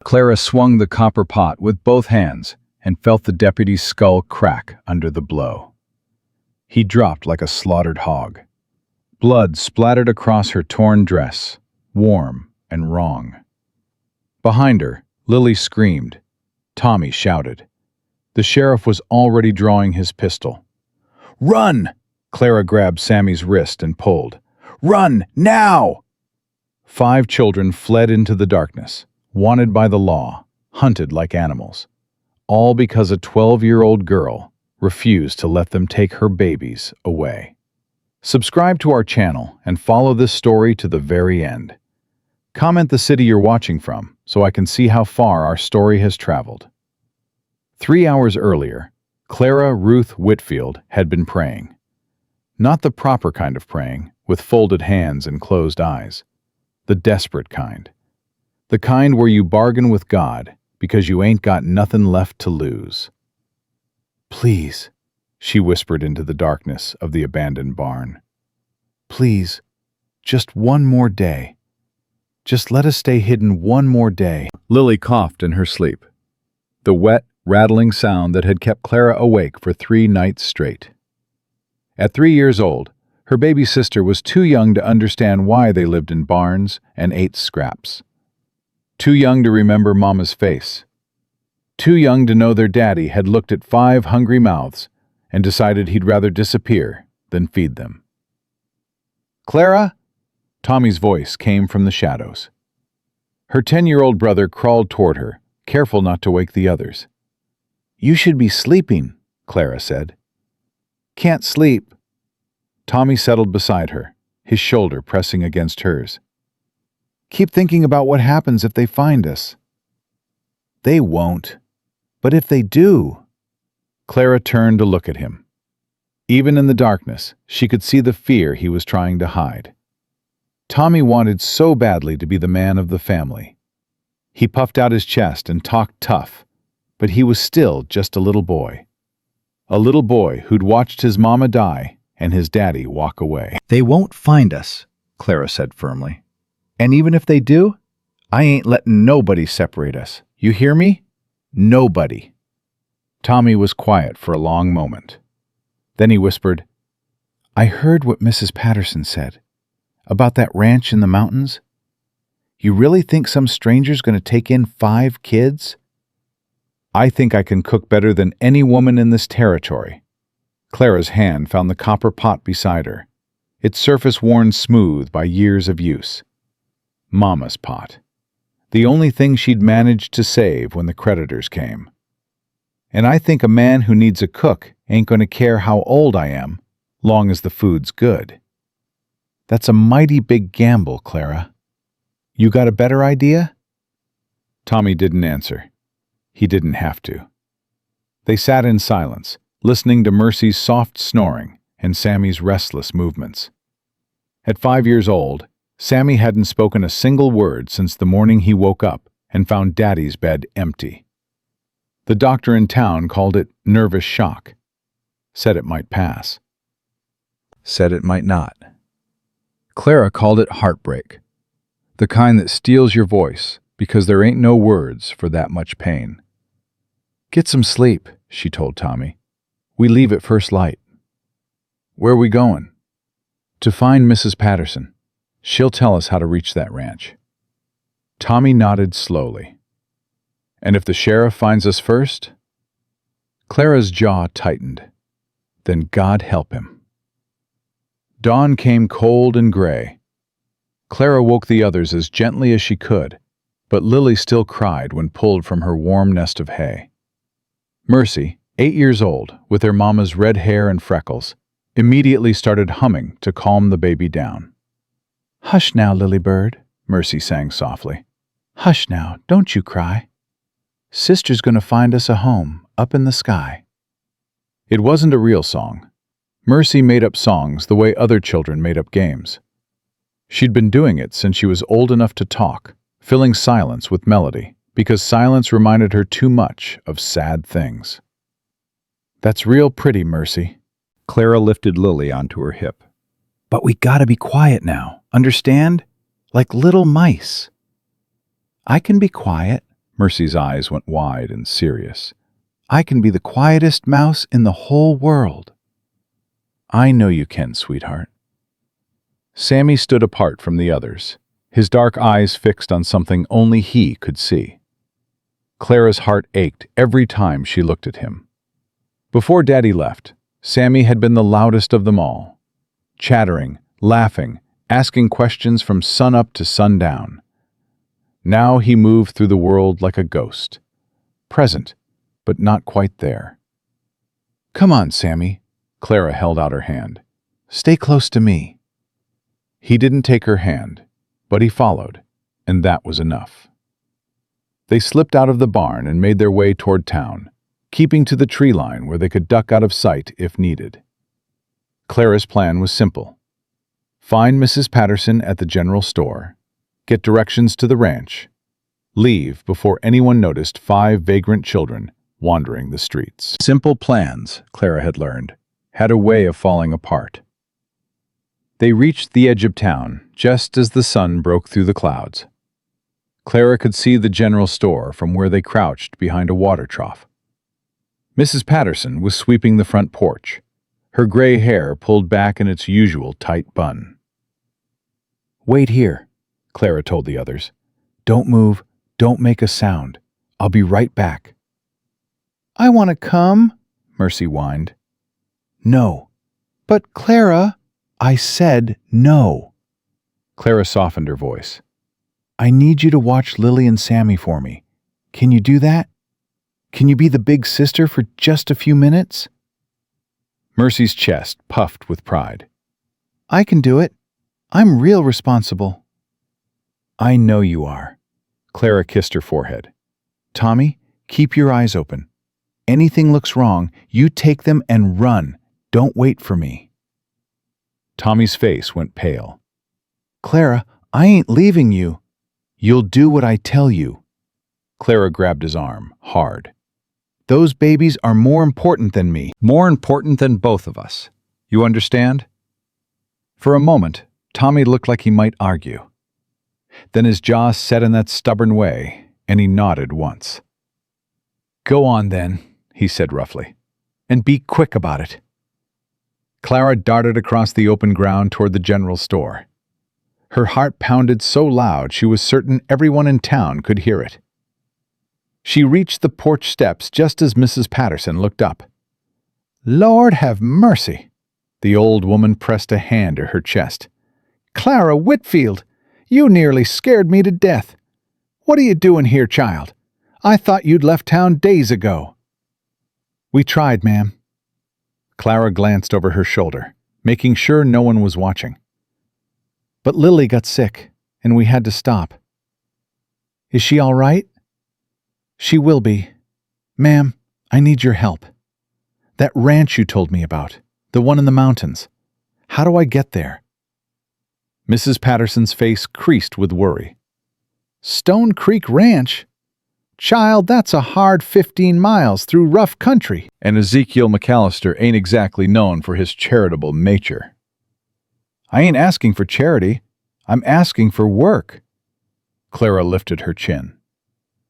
Clara swung the copper pot with both hands and felt the deputy's skull crack under the blow. He dropped like a slaughtered hog. Blood splattered across her torn dress, warm and wrong. Behind her, Lily screamed. Tommy shouted. The sheriff was already drawing his pistol. "Run!" Clara grabbed Sammy's wrist and pulled. "Run, now!" 5 children fled into the darkness, wanted by the law, hunted like animals. All because a 12-year-old girl refused to let them take her babies away. Subscribe to our channel and follow this story to the very end. Comment the city you're watching from so I can see how far our story has traveled. 3 hours earlier, Clara Ruth Whitfield had been praying. Not the proper kind of praying, with folded hands and closed eyes. The desperate kind. The kind where you bargain with God because you ain't got nothing left to lose. "Please," she whispered into the darkness of the abandoned barn. "Please, just one more day. Just let us stay hidden one more day." Lily coughed in her sleep. The wet, rattling sound that had kept Clara awake for 3 nights straight. At 3 years old, her baby sister was too young to understand why they lived in barns and ate scraps. Too young to remember Mama's face. Too young to know their daddy had looked at 5 hungry mouths and decided he'd rather disappear than feed them. "Clara?" Tommy's voice came from the shadows. Her 10-year-old brother crawled toward her, careful not to wake the others. "You should be sleeping," Clara said. "Can't sleep." Tommy settled beside her, his shoulder pressing against hers. "Keep thinking about what happens if they find us." "They won't. But if they do..." Clara turned to look at him. Even in the darkness, she could see the fear he was trying to hide. Tommy wanted so badly to be the man of the family. He puffed out his chest and talked tough, but he was still just a little boy. A little boy who'd watched his mama die and his daddy walk away. "They won't find us," Clara said firmly. "And even if they do, I ain't letting nobody separate us. You hear me? Nobody." Tommy was quiet for a long moment. Then he whispered, "I heard what Mrs. Patterson said about that ranch in the mountains. You really think some stranger's going to take in 5 kids?" "I think I can cook better than any woman in this territory." Clara's hand found the copper pot beside her, its surface worn smooth by years of use. Mama's pot. The only thing she'd managed to save when the creditors came. "And I think a man who needs a cook ain't going to care how old I am, long as the food's good." "That's a mighty big gamble, Clara. You got a better idea?" Tommy didn't answer. He didn't have to. They sat in silence, listening to Mercy's soft snoring and Sammy's restless movements. At 5 years old, Sammy hadn't spoken a single word since the morning he woke up and found Daddy's bed empty. The doctor in town called it nervous shock. Said it might pass. Said it might not. Clara called it heartbreak. The kind that steals your voice because there ain't no words for that much pain. "Get some sleep," she told Tommy. "We leave at first light." "Where we going?" "To find Mrs. Patterson. She'll tell us how to reach that ranch." Tommy nodded slowly. "And if the sheriff finds us first?" Clara's jaw tightened. Then God help him. Dawn came cold and gray. Clara woke the others as gently as she could, but Lily still cried when pulled from her warm nest of hay. Mercy, 8 years old, with her mama's red hair and freckles, immediately started humming to calm the baby down. "Hush now, Lily Bird," Mercy sang softly. "Hush now, don't you cry. Sister's gonna find us a home up in the sky." It wasn't a real song. Mercy made up songs the way other children made up games. She'd been doing it since she was old enough to talk, filling silence with melody, because silence reminded her too much of sad things. "That's real pretty, Mercy." Clara lifted Lily onto her hip. "But we gotta be quiet now, understand? Like little mice." "I can be quiet," Mercy's eyes went wide and serious. "I can be the quietest mouse in the whole world." "I know you can, sweetheart." Sammy stood apart from the others, his dark eyes fixed on something only he could see. Clara's heart ached every time she looked at him. Before Daddy left, Sammy had been the loudest of them all, chattering, laughing, asking questions from sunup to sundown. Now he moved through the world like a ghost, present, but not quite there. "Come on, Sammy." Clara held out her hand. "Stay close to me." He didn't take her hand, but he followed, and that was enough. They slipped out of the barn and made their way toward town, keeping to the tree line where they could duck out of sight if needed. Clara's plan was simple. Find Mrs. Patterson at the general store, get directions to the ranch, leave before anyone noticed 5 vagrant children wandering the streets. Simple plans, Clara had learned, had a way of falling apart. They reached the edge of town just as the sun broke through the clouds. Clara could see the general store from where they crouched behind a water trough. Mrs. Patterson was sweeping the front porch, her gray hair pulled back in its usual tight bun. "Wait here," Clara told the others. "Don't move, don't make a sound. I'll be right back." "I want to come," Mercy whined. "No." "But Clara," "I said no." Clara softened her voice. "I need you to watch Lily and Sammy for me. Can you do that? Can you be the big sister for just a few minutes?" Mercy's chest puffed with pride. "I can do it. I'm real responsible." "I know you are." Clara kissed her forehead. "Tommy, keep your eyes open. Anything looks wrong, you take them and run. Don't wait for me." Tommy's face went pale. "Clara, I ain't leaving you. You'll do what I tell you." Clara grabbed his arm, hard. "Those babies are more important than me. More important than both of us. You understand?" For a moment, Tommy looked like he might argue. Then his jaw set in that stubborn way, and he nodded once. "Go on then," he said roughly, "and be quick about it." Clara darted across the open ground toward the general store. Her heart pounded so loud she was certain everyone in town could hear it. She reached the porch steps just as Mrs. Patterson looked up. "Lord have mercy!" The old woman pressed a hand to her chest. "Clara Whitfield, you nearly scared me to death. What are you doing here, child? I thought you'd left town days ago." "We tried, ma'am." Clara glanced over her shoulder, making sure no one was watching. "But Lily got sick, and we had to stop." "Is she all right?" "She will be. Ma'am, I need your help. That ranch you told me about, the one in the mountains. How do I get there?" Mrs. Patterson's face creased with worry. "Stone Creek Ranch? Child, that's a hard 15 miles through rough country." And Ezekiel McAllister ain't exactly known for his charitable nature. "I ain't asking for charity. I'm asking for work." Clara lifted her chin.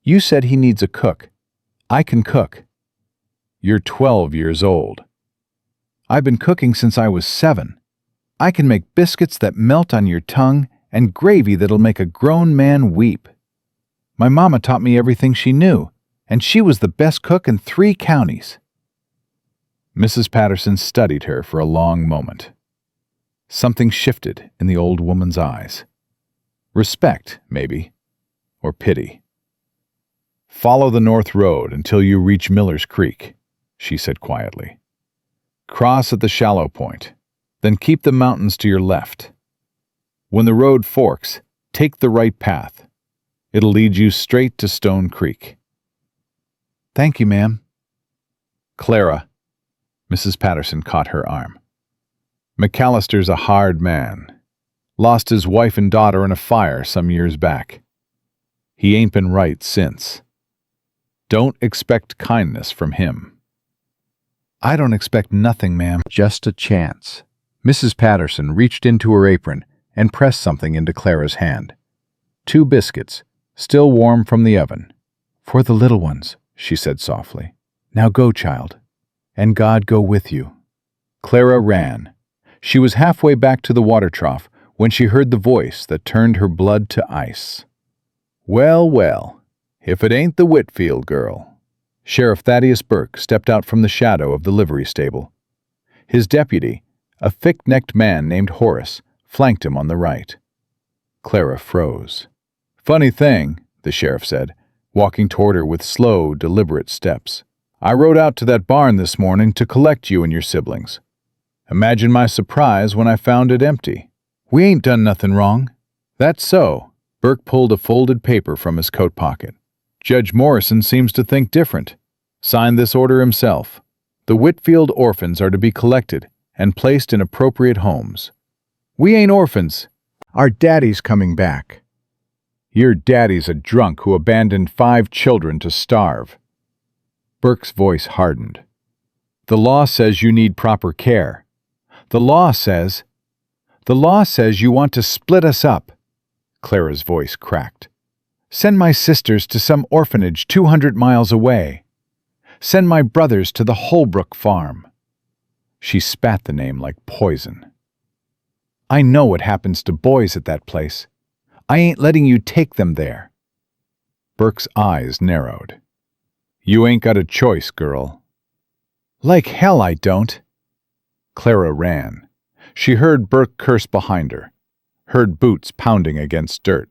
"You said he needs a cook. I can cook." "You're 12 years old." "I've been cooking since I was 7. I can make biscuits that melt on your tongue and gravy that'll make a grown man weep. My mama taught me everything she knew, and she was the best cook in 3 counties. Mrs. Patterson studied her for a long moment. Something shifted in the old woman's eyes. Respect, maybe, or pity. "Follow the north road until you reach Miller's Creek," she said quietly. "Cross at the shallow point, then keep the mountains to your left. When the road forks, take the right path. It'll lead you straight to Stone Creek." "Thank you, ma'am." "Clara," Mrs. Patterson caught her arm. "McAllister's a hard man. Lost his wife and daughter in a fire some years back. He ain't been right since. Don't expect kindness from him." "I don't expect nothing, ma'am." "Just a chance." Mrs. Patterson reached into her apron and pressed something into Clara's hand. 2 biscuits, still warm from the oven. For the little ones, she said softly. Now go, child, and God go with you. Clara ran. She was halfway back to the water trough when she heard the voice that turned her blood to ice. Well, well, if it ain't the Whitfield girl. Sheriff Thaddeus Burke stepped out from the shadow of the livery stable. His deputy, a thick-necked man named Horace, flanked him on the right. Clara froze. Funny thing, the sheriff said, walking toward her with slow, deliberate steps. I rode out to that barn this morning to collect you and your siblings. Imagine my surprise when I found it empty. We ain't done nothing wrong. That's so. Burke pulled a folded paper from his coat pocket. Judge Morrison seems to think different. Signed this order himself. The Whitfield orphans are to be collected and placed in appropriate homes. We ain't orphans. Our daddy's coming back. Your daddy's a drunk who abandoned 5 children to starve. Burke's voice hardened. The law says you need proper care. The law says you want to split us up. Clara's voice cracked. Send my sisters to some orphanage 200 miles away. Send my brothers to the Holbrook farm. She spat the name like poison. I know what happens to boys at that place. I ain't letting you take them there. Burke's eyes narrowed. You ain't got a choice, girl. Like hell I don't. Clara ran. She heard Burke curse behind her, heard boots pounding against dirt.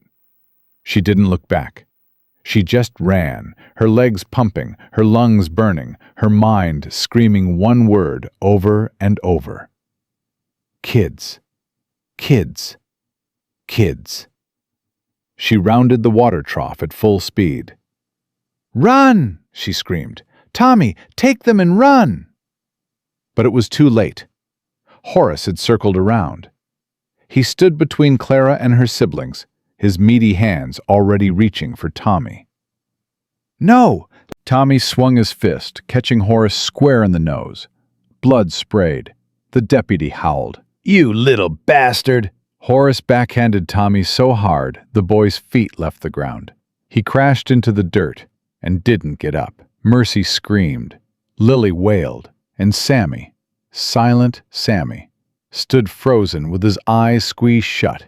She didn't look back. She just ran, her legs pumping, her lungs burning, her mind screaming one word over and over. Kids. Kids. Kids. She rounded the water trough at full speed. Run! She screamed. Tommy, take them and run! But it was too late. Horace had circled around. He stood between Clara and her siblings, his meaty hands already reaching for Tommy. No! Tommy swung his fist, catching Horace square in the nose. Blood sprayed. The deputy howled. You little bastard! Horace backhanded Tommy so hard the boy's feet left the ground. He crashed into the dirt and didn't get up. Mercy screamed. Lily wailed. And Sammy, silent Sammy, stood frozen with his eyes squeezed shut,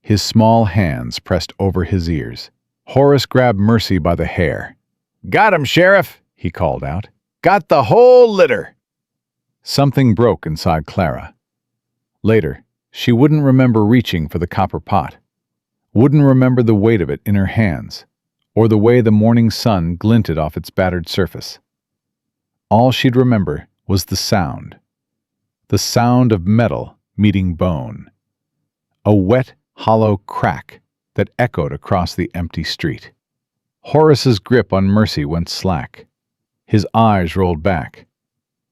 his small hands pressed over his ears. Horace grabbed Mercy by the hair. Got him, Sheriff, he called out. Got the whole litter. Something broke inside Clara. Later, she wouldn't remember reaching for the copper pot, wouldn't remember the weight of it in her hands, or the way the morning sun glinted off its battered surface. All she'd remember was the sound of metal meeting bone, a wet, hollow crack that echoed across the empty street. Horace's grip on Mercy went slack. His eyes rolled back.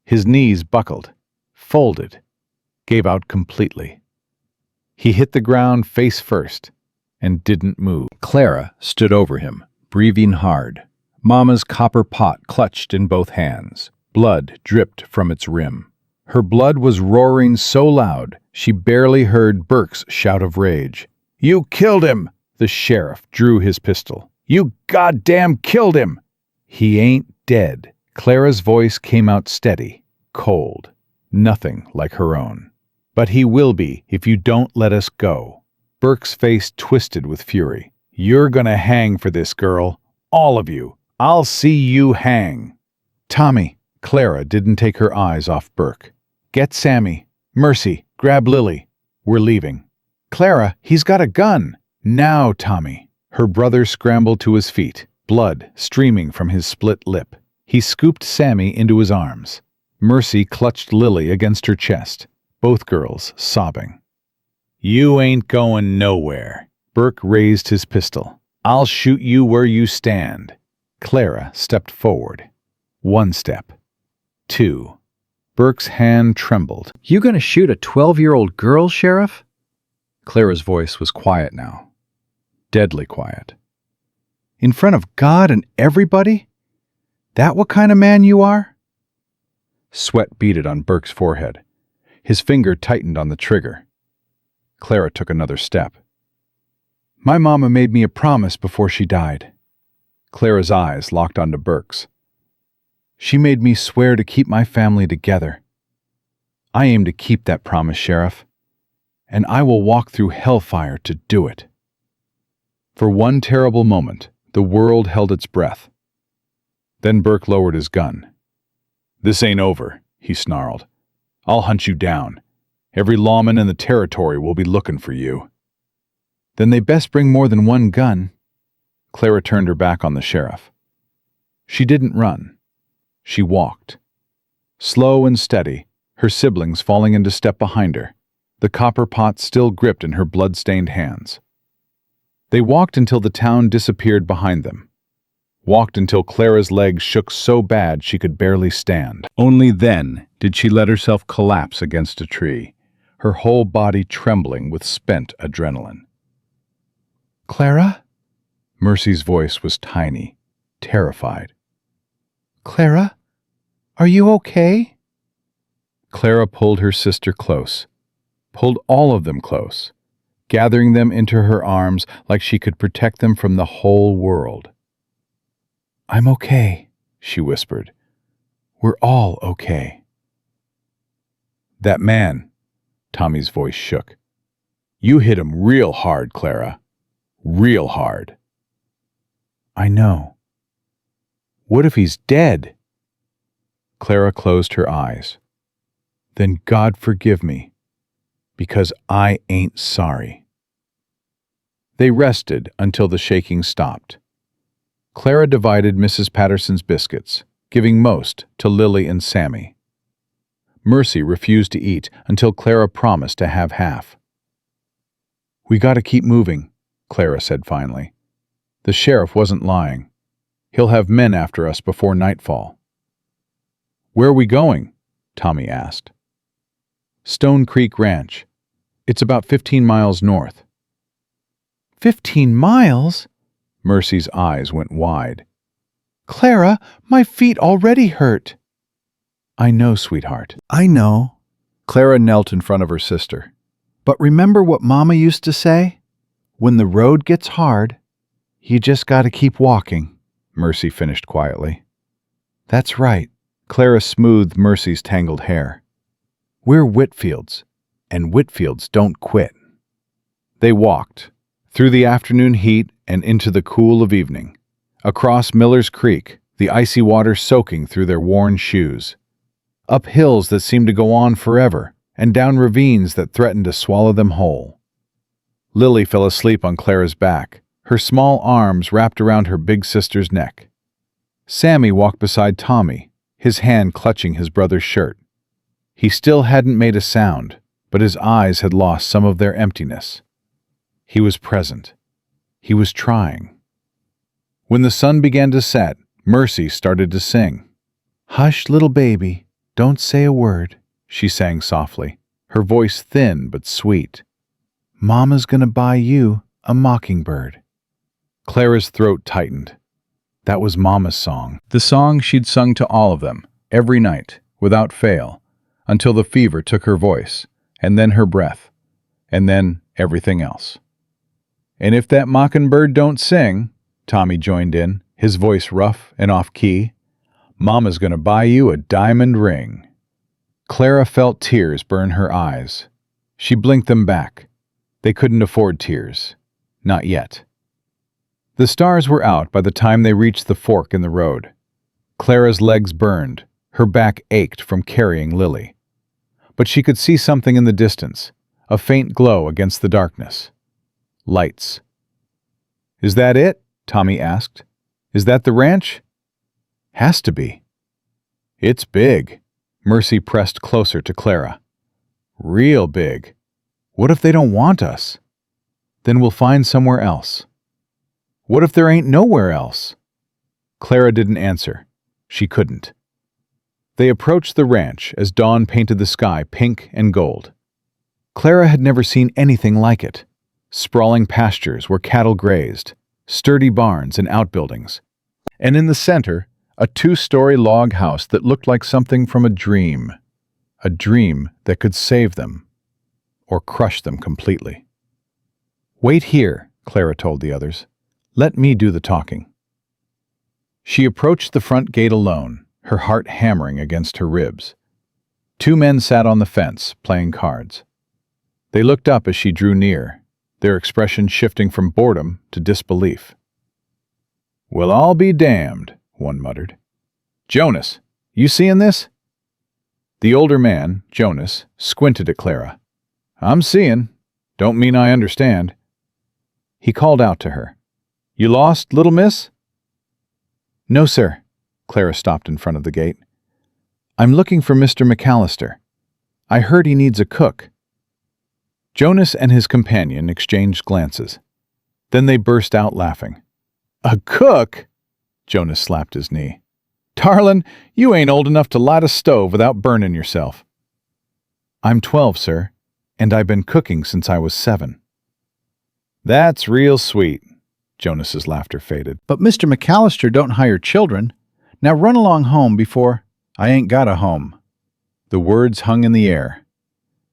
His knees buckled, folded, gave out completely. He hit the ground face first and didn't move. Clara stood over him, breathing hard. Mama's copper pot clutched in both hands. Blood dripped from its rim. Her blood was roaring so loud she barely heard Burke's shout of rage. You killed him! The sheriff drew his pistol. You goddamn killed him! He ain't dead. Clara's voice came out steady, cold, nothing like her own. But he will be if you don't let us go. Burke's face twisted with fury. You're gonna hang for this, girl. All of you. I'll see you hang. Tommy. Clara didn't take her eyes off Burke. Get Sammy. Mercy, grab Lily. We're leaving. Clara, he's got a gun. Now, Tommy. Her brother scrambled to his feet, blood streaming from his split lip. He scooped Sammy into his arms. Mercy clutched Lily against her chest, both girls sobbing. You ain't going nowhere. Burke raised his pistol. I'll shoot you where you stand. Clara stepped forward. 1 step. 2. Burke's hand trembled. You gonna shoot a 12-year-old girl, Sheriff? Clara's voice was quiet now. Deadly quiet. In front of God and everybody? That what kind of man you are? Sweat beaded on Burke's forehead. His finger tightened on the trigger. Clara took another step. My mama made me a promise before she died. Clara's eyes locked onto Burke's. "She made me swear to keep my family together. I aim to keep that promise, Sheriff, and I will walk through hellfire to do it." For one terrible moment, the world held its breath. Then Burke lowered his gun. "This ain't over," he snarled. "I'll hunt you down. Every lawman in the territory will be looking for you." "Then they best bring more than one gun." Clara turned her back on the sheriff. She didn't run. She walked. Slow and steady, her siblings falling into step behind her, the copper pot still gripped in her blood-stained hands. They walked until the town disappeared behind them. Walked until Clara's legs shook so bad she could barely stand. Only then did she let herself collapse against a tree, her whole body trembling with spent adrenaline. "Clara?" Mercy's voice was tiny, terrified. "Clara? Are you okay?" Clara pulled her sister close, pulled all of them close, gathering them into her arms like she could protect them from the whole world. "I'm okay," she whispered. "We're all okay." "That man," Tommy's voice shook. "You hit him real hard, Clara. Real hard." "I know." "What if he's dead?" Clara closed her eyes. "Then God forgive me, because I ain't sorry." They rested until the shaking stopped. Clara divided Mrs. Patterson's biscuits, giving most to Lily and Sammy. Mercy refused to eat until Clara promised to have half. "We gotta keep moving," Clara said finally. "The sheriff wasn't lying. He'll have men after us before nightfall." "Where are we going?" Tommy asked. "Stone Creek Ranch. It's about 15 miles north." 15 miles? Mercy's eyes went wide. "Clara, my feet already hurt." "I know, sweetheart. I know." Clara knelt in front of her sister. "But remember what Mama used to say? When the road gets hard, you just gotta keep walking," Mercy finished quietly. "That's right." Clara smoothed Mercy's tangled hair. "We're Whitfields, and Whitfields don't quit." They walked, through the afternoon heat and into the cool of evening, across Miller's Creek, the icy water soaking through their worn shoes, up hills that seemed to go on forever, and down ravines that threatened to swallow them whole. Lily fell asleep on Clara's back, her small arms wrapped around her big sister's neck. Sammy walked beside Tommy, his hand clutching his brother's shirt. He still hadn't made a sound, but his eyes had lost some of their emptiness. He was present. He was trying. When the sun began to set, Mercy started to sing. "Hush, little baby, don't say a word," she sang softly, her voice thin but sweet. "Mama's gonna buy you a mockingbird." Clara's throat tightened. That was Mama's song. The song she'd sung to all of them, every night, without fail, until the fever took her voice, and then her breath, and then everything else. "And if that mockingbird don't sing," Tommy joined in, his voice rough and off-key, "Mama's gonna buy you a diamond ring." Clara felt tears burn her eyes. She blinked them back. They couldn't afford tears. Not yet. The stars were out by the time they reached the fork in the road. Clara's legs burned, her back ached from carrying Lily. But she could see something in the distance, a faint glow against the darkness. Lights. "Is that it?" Tommy asked. "Is that the ranch?" "Has to be." "It's big." Mercy pressed closer to Clara. "Real big. What if they don't want us?" "Then we'll find somewhere else." "What if there ain't nowhere else?" Clara didn't answer. She couldn't. They approached the ranch as dawn painted the sky pink and gold. Clara had never seen anything like it. Sprawling pastures where cattle grazed, sturdy barns and outbuildings, and in the center, a 2-story log house that looked like something from a dream that could save them, or crush them completely. "Wait here," Clara told the others. "Let me do the talking." She approached the front gate alone, her heart hammering against her ribs. Two men sat on the fence, playing cards. They looked up as she drew near, their expression shifting from boredom to disbelief. "Well, I'll be damned," one muttered. "Jonas, you seeing this?" The older man, Jonas, squinted at Clara. "I'm seeing. Don't mean I understand." He called out to her. "You lost, little miss?" "No, sir." Clara stopped in front of the gate. "I'm looking for Mr. McAllister. I heard he needs a cook." Jonas and his companion exchanged glances. Then they burst out laughing. "A cook?" Jonas slapped his knee. "Darlin', you ain't old enough to light a stove without burning yourself." "I'm 12, sir, and I've been cooking since I was 7. "That's real sweet." Jonas's laughter faded. "But Mr. McAllister don't hire children. Now run along home before—" "I ain't got a home." The words hung in the air.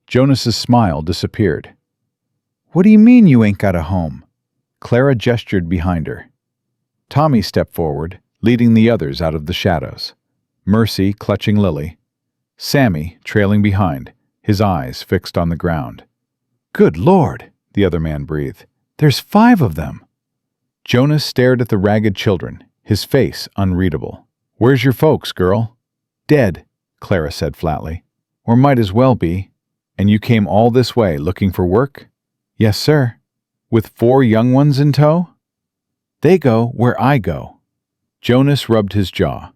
Jonas's smile disappeared. "What do you mean you ain't got a home?" Clara gestured behind her. Tommy stepped forward, leading the others out of the shadows. Mercy clutching Lily. Sammy trailing behind, his eyes fixed on the ground. "Good Lord," the other man breathed. "There's 5 of them." Jonas stared at the ragged children, his face unreadable. "Where's your folks, girl?" "Dead," Clara said flatly. "Or might as well be. And you came all this way looking for work?" "Yes, sir." "With 4 young ones in tow?" "They go where I go." Jonas rubbed his jaw.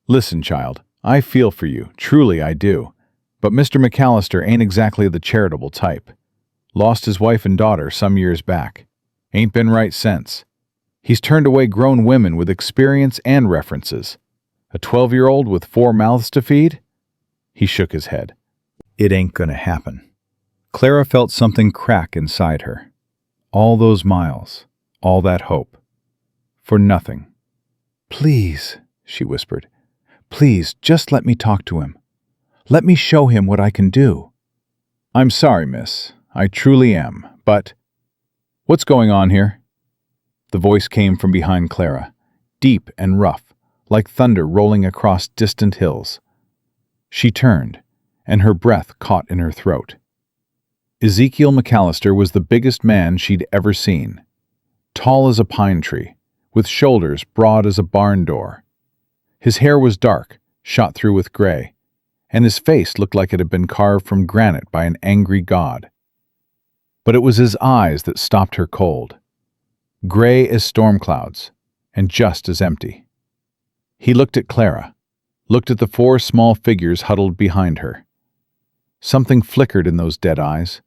"Listen, child, I feel for you, truly I do. But Mr. McAllister ain't exactly the charitable type. Lost his wife and daughter some years back. Ain't been right since. He's turned away grown women with experience and references. A 12-year-old with 4 mouths to feed?" He shook his head. "It ain't gonna happen." Clara felt something crack inside her. All those miles, all that hope. For nothing. "Please," she whispered. "Please, just let me talk to him. Let me show him what I can do." "I'm sorry, miss. I truly am, but—" "What's going on here?" The voice came from behind Clara, deep and rough, like thunder rolling across distant hills. She turned, and her breath caught in her throat. Ezekiel McAllister was the biggest man she'd ever seen. Tall as a pine tree, with shoulders broad as a barn door. His hair was dark, shot through with gray, and his face looked like it had been carved from granite by an angry god. But it was his eyes that stopped her cold. Gray as storm clouds, and just as empty. He looked at Clara, looked at the 4 small figures huddled behind her. Something flickered in those dead eyes,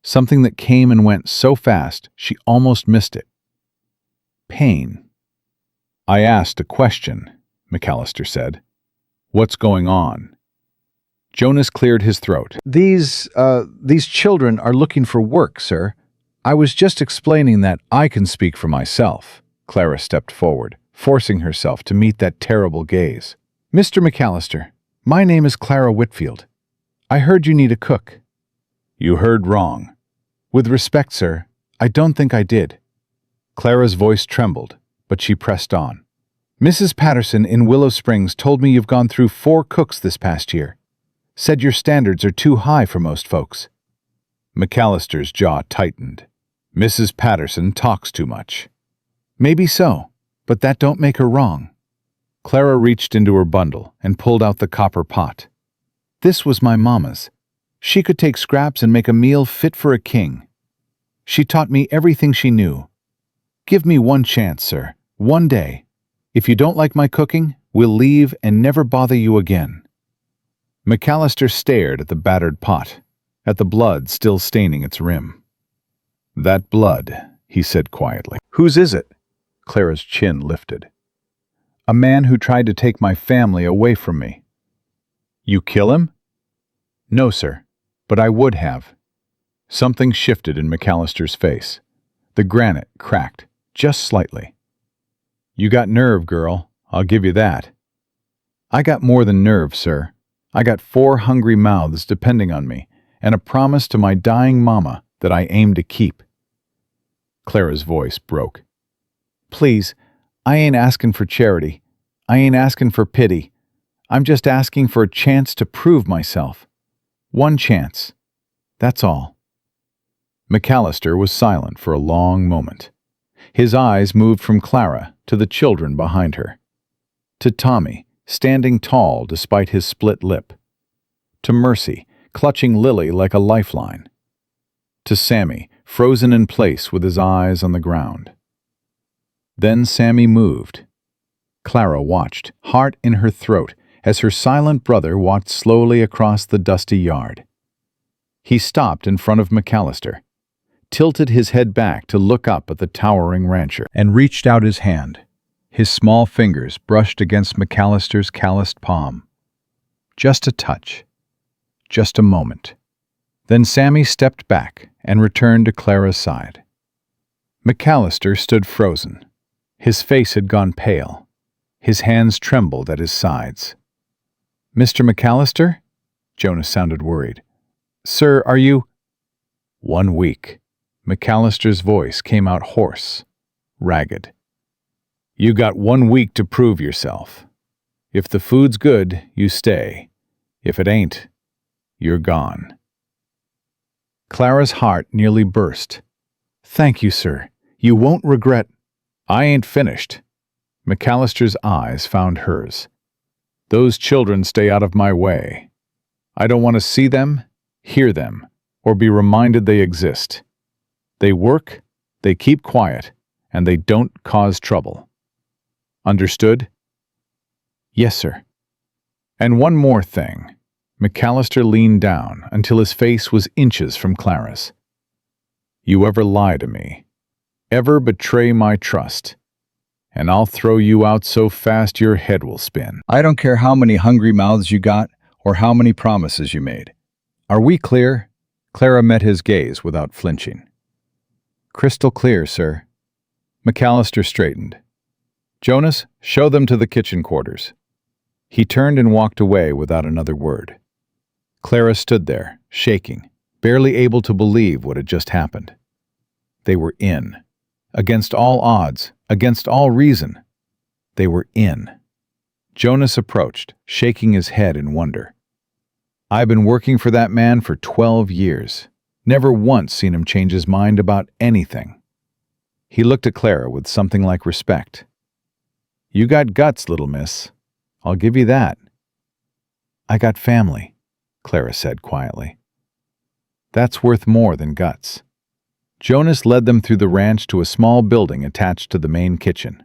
something that came and went so fast she almost missed it. Pain. "I asked a question," McAllister said. "What's going on?" Jonas cleared his throat. These children are looking for work, sir. I was just explaining that I can speak for myself." Clara stepped forward, forcing herself to meet that terrible gaze. "Mr. McAllister, my name is Clara Whitfield. I heard you need a cook." "You heard wrong." "With respect, sir, I don't think I did." Clara's voice trembled, but she pressed on. "Mrs. Patterson in Willow Springs told me you've gone through 4 cooks this past year. Said your standards are too high for most folks." McAllister's jaw tightened. "Mrs. Patterson talks too much." "Maybe so, but that don't make her wrong." Clara reached into her bundle and pulled out the copper pot. "This was my mama's. She could take scraps and make a meal fit for a king. She taught me everything she knew. Give me one chance, sir, one day. If you don't like my cooking, we'll leave and never bother you again." McAllister stared at the battered pot, at the blood still staining its rim. "That blood," he said quietly. "Whose is it?" Clara's chin lifted. "A man who tried to take my family away from me." "You kill him?" "No, sir, but I would have." Something shifted in McAllister's face. The granite cracked, just slightly. "You got nerve, girl, I'll give you that." "I got more than nerve, sir. I got 4 hungry mouths depending on me, and a promise to my dying mama that I aim to keep." Clara's voice broke. "Please, I ain't asking for charity. I ain't asking for pity. I'm just asking for a chance to prove myself. One chance. That's all." McAllister was silent for a long moment. His eyes moved from Clara to the children behind her, to Tommy, standing tall despite his split lip, to Mercy, clutching Lily like a lifeline, to Sammy, frozen in place with his eyes on the ground. Then Sammy moved. Clara watched, heart in her throat, as her silent brother walked slowly across the dusty yard. He stopped in front of McAllister, tilted his head back to look up at the towering rancher, and reached out his hand. His small fingers brushed against McAllister's calloused palm. Just a touch. Just a moment. Then Sammy stepped back and returned to Clara's side. McAllister stood frozen. His face had gone pale. His hands trembled at his sides. "Mr. McAllister?" Jonas sounded worried. "Sir, are you—" "1 week." McAllister's voice came out hoarse, ragged. "You got 1 week to prove yourself. If the food's good, you stay. If it ain't, you're gone." Clara's heart nearly burst. "Thank you, sir. You won't regret—" "I ain't finished." McAllister's eyes found hers. "Those children stay out of my way. I don't want to see them, hear them, or be reminded they exist. They work, they keep quiet, and they don't cause trouble. Understood?" "Yes, sir." "And one more thing." McAllister leaned down until his face was inches from Clara's. "You ever lie to me, ever betray my trust, and I'll throw you out so fast your head will spin. I don't care how many hungry mouths you got or how many promises you made. Are we clear?" Clara met his gaze without flinching. "Crystal clear, sir." McAllister straightened. "Jonas, show them to the kitchen quarters." He turned and walked away without another word. Clara stood there, shaking, barely able to believe what had just happened. They were in. Against all odds, against all reason, they were in. Jonas approached, shaking his head in wonder. "I've been working for that man for 12 years. Never once seen him change his mind about anything." He looked at Clara with something like respect. "You got guts, little miss. I'll give you that." "I got family," Clara said quietly. "That's worth more than guts." Jonas led them through the ranch to a small building attached to the main kitchen.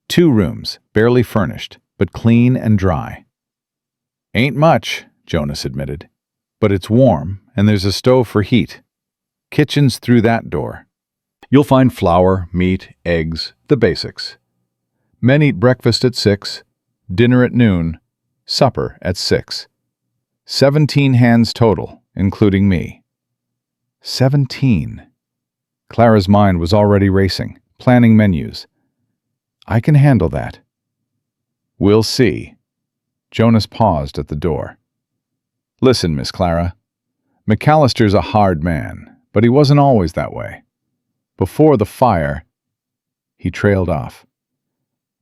2 rooms, barely furnished, but clean and dry. "Ain't much," Jonas admitted, "but it's warm, and there's a stove for heat. Kitchen's through that door. You'll find flour, meat, eggs, the basics. Men eat breakfast at 6, dinner at noon, supper at 6. 17 hands total, including me." 17. Clara's mind was already racing, planning menus. "I can handle that." "We'll see." Jonas paused at the door. "Listen, Miss Clara. McAllister's a hard man, but he wasn't always that way. Before the fire—" He trailed off.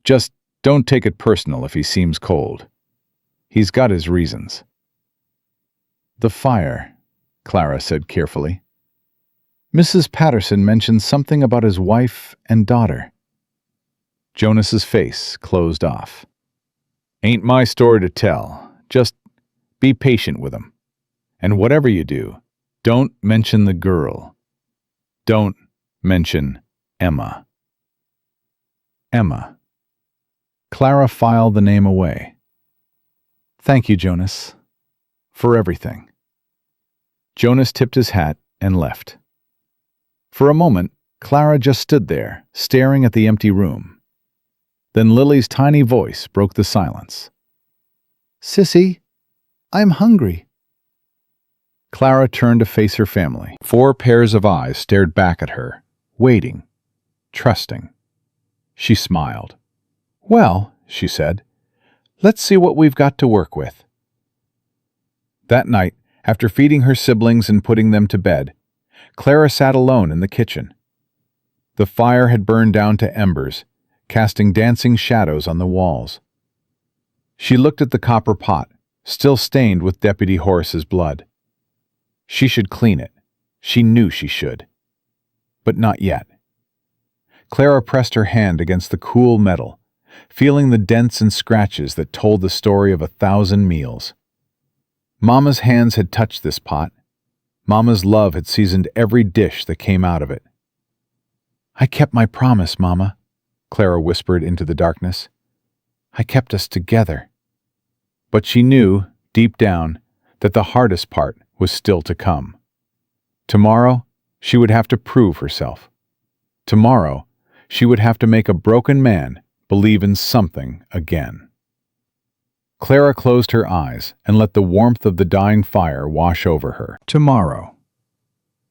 "Just don't take it personal if he seems cold. He's got his reasons." "The fire," Clara said carefully. "Mrs. Patterson mentioned something about his wife and daughter." Jonas's face closed off. "Ain't my story to tell. Just be patient with him. And whatever you do, don't mention the girl. Don't mention Emma." Emma. Clara filed the name away. "Thank you, Jonas, for everything." Jonas tipped his hat and left. For a moment, Clara just stood there, staring at the empty room. Then Lily's tiny voice broke the silence. "Sissy, I'm hungry." Clara turned to face her family. 4 pairs of eyes stared back at her, waiting, trusting. She smiled. "Well," she said, "let's see what we've got to work with." That night, after feeding her siblings and putting them to bed, Clara sat alone in the kitchen. The fire had burned down to embers, casting dancing shadows on the walls. She looked at the copper pot, still stained with Deputy Horace's blood. She should clean it. She knew she should. But not yet. Clara pressed her hand against the cool metal, feeling the dents and scratches that told the story of 1,000 meals. Mama's hands had touched this pot. Mama's love had seasoned every dish that came out of it. "I kept my promise, Mama," Clara whispered into the darkness. "I kept us together." But she knew, deep down, that the hardest part was still to come. Tomorrow, she would have to prove herself. Tomorrow, she would have to make a broken man believe in something again. Clara closed her eyes and let the warmth of the dying fire wash over her. Tomorrow.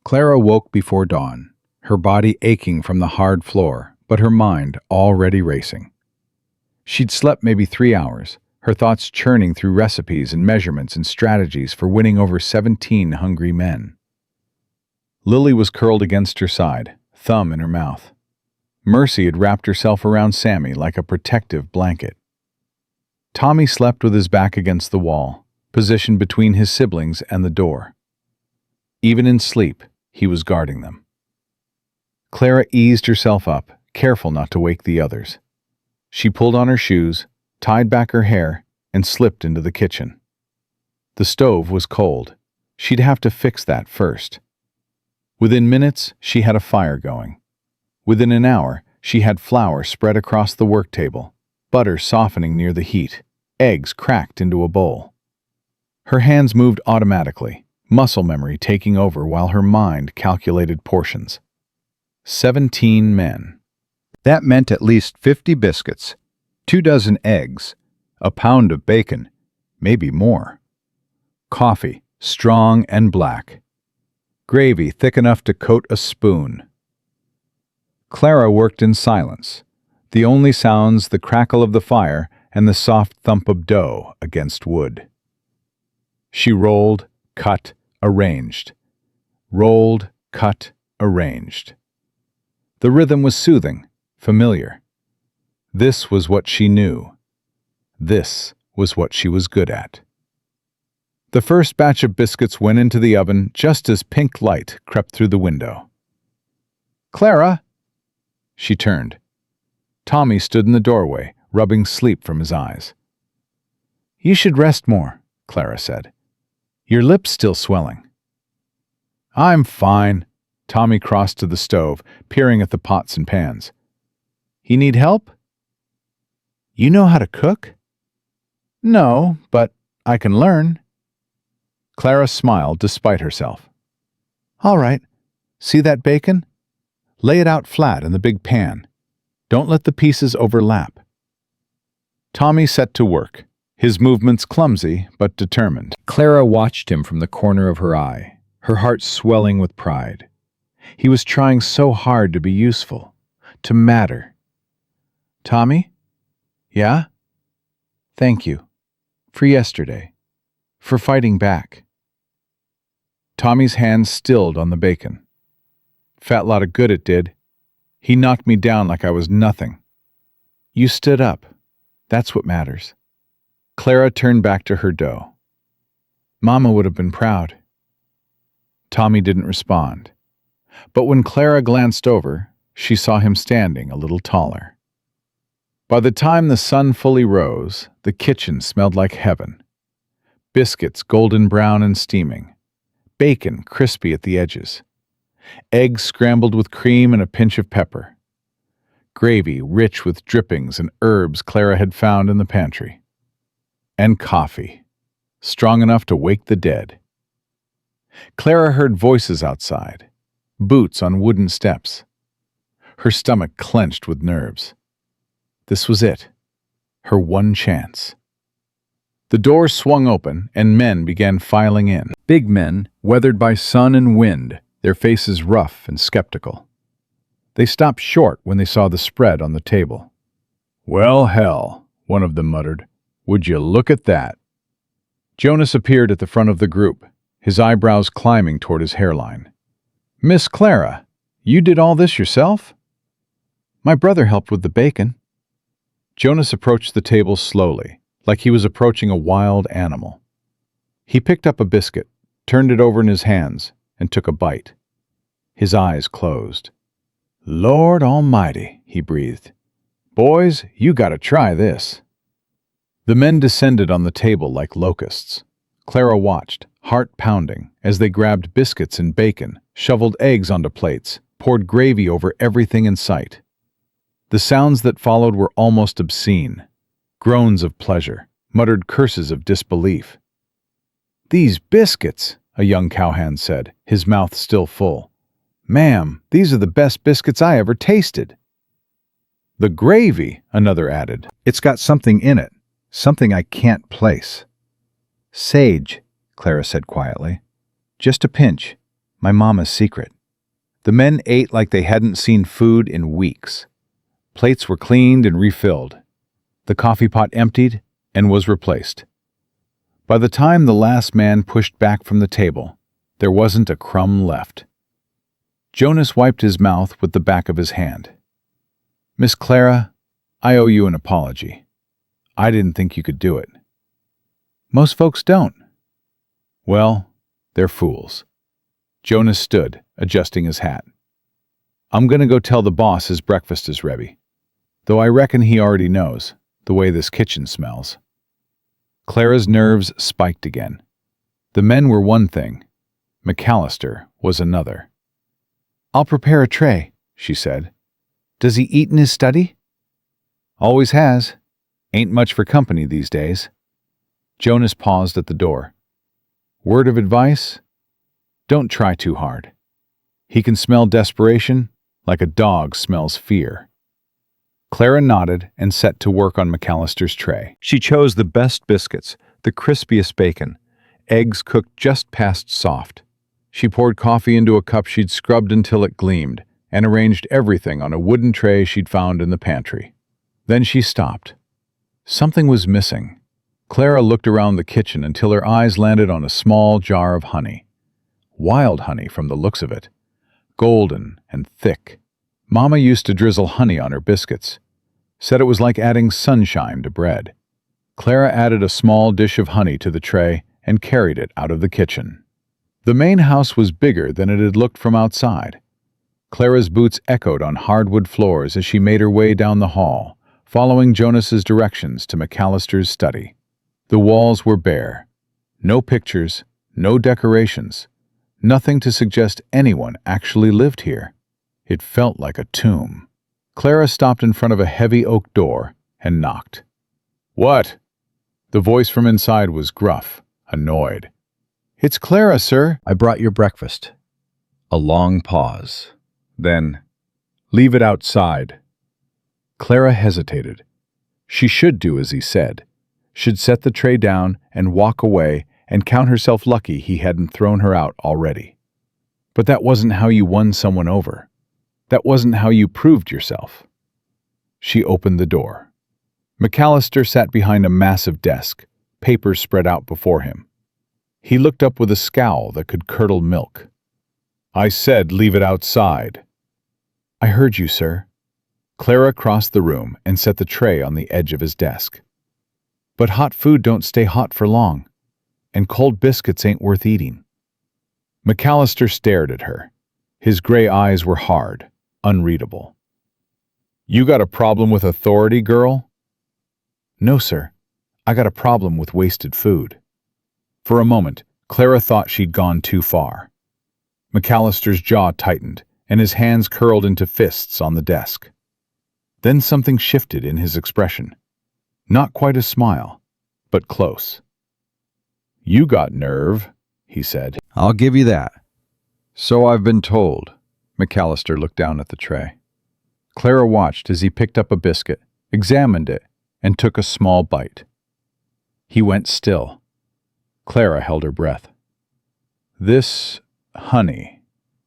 Clara woke before dawn, her body aching from the hard floor, but her mind already racing. She'd slept maybe 3 hours, her thoughts churning through recipes and measurements and strategies for winning over 17 hungry men. Lily was curled against her side, thumb in her mouth. Mercy had wrapped herself around Sammy like a protective blanket. Tommy slept with his back against the wall, positioned between his siblings and the door. Even in sleep, he was guarding them. Clara eased herself up, careful not to wake the others. She pulled on her shoes, tied back her hair, and slipped into the kitchen. The stove was cold. She'd have to fix that first. Within minutes, she had a fire going. Within an hour, she had flour spread across the work table, butter softening near the heat, eggs cracked into a bowl. Her hands moved automatically, muscle memory taking over while her mind calculated portions. 17 men. That meant at least 50 biscuits, 2 dozen eggs, a pound of bacon, maybe more. Coffee, strong and black. Gravy thick enough to coat a spoon. Clara worked in silence, the only sounds the crackle of the fire and the soft thump of dough against wood. She rolled, cut, arranged. Rolled, cut, arranged. The rhythm was soothing, familiar. This was what she knew. This was what she was good at. The first batch of biscuits went into the oven just as pink light crept through the window. "Clara!" She turned. Tommy stood in the doorway, rubbing sleep from his eyes. "You should rest more," Clara said. "Your lip's still swelling." "I'm fine." Tommy crossed to the stove, peering at the pots and pans. "You need help?" "You know how to cook?" "No, but I can learn." Clara smiled despite herself. "All right. See that bacon? Lay it out flat in the big pan. Don't let the pieces overlap." Tommy set to work, his movements clumsy but determined. Clara watched him from the corner of her eye, her heart swelling with pride. He was trying so hard to be useful, to matter. "Tommy? Yeah? Thank you. For yesterday. For fighting back." Tommy's hand stilled on the bacon. "Fat lot of good it did. He knocked me down like I was nothing. You stood up. That's what matters." Clara turned back to her dough. "Mama would have been proud." Tommy didn't respond. But when Clara glanced over, she saw him standing a little taller. By the time the sun fully rose, the kitchen smelled like heaven. Biscuits golden brown and steaming. Bacon crispy at the edges. Eggs scrambled with cream and a pinch of pepper. Gravy rich with drippings and herbs Clara had found in the pantry. And coffee, strong enough to wake the dead. Clara heard voices outside, boots on wooden steps. Her stomach clenched with nerves. This was it, her one chance. The door swung open and men began filing in. Big men, weathered by sun and wind, their faces rough and skeptical. They stopped short when they saw the spread on the table. "Well, hell," one of them muttered. "Would you look at that?" Jonas appeared at the front of the group, his eyebrows climbing toward his hairline. "Miss Clara, you did all this yourself?" "My brother helped with the bacon." Jonas approached the table slowly, like he was approaching a wild animal. He picked up a biscuit, turned it over in his hands, and took a bite. His eyes closed. "Lord Almighty," he breathed. "Boys, you gotta try this." The men descended on the table like locusts. Clara watched, heart pounding, as they grabbed biscuits and bacon, shoveled eggs onto plates, poured gravy over everything in sight. The sounds that followed were almost obscene. Groans of pleasure, muttered curses of disbelief. "These biscuits," a young cowhand said, his mouth still full. "Ma'am, these are the best biscuits I ever tasted." "The gravy," another added. "It's got something in it, something I can't place." "Sage," Clara said quietly. "Just a pinch. My mama's secret." The men ate like they hadn't seen food in weeks. Plates were cleaned and refilled. The coffee pot emptied and was replaced. By the time the last man pushed back from the table, there wasn't a crumb left. Jonas wiped his mouth with the back of his hand. "Miss Clara, I owe you an apology. I didn't think you could do it." "Most folks don't." "Well, they're fools." Jonas stood, adjusting his hat. "I'm gonna go tell the boss his breakfast is ready. Though I reckon he already knows, the way this kitchen smells." Clara's nerves spiked again. The men were one thing. McAllister was another. "I'll prepare a tray," she said. "Does he eat in his study?" "Always has. Ain't much for company these days." Jonas paused at the door. "Word of advice? Don't try too hard. He can smell desperation like a dog smells fear." Clara nodded and set to work on McAllister's tray. She chose the best biscuits, the crispiest bacon, eggs cooked just past soft. She poured coffee into a cup she'd scrubbed until it gleamed, and arranged everything on a wooden tray she'd found in the pantry. Then she stopped. Something was missing. Clara looked around the kitchen until her eyes landed on a small jar of honey. Wild honey from the looks of it. Golden and thick. Mama used to drizzle honey on her biscuits. Said it was like adding sunshine to bread. Clara added a small dish of honey to the tray and carried it out of the kitchen. The main house was bigger than it had looked from outside. Clara's boots echoed on hardwood floors as she made her way down the hall, following Jonas's directions to McAllister's study. The walls were bare. No pictures, no decorations. Nothing to suggest anyone actually lived here. It felt like a tomb. Clara stopped in front of a heavy oak door and knocked. "What?" The voice from inside was gruff, annoyed. "It's Clara, sir. I brought your breakfast." A long pause. Then, "Leave it outside." Clara hesitated. She should do as he said. Should set the tray down and walk away and count herself lucky he hadn't thrown her out already. But that wasn't how you won someone over. That wasn't how you proved yourself. She opened the door. McAllister sat behind a massive desk, papers spread out before him. He looked up with a scowl that could curdle milk. "I said leave it outside." "I heard you, sir." Clara crossed the room and set the tray on the edge of his desk. "But hot food don't stay hot for long, and cold biscuits ain't worth eating." McAllister stared at her. His gray eyes were hard, unreadable. "You got a problem with authority, girl?" "No, sir. I got a problem with wasted food." For a moment, Clara thought she'd gone too far. McAllister's jaw tightened, and his hands curled into fists on the desk. Then something shifted in his expression. Not quite a smile, but close. "You got nerve," he said. "I'll give you that." "So I've been told." McAllister looked down at the tray. Clara watched as he picked up a biscuit, examined it, and took a small bite. He went still. Clara held her breath. "This honey,"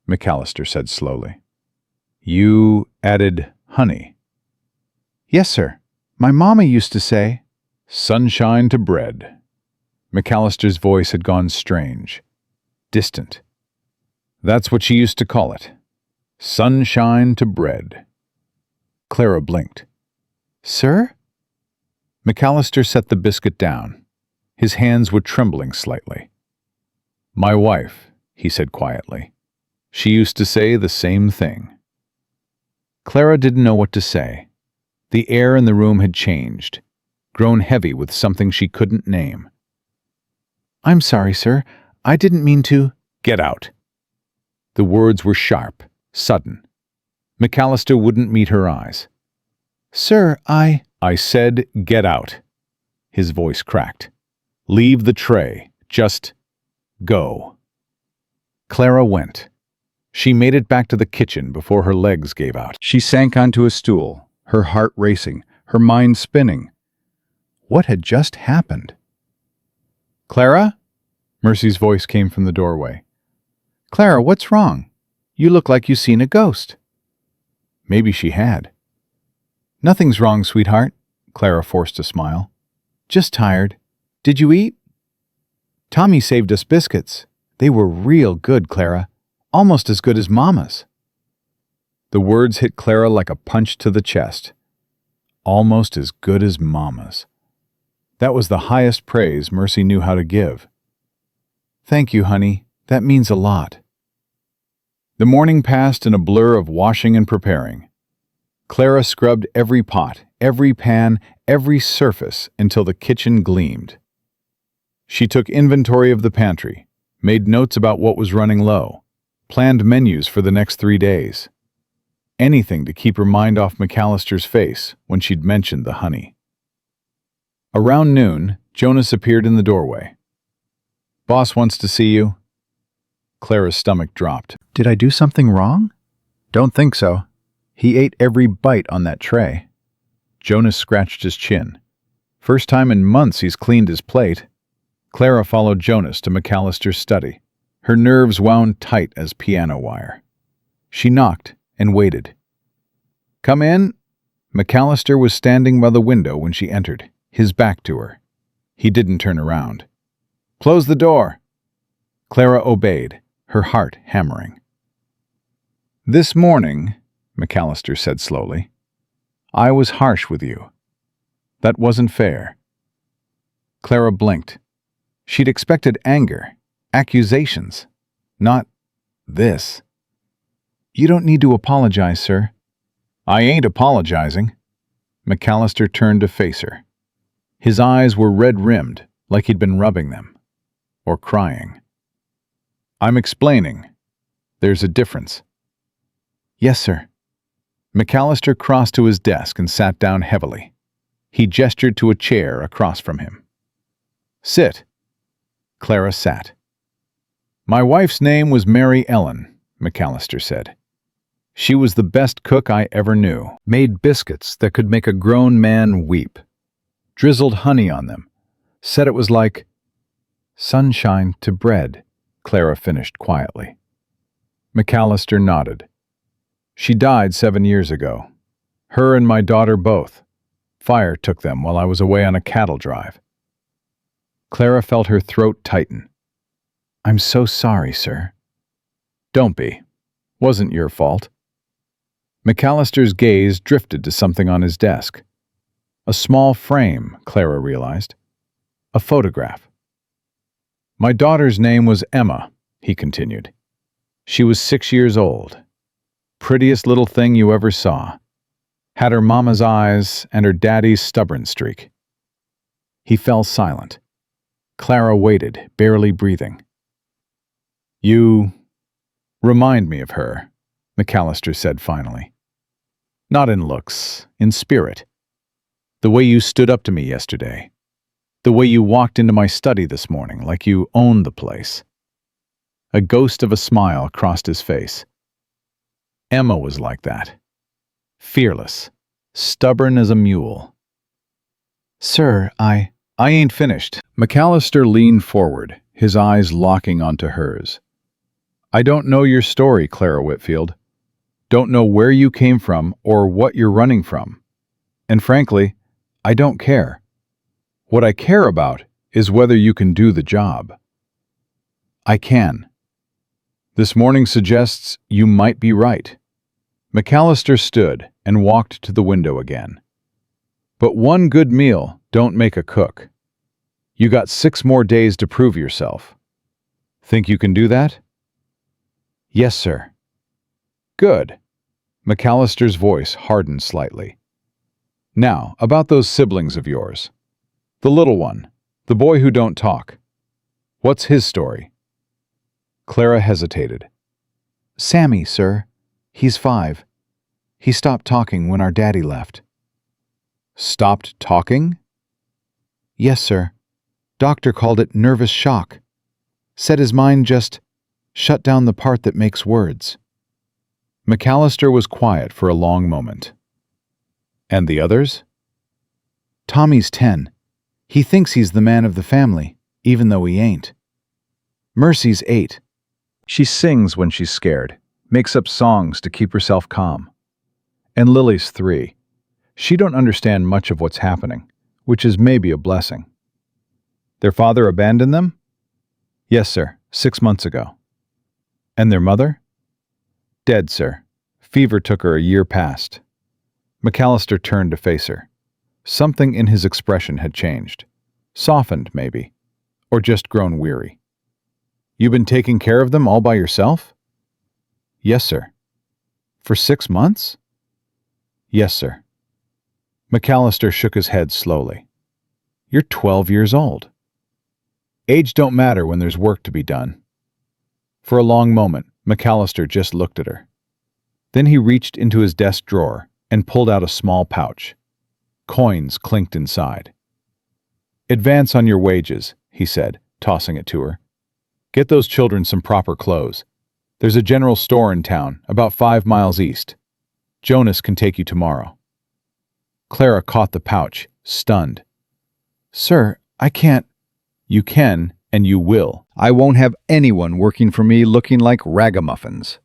McAllister said slowly. "You added honey?" "Yes, sir. My mama used to say, 'Sunshine to bread.'" McAllister's voice had gone strange, distant. "That's what she used to call it. Sunshine to bread." Clara blinked. "Sir?" McAllister set the biscuit down. His hands were trembling slightly. "My wife," he said quietly. "She used to say the same thing." Clara didn't know what to say. The air in the room had changed, grown heavy with something she couldn't name. "I'm sorry, sir. I didn't mean to—" "Get out." The words were sharp, sudden. McAllister wouldn't meet her eyes. "Sir, I said get out." His voice cracked. "Leave the tray. Just go." Clara went. She made it back to the kitchen before her legs gave out. She sank onto a stool, her heart racing, her mind spinning. What had just happened? "Clara?" Mercy's voice came from the doorway. "Clara, what's wrong? You look like you've seen a ghost." Maybe she had. "Nothing's wrong, sweetheart," Clara forced a smile. "Just tired. Did you eat?" "Tommy saved us biscuits. They were real good, Clara. Almost as good as Mama's." The words hit Clara like a punch to the chest. Almost as good as Mama's. That was the highest praise Mercy knew how to give. "Thank you, honey. That means a lot." The morning passed in a blur of washing and preparing. Clara scrubbed every pot, every pan, every surface until the kitchen gleamed. She took inventory of the pantry, made notes about what was running low, planned menus for the next 3 days. Anything to keep her mind off McAllister's face when she'd mentioned the honey. Around noon, Jonas appeared in the doorway. "Boss wants to see you." Clara's stomach dropped. "Did I do something wrong?" "Don't think so. He ate every bite on that tray." Jonas scratched his chin. "First time in months he's cleaned his plate." Clara followed Jonas to McAllister's study, her nerves wound tight as piano wire. She knocked and waited. "Come in." McAllister was standing by the window when she entered, his back to her. He didn't turn around. "Close the door." Clara obeyed, her heart hammering. "This morning," McAllister said slowly, "I was harsh with you. That wasn't fair." Clara blinked. She'd expected anger, accusations, not this. "You don't need to apologize, sir." "I ain't apologizing." McAllister turned to face her. His eyes were red-rimmed, like he'd been rubbing them. Or crying. "I'm explaining. There's a difference." "Yes, sir." McAllister crossed to his desk and sat down heavily. He gestured to a chair across from him. "Sit." Clara sat. "My wife's name was Mary Ellen," McAllister said. "She was the best cook I ever knew. Made biscuits that could make a grown man weep. Drizzled honey on them. Said it was like sunshine to bread," Clara finished quietly. McAllister nodded. "She died 7 years ago. Her and my daughter both. Fire took them while I was away on a cattle drive." Clara felt her throat tighten. "I'm so sorry, sir." "Don't be. Wasn't your fault." McAllister's gaze drifted to something on his desk. A small frame, Clara realized. A photograph. "My daughter's name was Emma," he continued. "She was 6 years old. Prettiest little thing you ever saw. Had her mama's eyes and her daddy's stubborn streak." He fell silent. Clara waited, barely breathing. "You remind me of her," McAllister said finally. "Not in looks, in spirit. The way you stood up to me yesterday. The way you walked into my study this morning like you owned the place." A ghost of a smile crossed his face. "Emma was like that. Fearless, stubborn as a mule." "Sir, I ain't finished." McAllister leaned forward, his eyes locking onto hers. "I don't know your story, Clara Whitfield. Don't know where you came from or what you're running from. And frankly, I don't care. What I care about is whether you can do the job." "I can." "This morning suggests you might be right." McAllister stood and walked to the window again. "But one good meal Don't make a cook. You got 6 more days to prove yourself. Think you can do that? Yes, sir. Good. McAllister's voice hardened slightly. Now, about those siblings of yours. The little one, the boy who don't talk. What's his story? Clara hesitated. Sammy, sir. He's 5. He stopped talking when our daddy left. Stopped talking? Yes, sir. Doctor called it nervous shock. Said his mind just shut down the part that makes words. McAllister was quiet for a long moment. And the others? Tommy's 10. He thinks he's the man of the family, even though he ain't. Mercy's 8. She sings when she's scared, makes up songs to keep herself calm. And Lily's 3. She don't understand much of what's happening, which is maybe a blessing. Their father abandoned them? Yes, sir, 6 months ago. And their mother? Dead, sir. Fever took her a year past. McAllister turned to face her. Something in his expression had changed. Softened, maybe. Or just grown weary. You been taking care of them all by yourself? Yes, sir. For 6 months? Yes, sir. McAllister shook his head slowly. You're 12 years old. Age don't matter when there's work to be done. For a long moment, McAllister just looked at her. Then he reached into his desk drawer and pulled out a small pouch. Coins clinked inside. Advance on your wages, he said, tossing it to her. Get those children some proper clothes. There's a general store in town, about 5 miles east. Jonas can take you tomorrow. Clara caught the pouch, stunned. Sir, I can't. You can, and you will. I won't have anyone working for me looking like ragamuffins.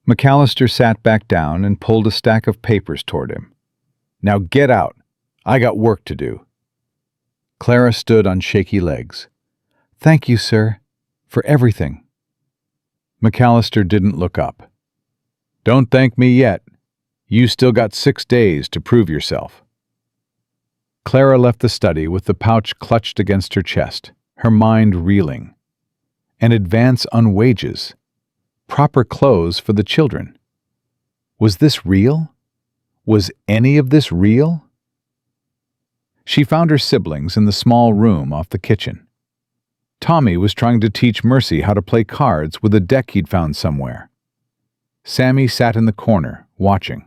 McAllister sat back down and pulled a stack of papers toward him. Now get out. I got work to do. Clara stood on shaky legs. Thank you, sir, for everything. McAllister didn't look up. Don't thank me yet. You still got 6 days to prove yourself. Clara left the study with the pouch clutched against her chest, her mind reeling. An advance on wages. Proper clothes for the children. Was this real? Was any of this real? She found her siblings in the small room off the kitchen. Tommy was trying to teach Mercy how to play cards with a deck he'd found somewhere. Sammy sat in the corner, watching.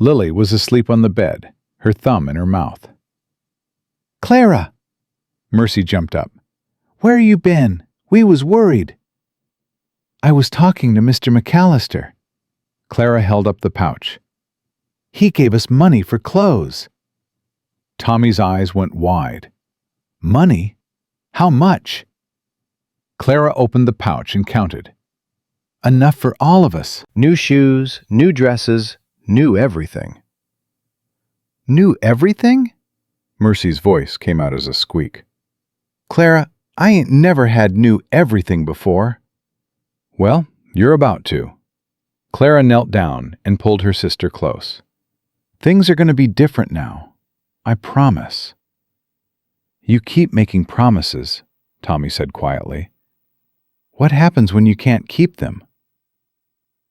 Lily was asleep on the bed, her thumb in her mouth. Clara! Mercy jumped up. Where you been? We was worried. I was talking to Mr. McAllister. Clara held up the pouch. He gave us money for clothes. Tommy's eyes went wide. Money? How much? Clara opened the pouch and counted. Enough for all of us. New shoes, new dresses, new everything. New everything? Mercy's voice came out as a squeak. Clara, I ain't never had new everything before. Well, you're about to. Clara knelt down and pulled her sister close. Things are going to be different now. I promise. You keep making promises, Tommy said quietly. What happens when you can't keep them?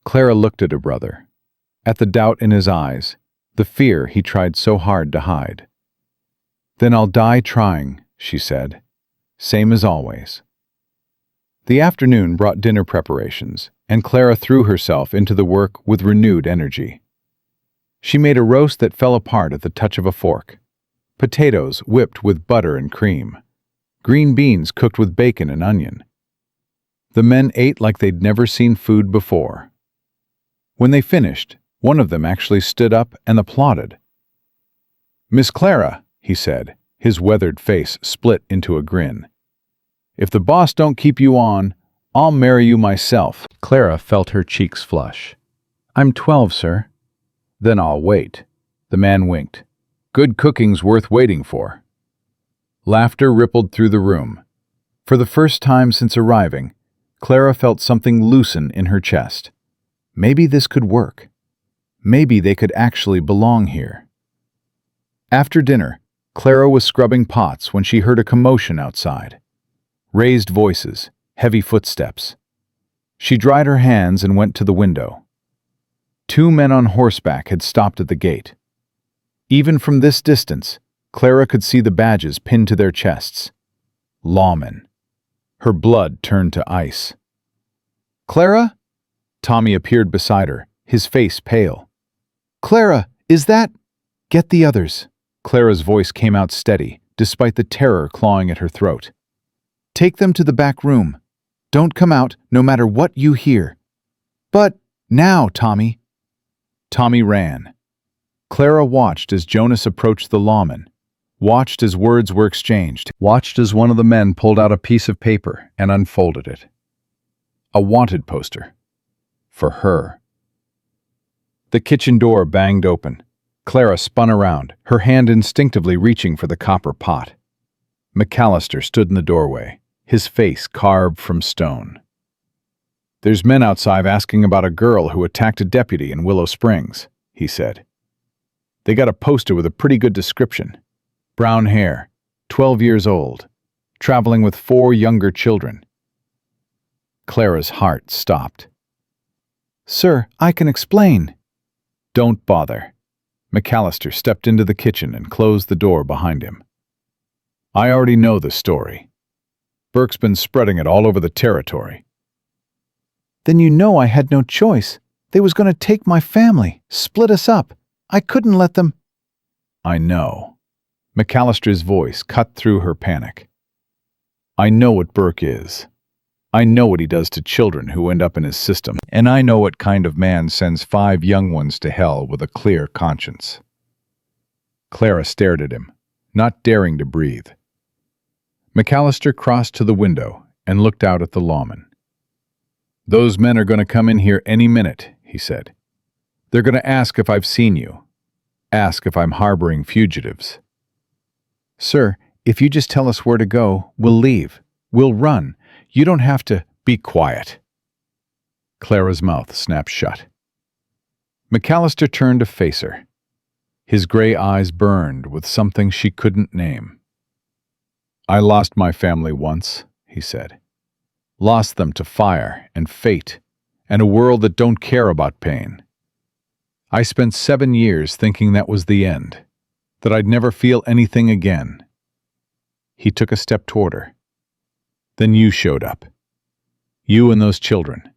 Clara looked at her brother, at the doubt in his eyes, the fear he tried so hard to hide. Then I'll die trying, she said, same as always. The afternoon brought dinner preparations, and Clara threw herself into the work with renewed energy. She made a roast that fell apart at the touch of a fork, potatoes whipped with butter and cream, green beans cooked with bacon and onion. The men ate like they'd never seen food before. When they finished, one of them actually stood up and applauded. Miss Clara, he said, his weathered face split into a grin. If the boss don't keep you on, I'll marry you myself. Clara felt her cheeks flush. I'm 12, sir. Then I'll wait. The man winked. Good cooking's worth waiting for. Laughter rippled through the room. For the first time since arriving, Clara felt something loosen in her chest. Maybe this could work. Maybe they could actually belong here. After dinner, Clara was scrubbing pots when she heard a commotion outside. Raised voices, heavy footsteps. She dried her hands and went to the window. Two men on horseback had stopped at the gate. Even from this distance, Clara could see the badges pinned to their chests. Lawmen. Her blood turned to ice. "Clara?" Tommy appeared beside her, his face pale. "Clara, is that—" "Get the others." Clara's voice came out steady, despite the terror clawing at her throat. "Take them to the back room. Don't come out, no matter what you hear." "But now, Tommy." Tommy ran. Clara watched as Jonas approached the lawman, watched as words were exchanged, watched as one of the men pulled out a piece of paper and unfolded it. A wanted poster. For her. The kitchen door banged open. Clara spun around, her hand instinctively reaching for the copper pot. McAllister stood in the doorway, his face carved from stone. "There's men outside asking about a girl who attacked a deputy in Willow Springs," he said. "They got a poster with a pretty good description. Brown hair, 12 years old, traveling with 4 younger children." Clara's heart stopped. "Sir, I can explain." "Don't bother." McAllister stepped into the kitchen and closed the door behind him. "I already know the story. Burke's been spreading it all over the territory." "Then you know I had no choice. They was going to take my family, split us up. I couldn't let them—" "I know." McAllister's voice cut through her panic. "I know what Burke is. I know what he does to children who end up in his system, and I know what kind of man sends 5 young ones to hell with a clear conscience." Clara stared at him, not daring to breathe. McAllister crossed to the window and looked out at the lawman. "Those men are going to come in here any minute," he said. "They're going to ask if I've seen you. Ask if I'm harboring fugitives." "Sir, if you just tell us where to go, we'll leave. We'll run. You don't have to—" "Be quiet." Clara's mouth snapped shut. McAllister turned to face her. His gray eyes burned with something she couldn't name. "I lost my family once," he said. "Lost them to fire and fate and a world that don't care about pain. I spent 7 years thinking that was the end, that I'd never feel anything again." He took a step toward her. "Then you showed up. You and those children.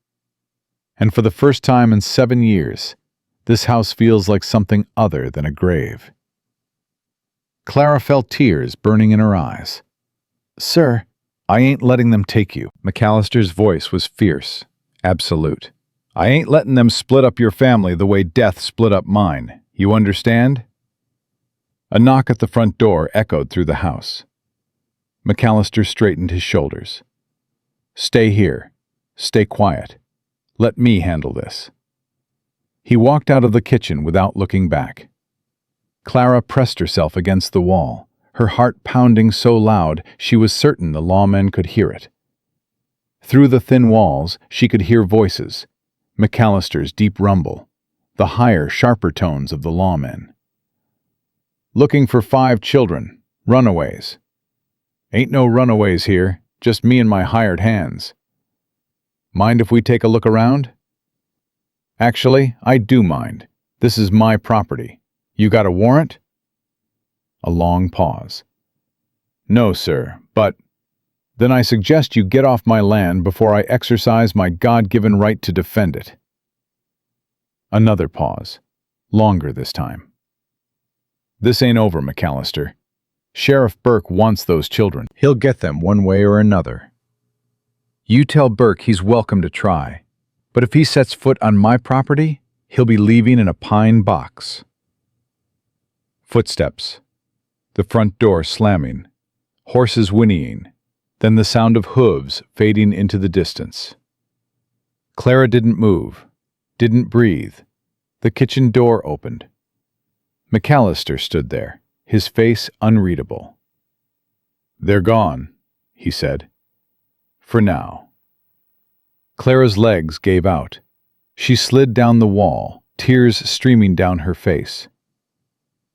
And for the first time in 7 years, this house feels like something other than a grave." Clara felt tears burning in her eyes. "Sir, I ain't letting them take you." McAllister's voice was fierce, absolute. "I ain't letting them split up your family the way death split up mine. You understand?" A knock at the front door echoed through the house. McAllister straightened his shoulders. "Stay here. Stay quiet. Let me handle this." He walked out of the kitchen without looking back. Clara pressed herself against the wall, her heart pounding so loud she was certain the lawmen could hear it. Through the thin walls, she could hear voices, McAllister's deep rumble, the higher, sharper tones of the lawmen. "Looking for 5 children, runaways. Ain't no runaways here, just me and my hired hands. Mind if we take a look around?" "Actually, I do mind. This is my property. You got a warrant?" A long pause. "No, sir, but—" "Then I suggest you get off my land before I exercise my God-given right to defend it." Another pause, longer this time. "This ain't over, McAllister. Sheriff Burke wants those children. He'll get them one way or another. You tell Burke he's welcome to try, but if he sets foot on my property, he'll be leaving in a pine box." Footsteps. The front door slamming. Horses whinnying. Then the sound of hooves fading into the distance. Clara didn't move, didn't breathe. The kitchen door opened. McAllister stood there, his face unreadable. "They're gone," he said. "For now." Clara's legs gave out. She slid down the wall, tears streaming down her face.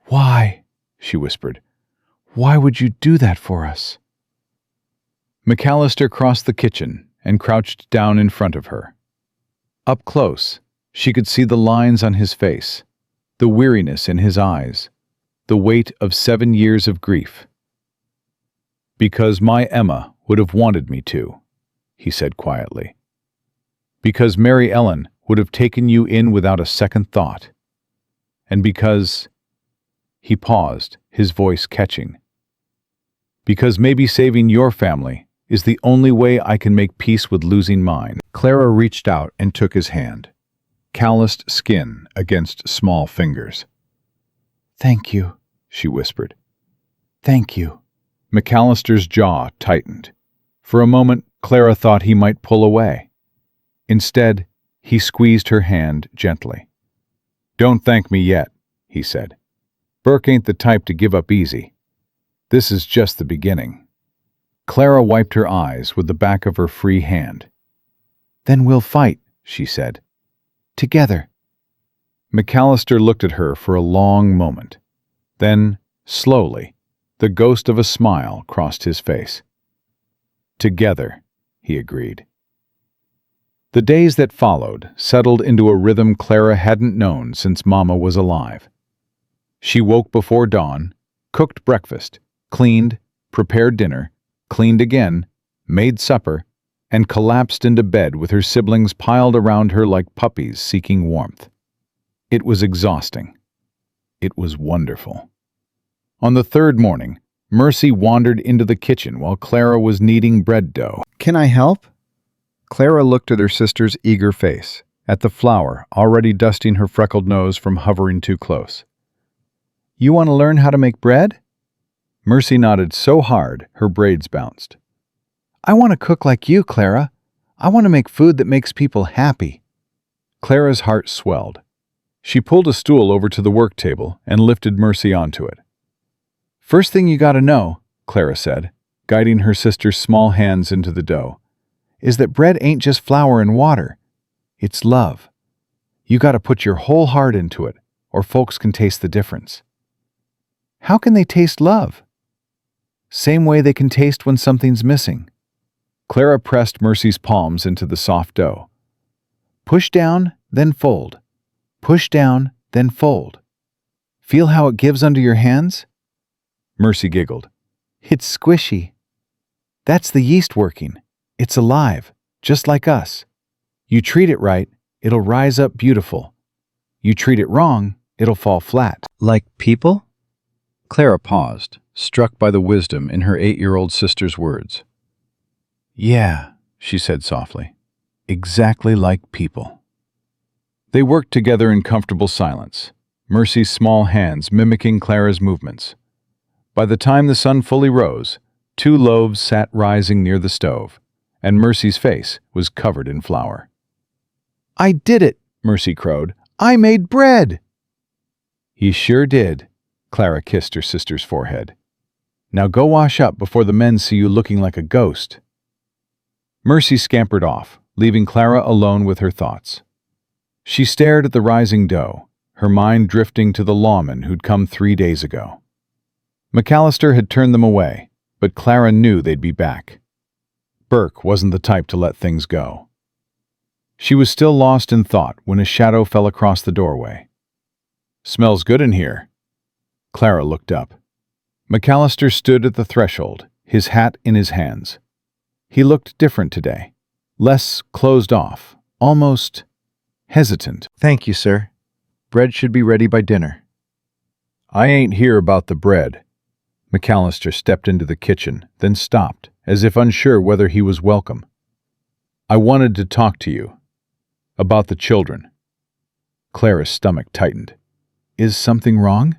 "Why?" she whispered. Why would you do that for us? McAllister crossed the kitchen and crouched down in front of her. Up close, she could see the lines on his face, the weariness in his eyes, the weight of 7 years of grief. "Because my Emma would have wanted me to," he said quietly. "Because Mary Ellen would have taken you in without a second thought. And because—" he paused, his voice catching. "Because maybe saving your family is the only way I can make peace with losing mine." Clara reached out and took his hand, calloused skin against small fingers. Thank you, She whispered. thank you. McAllister's jaw tightened. For a moment, Clara thought he might pull away. Instead, he squeezed her hand gently. "Don't thank me yet," he said. "Burke ain't the type to give up easy. This is just the beginning." Clara wiped her eyes with the back of her free hand. Then we'll fight, she said. Together. McAllister looked at her for a long moment. Then, slowly, the ghost of a smile crossed his face. "Together," he agreed. The days that followed settled into a rhythm Clara hadn't known since Mama was alive. She woke before dawn, cooked breakfast, cleaned, prepared dinner, cleaned again, made supper, and collapsed into bed with her siblings piled around her like puppies seeking warmth. It was exhausting. It was wonderful. On the third morning, Mercy wandered into the kitchen while Clara was kneading bread dough. Can I help? Clara looked at her sister's eager face, at the flour already dusting her freckled nose from hovering too close. "You want to learn how to make bread?" Mercy nodded so hard her braids bounced. I want to cook like you, Clara. I want to make food that makes people happy. Clara's heart swelled. She pulled a stool over to the work table and lifted Mercy onto it. First thing you gotta know, Clara said, guiding her sister's small hands into the dough, is that bread ain't just flour and water. It's love. You gotta put your whole heart into it, or folks can taste the difference. How can they taste love? Same way they can taste when something's missing. Clara pressed Mercy's palms into the soft dough. Push down, then fold. Push down, then fold. Feel how it gives under your hands? Mercy giggled. It's squishy. That's the yeast working. It's alive, just like us. You treat it right, it'll rise up beautiful. You treat it wrong, it'll fall flat. Like people? Clara paused, struck by the wisdom in her 8-year-old sister's words. Yeah, she said softly. Exactly like people. They worked together in comfortable silence, Mercy's small hands mimicking Clara's movements. By the time the sun fully rose, 2 loaves sat rising near the stove, and Mercy's face was covered in flour. I did it, Mercy crowed. I made bread. "You sure did," Clara kissed her sister's forehead. "Now go wash up before the men see you looking like a ghost." Mercy scampered off, leaving Clara alone with her thoughts. She stared at the rising dough, her mind drifting to the lawman who'd come 3 days ago. McAllister had turned them away, but Clara knew they'd be back. Burke wasn't the type to let things go. She was still lost in thought when a shadow fell across the doorway. "Smells good in here." Clara looked up. McAllister stood at the threshold, his hat in his hands. He looked different today, less closed off, almost hesitant. Thank you, sir. Bread should be ready by dinner. "I ain't here about the bread." McAllister stepped into the kitchen, then stopped, as if unsure whether he was welcome. "I wanted to talk to you. About the children." Clara's stomach tightened. Is something wrong?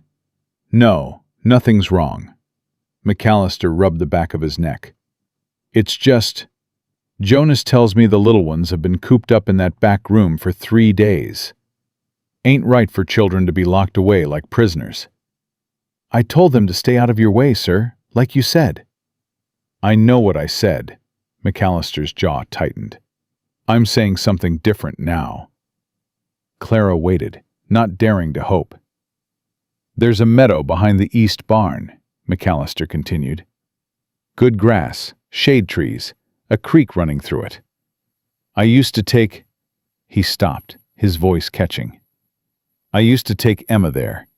"No, nothing's wrong." McAllister rubbed the back of his neck. "It's just, Jonas tells me the little ones have been cooped up in that back room for 3 days. Ain't right for children to be locked away like prisoners." I told them to stay out of your way, sir, like you said. "I know what I said." McAllister's jaw tightened. "I'm saying something different now." Clara waited, not daring to hope. "There's a meadow behind the east barn," McAllister continued. Good grass, shade trees, a creek running through it. I used to take... He stopped, his voice catching. I used to take Emma there.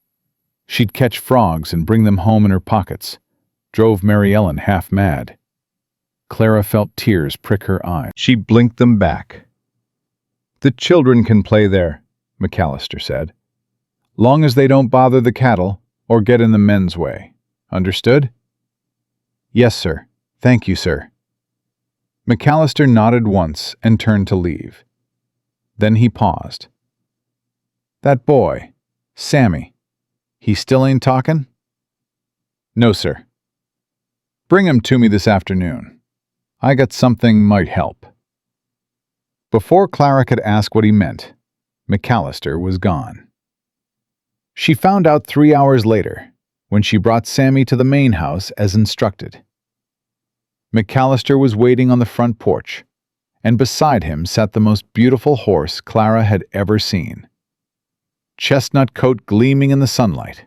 She'd catch frogs and bring them home in her pockets. Drove Mary Ellen half mad. Clara felt tears prick her eyes. She blinked them back. The children can play there, McAllister said. Long as they don't bother the cattle or get in the men's way. Understood? Yes, sir. Thank you, sir. McAllister nodded once and turned to leave. Then he paused. That boy, Sammy, he still ain't talking? No, sir. Bring him to me this afternoon. I got something might help. Before Clara could ask what he meant, McAllister was gone. She found out 3 hours later, when she brought Sammy to the main house as instructed. McAllister was waiting on the front porch, and beside him sat the most beautiful horse Clara had ever seen. Chestnut coat gleaming in the sunlight,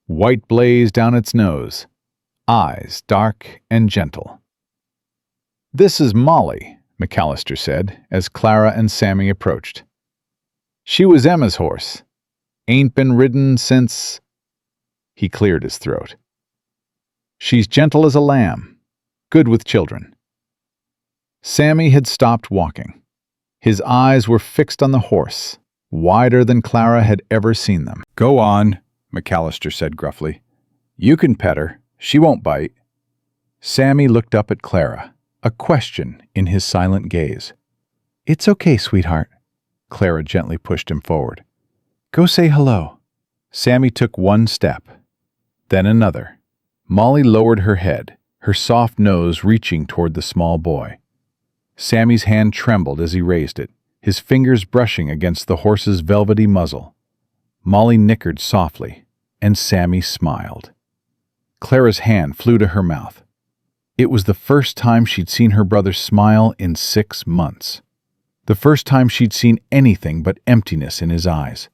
white blaze down its nose, eyes dark and gentle. This is Molly, McAllister said, as Clara and Sammy approached. She was Emma's horse. Ain't been ridden since... He cleared his throat. She's gentle as a lamb, good with children. Sammy had stopped walking. His eyes were fixed on the horse, wider than Clara had ever seen them. Go on, McAllister said gruffly. You can pet her. She won't bite. Sammy looked up at Clara, a question in his silent gaze. It's okay, sweetheart. Clara gently pushed him forward. Go say hello. Sammy took one step, then another. Molly lowered her head, her soft nose reaching toward the small boy. Sammy's hand trembled as he raised it, his fingers brushing against the horse's velvety muzzle. Molly nickered softly, and Sammy smiled. Clara's hand flew to her mouth. It was the first time she'd seen her brother smile in 6 months. The first time she'd seen anything but emptiness in his eyes.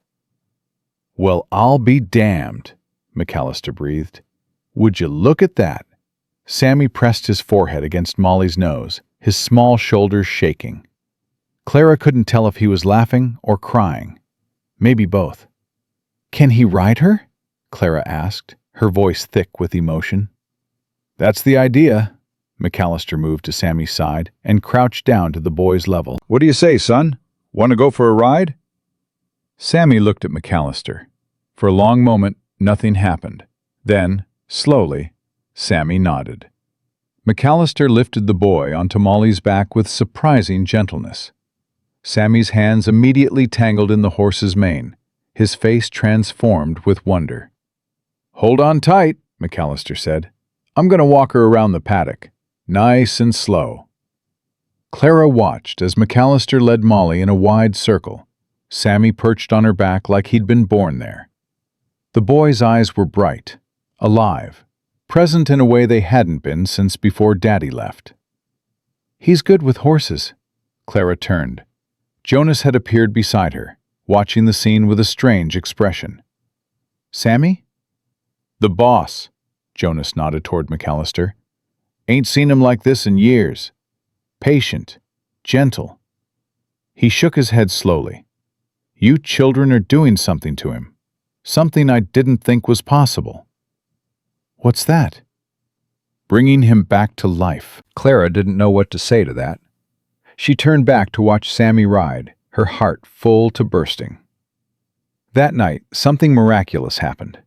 Well, I'll be damned, McAllister breathed. Would you look at that? Sammy pressed his forehead against Molly's nose, his small shoulders shaking. Clara couldn't tell if he was laughing or crying. Maybe both. Can he ride her? Clara asked, her voice thick with emotion. That's the idea. McAllister moved to Sammy's side and crouched down to the boy's level. What do you say, son? Want to go for a ride? Sammy looked at McAllister. For a long moment, nothing happened. Then, slowly, Sammy nodded. McAllister lifted the boy onto Molly's back with surprising gentleness. Sammy's hands immediately tangled in the horse's mane, his face transformed with wonder. Hold on tight, McAllister said. I'm going to walk her around the paddock, nice and slow. Clara watched as McAllister led Molly in a wide circle. Sammy perched on her back like he'd been born there. The boy's eyes were bright, alive, present in a way they hadn't been since before Daddy left. He's good with horses. Clara turned. Jonas had appeared beside her, watching the scene with a strange expression. Sammy? The boss, Jonas nodded toward McAllister. Ain't seen him like this in years. Patient, gentle. He shook his head slowly. You children are doing something to him. Something I didn't think was possible. What's that? Bringing him back to life. Clara didn't know what to say to that. She turned back to watch Sammy ride, her heart full to bursting. That night, something miraculous happened.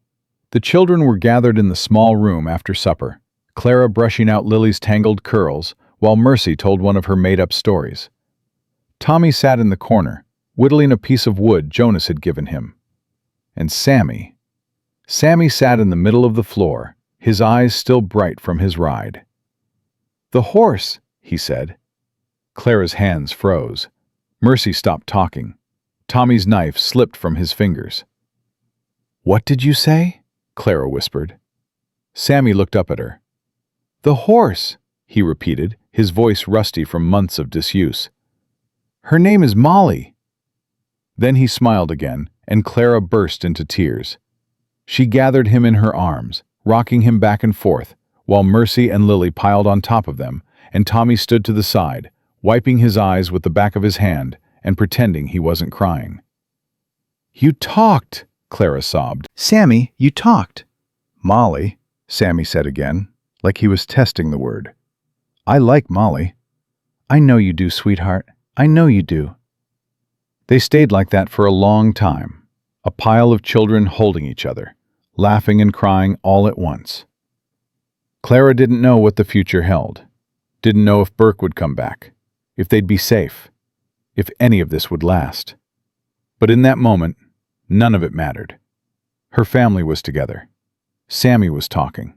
The children were gathered in the small room after supper, Clara brushing out Lily's tangled curls, while Mercy told one of her made-up stories. Tommy sat in the corner, whittling a piece of wood Jonas had given him. And Sammy sat in the middle of the floor, his eyes still bright from his ride. The horse, he said. Clara's hands froze. Mercy stopped talking. Tommy's knife slipped from his fingers. What did you say? Clara whispered. Sammy looked up at her. The horse, he repeated, his voice rusty from months of disuse. Her name is Molly. Then he smiled again, and Clara burst into tears. She gathered him in her arms, rocking him back and forth, while Mercy and Lily piled on top of them, and Tommy stood to the side, wiping his eyes with the back of his hand and pretending he wasn't crying. "You talked," Clara sobbed. "Sammy, you talked." "Molly," Sammy said again, like he was testing the word. "I like Molly." "I know you do, sweetheart. I know you do." They stayed like that for a long time, a pile of children holding each other, laughing and crying all at once. Clara didn't know what the future held, didn't know if Burke would come back, if they'd be safe, if any of this would last. But in that moment, none of it mattered. Her family was together. Sammy was talking.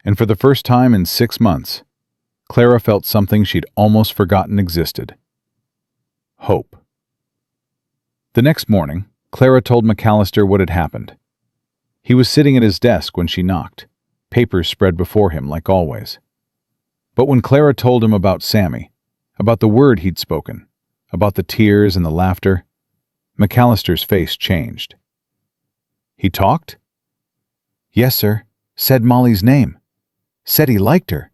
And for the first time in 6 months, Clara felt something she'd almost forgotten existed. Hope. The next morning, Clara told McAllister what had happened. He was sitting at his desk when she knocked, papers spread before him like always. But when Clara told him about Sammy, about the word he'd spoken, about the tears and the laughter, McAllister's face changed. "He talked?" "Yes, sir. Said Molly's name. Said he liked her."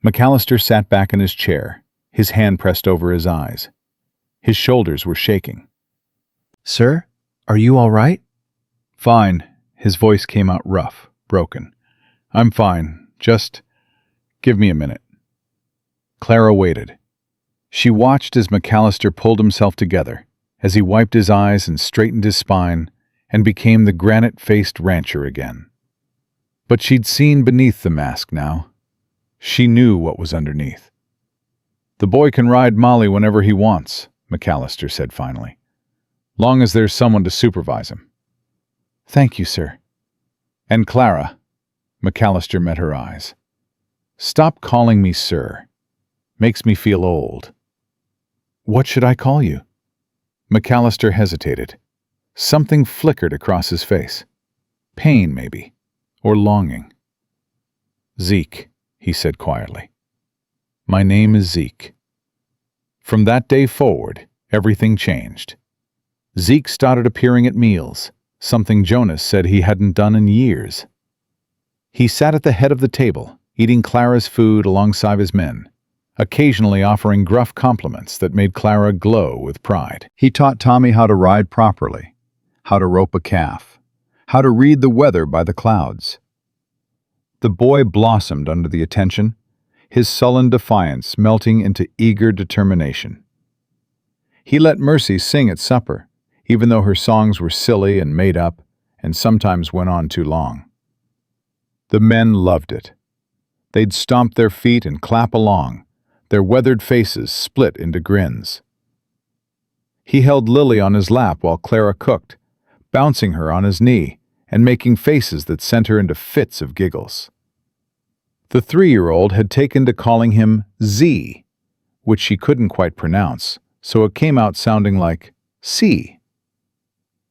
McAllister sat back in his chair, his hand pressed over his eyes. His shoulders were shaking. "Sir, are you all right?" "Fine." His voice came out rough, broken. "I'm fine. Just give me a minute." Clara waited. She watched as McAllister pulled himself together, as he wiped his eyes and straightened his spine and became the granite-faced rancher again. But she'd seen beneath the mask now. She knew what was underneath. "The boy can ride Molly whenever he wants," McAllister said finally. "Long as there's someone to supervise him." "Thank you, sir." "And Clara," McAllister met her eyes. "Stop calling me sir. Makes me feel old." "What should I call you?" McAllister hesitated. Something flickered across his face. Pain, maybe, or longing. "Zeke," he said quietly. "My name is Zeke." From that day forward, everything changed. Zeke started appearing at meals, something Jonas said he hadn't done in years. He sat at the head of the table, eating Clara's food alongside his men, occasionally offering gruff compliments that made Clara glow with pride. He taught Tommy how to ride properly, how to rope a calf, how to read the weather by the clouds. The boy blossomed under the attention, his sullen defiance melting into eager determination. He let Mercy sing at supper, even though her songs were silly and made up, and sometimes went on too long. The men loved it. They'd stomp their feet and clap along, their weathered faces split into grins. He held Lily on his lap while Clara cooked, bouncing her on his knee and making faces that sent her into fits of giggles. The 3-year-old had taken to calling him Z, which she couldn't quite pronounce, so it came out sounding like C.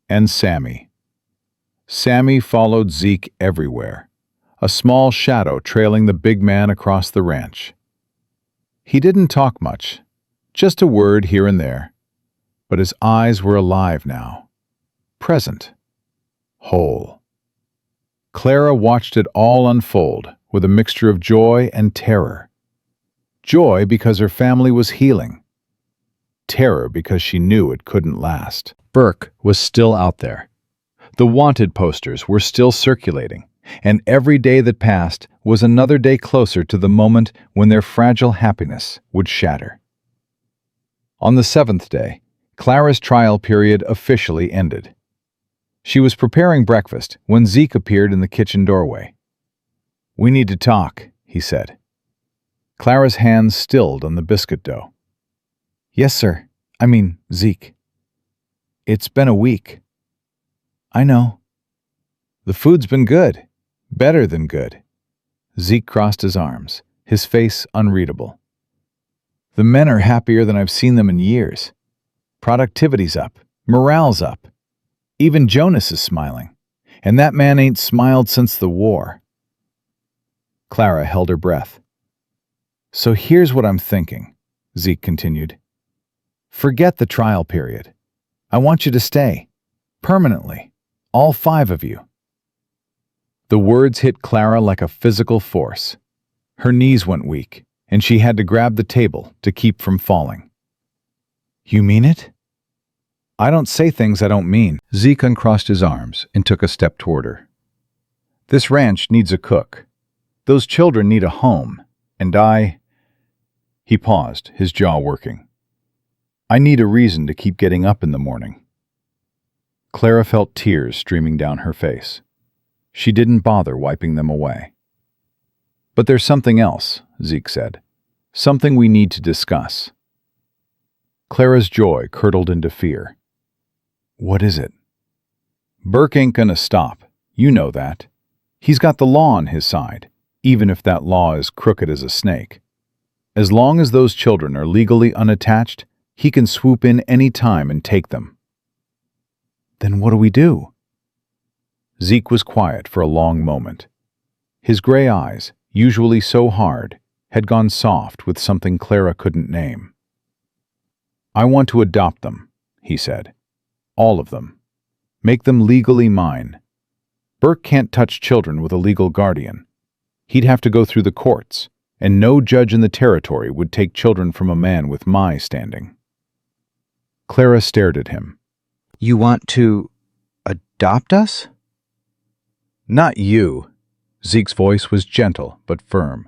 And Sammy. Sammy followed Zeke everywhere, a small shadow trailing the big man across the ranch. He didn't talk much, just a word here and there, but his eyes were alive now, present, whole. Clara watched it all unfold with a mixture of joy and terror. Joy because her family was healing. Terror because she knew it couldn't last. Burke was still out there. The wanted posters were still circulating, and every day that passed was another day closer to the moment when their fragile happiness would shatter. On the 7th day, Clara's trial period officially ended. She was preparing breakfast when Zeke appeared in the kitchen doorway. "We need to talk," he said. Clara's hands stilled on the biscuit dough. "Yes, sir. I mean, Zeke." "It's been a week." "I know." "The food's been good. Better than good." Zeke crossed his arms, his face unreadable. "The men are happier than I've seen them in years. Productivity's up. Morale's up. Even Jonas is smiling. And that man ain't smiled since the war." Clara held her breath. "So here's what I'm thinking," Zeke continued. "Forget the trial period. I want you to stay. Permanently. All 5 of you." The words hit Clara like a physical force. Her knees went weak, and she had to grab the table to keep from falling. "You mean it?" "I don't say things I don't mean." Zeke uncrossed his arms and took a step toward her. "This ranch needs a cook. Those children need a home, and I—" He paused, his jaw working. "I need a reason to keep getting up in the morning." Clara felt tears streaming down her face. She didn't bother wiping them away. "But there's something else," Zeke said. "Something we need to discuss." Clara's joy curdled into fear. "What is it?" "Burke ain't gonna stop. You know that. He's got the law on his side, even if that law is crooked as a snake. As long as those children are legally unattached, he can swoop in any time and take them." "Then what do we do?" Zeke was quiet for a long moment. His gray eyes, usually so hard, had gone soft with something Clara couldn't name. "I want to adopt them," he said. "All of them. Make them legally mine. Burke can't touch children with a legal guardian. He'd have to go through the courts, and no judge in the territory would take children from a man with my standing." Clara stared at him. You want to adopt us? "Not you." Zeke's voice was gentle but firm.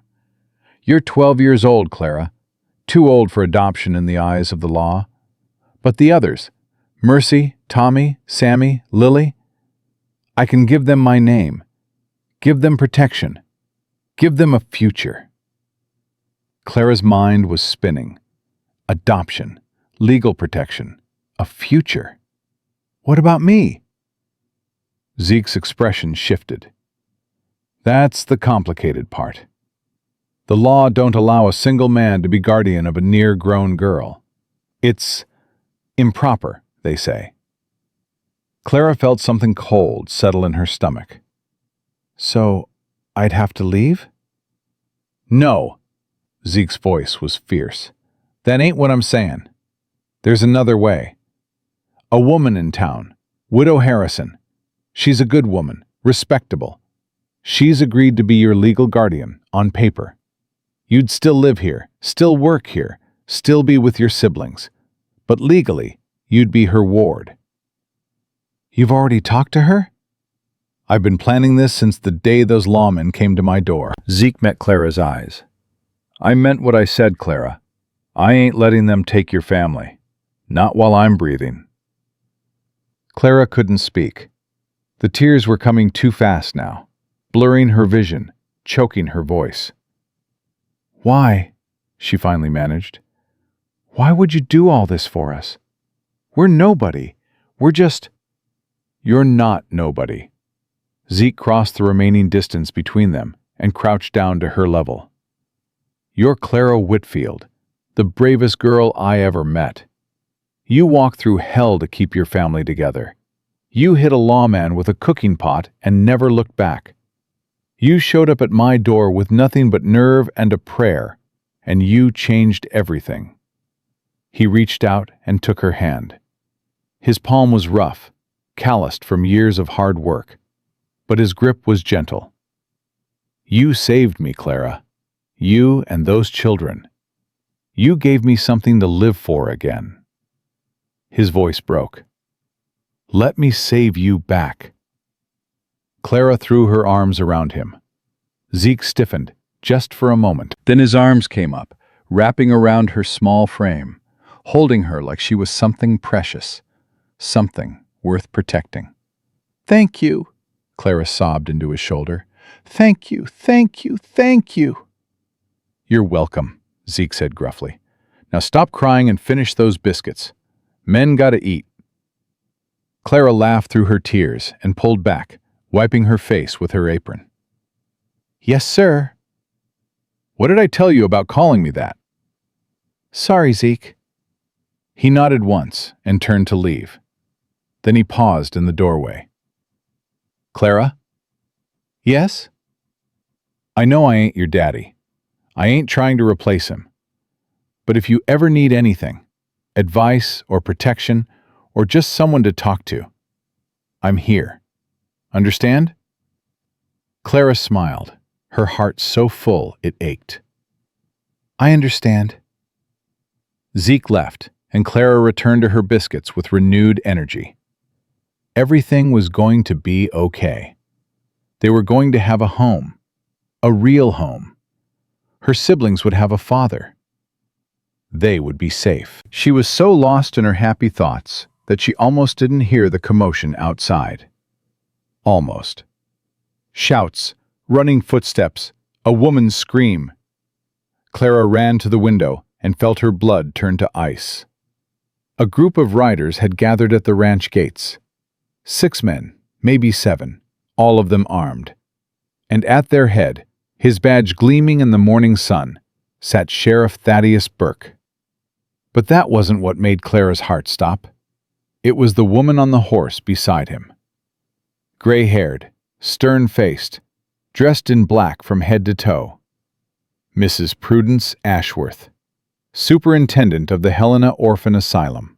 "You're 12 years old, Clara. Too old for adoption in the eyes of the law. But the others, Mercy, Tommy, Sammy, Lily, I can give them my name. Give them protection. Give them a future." Clara's mind was spinning. Adoption, legal protection, a future. What about me? Zeke's expression shifted. "That's the complicated part. The law don't allow a single man to be guardian of a near-grown girl. It's improper, they say." Clara felt something cold settle in her stomach. "So, I'd have to leave?" "No." Zeke's voice was fierce. "That ain't what I'm saying. There's another way. A woman in town, Widow Harrison. She's a good woman, respectable. She's agreed to be your legal guardian, on paper. You'd still live here, still work here, still be with your siblings. But legally, you'd be her ward." "You've already talked to her?" "I've been planning this since the day those lawmen came to my door." Zeke met Clara's eyes. "I meant what I said, Clara. I ain't letting them take your family. Not while I'm breathing." Clara couldn't speak. The tears were coming too fast now, blurring her vision, choking her voice. "Why?" she finally managed. "Why would you do all this for us? We're nobody. We're just—" "You're not nobody." Zeke crossed the remaining distance between them and crouched down to her level. "You're Clara Whitfield, the bravest girl I ever met. You walked through hell to keep your family together. You hit a lawman with a cooking pot and never looked back. You showed up at my door with nothing but nerve and a prayer, and you changed everything." He reached out and took her hand. His palm was rough, calloused from years of hard work, but his grip was gentle. "You saved me, Clara. You and those children. You gave me something to live for again." His voice broke. "Let me save you back." Clara threw her arms around him. Zeke stiffened, just for a moment. Then his arms came up, wrapping around her small frame, holding her like she was something precious, something worth protecting. "Thank you," Clara sobbed into his shoulder. "Thank you, thank you, thank you." "You're welcome," Zeke said gruffly. "Now stop crying and finish those biscuits. Men gotta eat." Clara laughed through her tears and pulled back, wiping her face with her apron. "Yes, sir." "What did I tell you about calling me that?" "Sorry, Zeke." He nodded once and turned to leave. Then he paused in the doorway. "Clara?" "Yes?" "I know I ain't your daddy. I ain't trying to replace him. But if you ever need anything, advice or protection, or just someone to talk to, I'm here. Understand?" Clara smiled, her heart so full it ached. I understand. Zeke left, and Clara returned to her biscuits with renewed energy. Everything was going to be okay. They were going to have a home, a real home. Her siblings would have a father. They would be safe. She was so lost in her happy thoughts that she almost didn't hear the commotion outside. Almost. Shouts, running footsteps, a woman's scream. Clara ran to the window and felt her blood turn to ice. A group of riders had gathered at the ranch gates. 6 men, maybe 7, all of them armed. And at their head, his badge gleaming in the morning sun, sat Sheriff Thaddeus Burke. But that wasn't what made Clara's heart stop. It was the woman on the horse beside him. Gray-haired, stern-faced, dressed in black from head to toe. Mrs. Prudence Ashworth, superintendent of the Helena Orphan Asylum.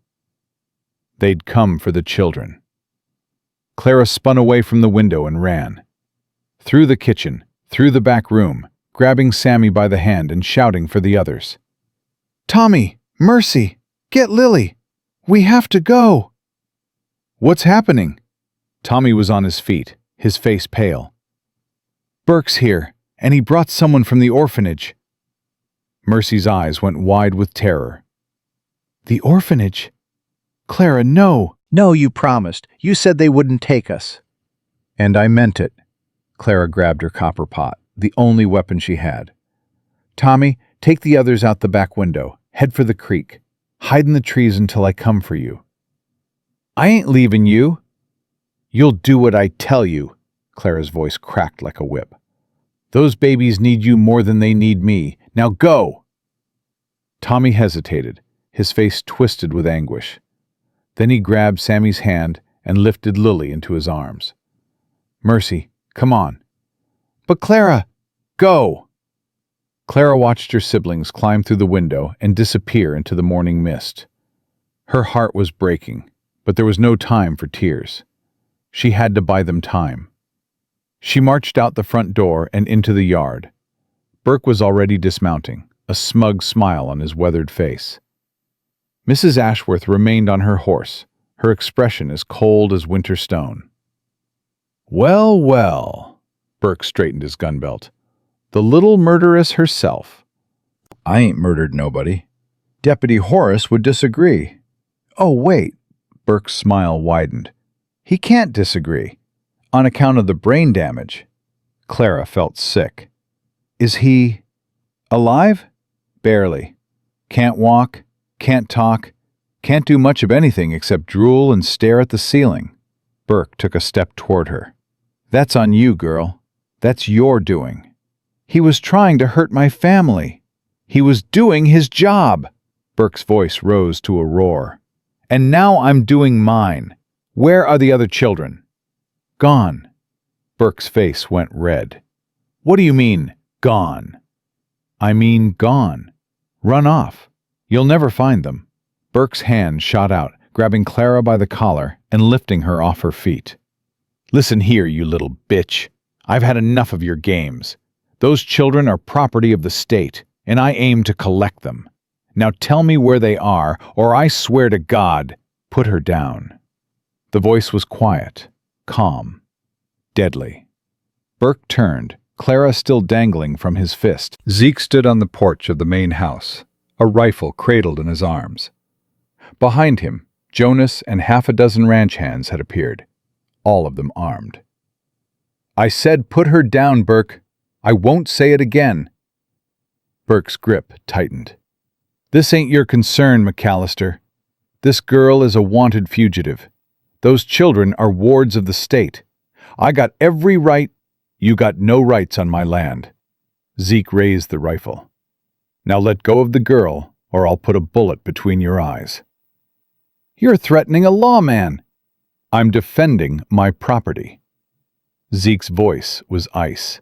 They'd come for the children. Clara spun away from the window and ran. Through the kitchen, through the back room, grabbing Sammy by the hand and shouting for the others. Tommy! Mercy! Get Lily! We have to go! What's happening? Tommy was on his feet, his face pale. Burke's here, and he brought someone from the orphanage. Mercy's eyes went wide with terror. The orphanage? Clara, no! No, you promised. You said they wouldn't take us. And I meant it. Clara grabbed her copper pot, the only weapon she had. Tommy, take the others out the back window. Head for the creek. Hide in the trees until I come for you. I ain't leaving you. You'll do what I tell you. Clara's voice cracked like a whip. Those babies need you more than they need me. Now go! Tommy hesitated, his face twisted with anguish. Then he grabbed Sammy's hand and lifted Lily into his arms. Mercy, come on. But Clara, go! Clara watched her siblings climb through the window and disappear into the morning mist. Her heart was breaking, but there was no time for tears. She had to buy them time. She marched out the front door and into the yard. Burke was already dismounting, a smug smile on his weathered face. Mrs. Ashworth remained on her horse, her expression as cold as winter stone. Well, well, Burke straightened his gun belt. The little murderess herself. I ain't murdered nobody. Deputy Horace would disagree. Oh, wait. Burke's smile widened. He can't disagree. On account of the brain damage. Clara felt sick. Is he alive? Barely. Can't walk, can't talk, can't do much of anything except drool and stare at the ceiling. Burke took a step toward her. That's on you, girl. That's your doing. He was trying to hurt my family. He was doing his job. Burke's voice rose to a roar. And now I'm doing mine. Where are the other children? Gone. Burke's face went red. What do you mean, gone? I mean gone. Run off. You'll never find them. Burke's hand shot out, grabbing Clara by the collar and lifting her off her feet. Listen here, you little bitch. I've had enough of your games. Those children are property of the state, and I aim to collect them. Now tell me where they are, or I swear to God, put her down. The voice was quiet, calm, deadly. Burke turned, Clara still dangling from his fist. Zeke stood on the porch of the main house, a rifle cradled in his arms. Behind him, Jonas and half a dozen ranch hands had appeared, all of them armed. I said put her down, Burke. I won't say it again. Burke's grip tightened. This ain't your concern, McAllister. This girl is a wanted fugitive. Those children are wards of the state. I got every right. You got no rights on my land. Zeke raised the rifle. Now let go of the girl, or I'll put a bullet between your eyes. You're threatening a lawman. I'm defending my property. Zeke's voice was ice.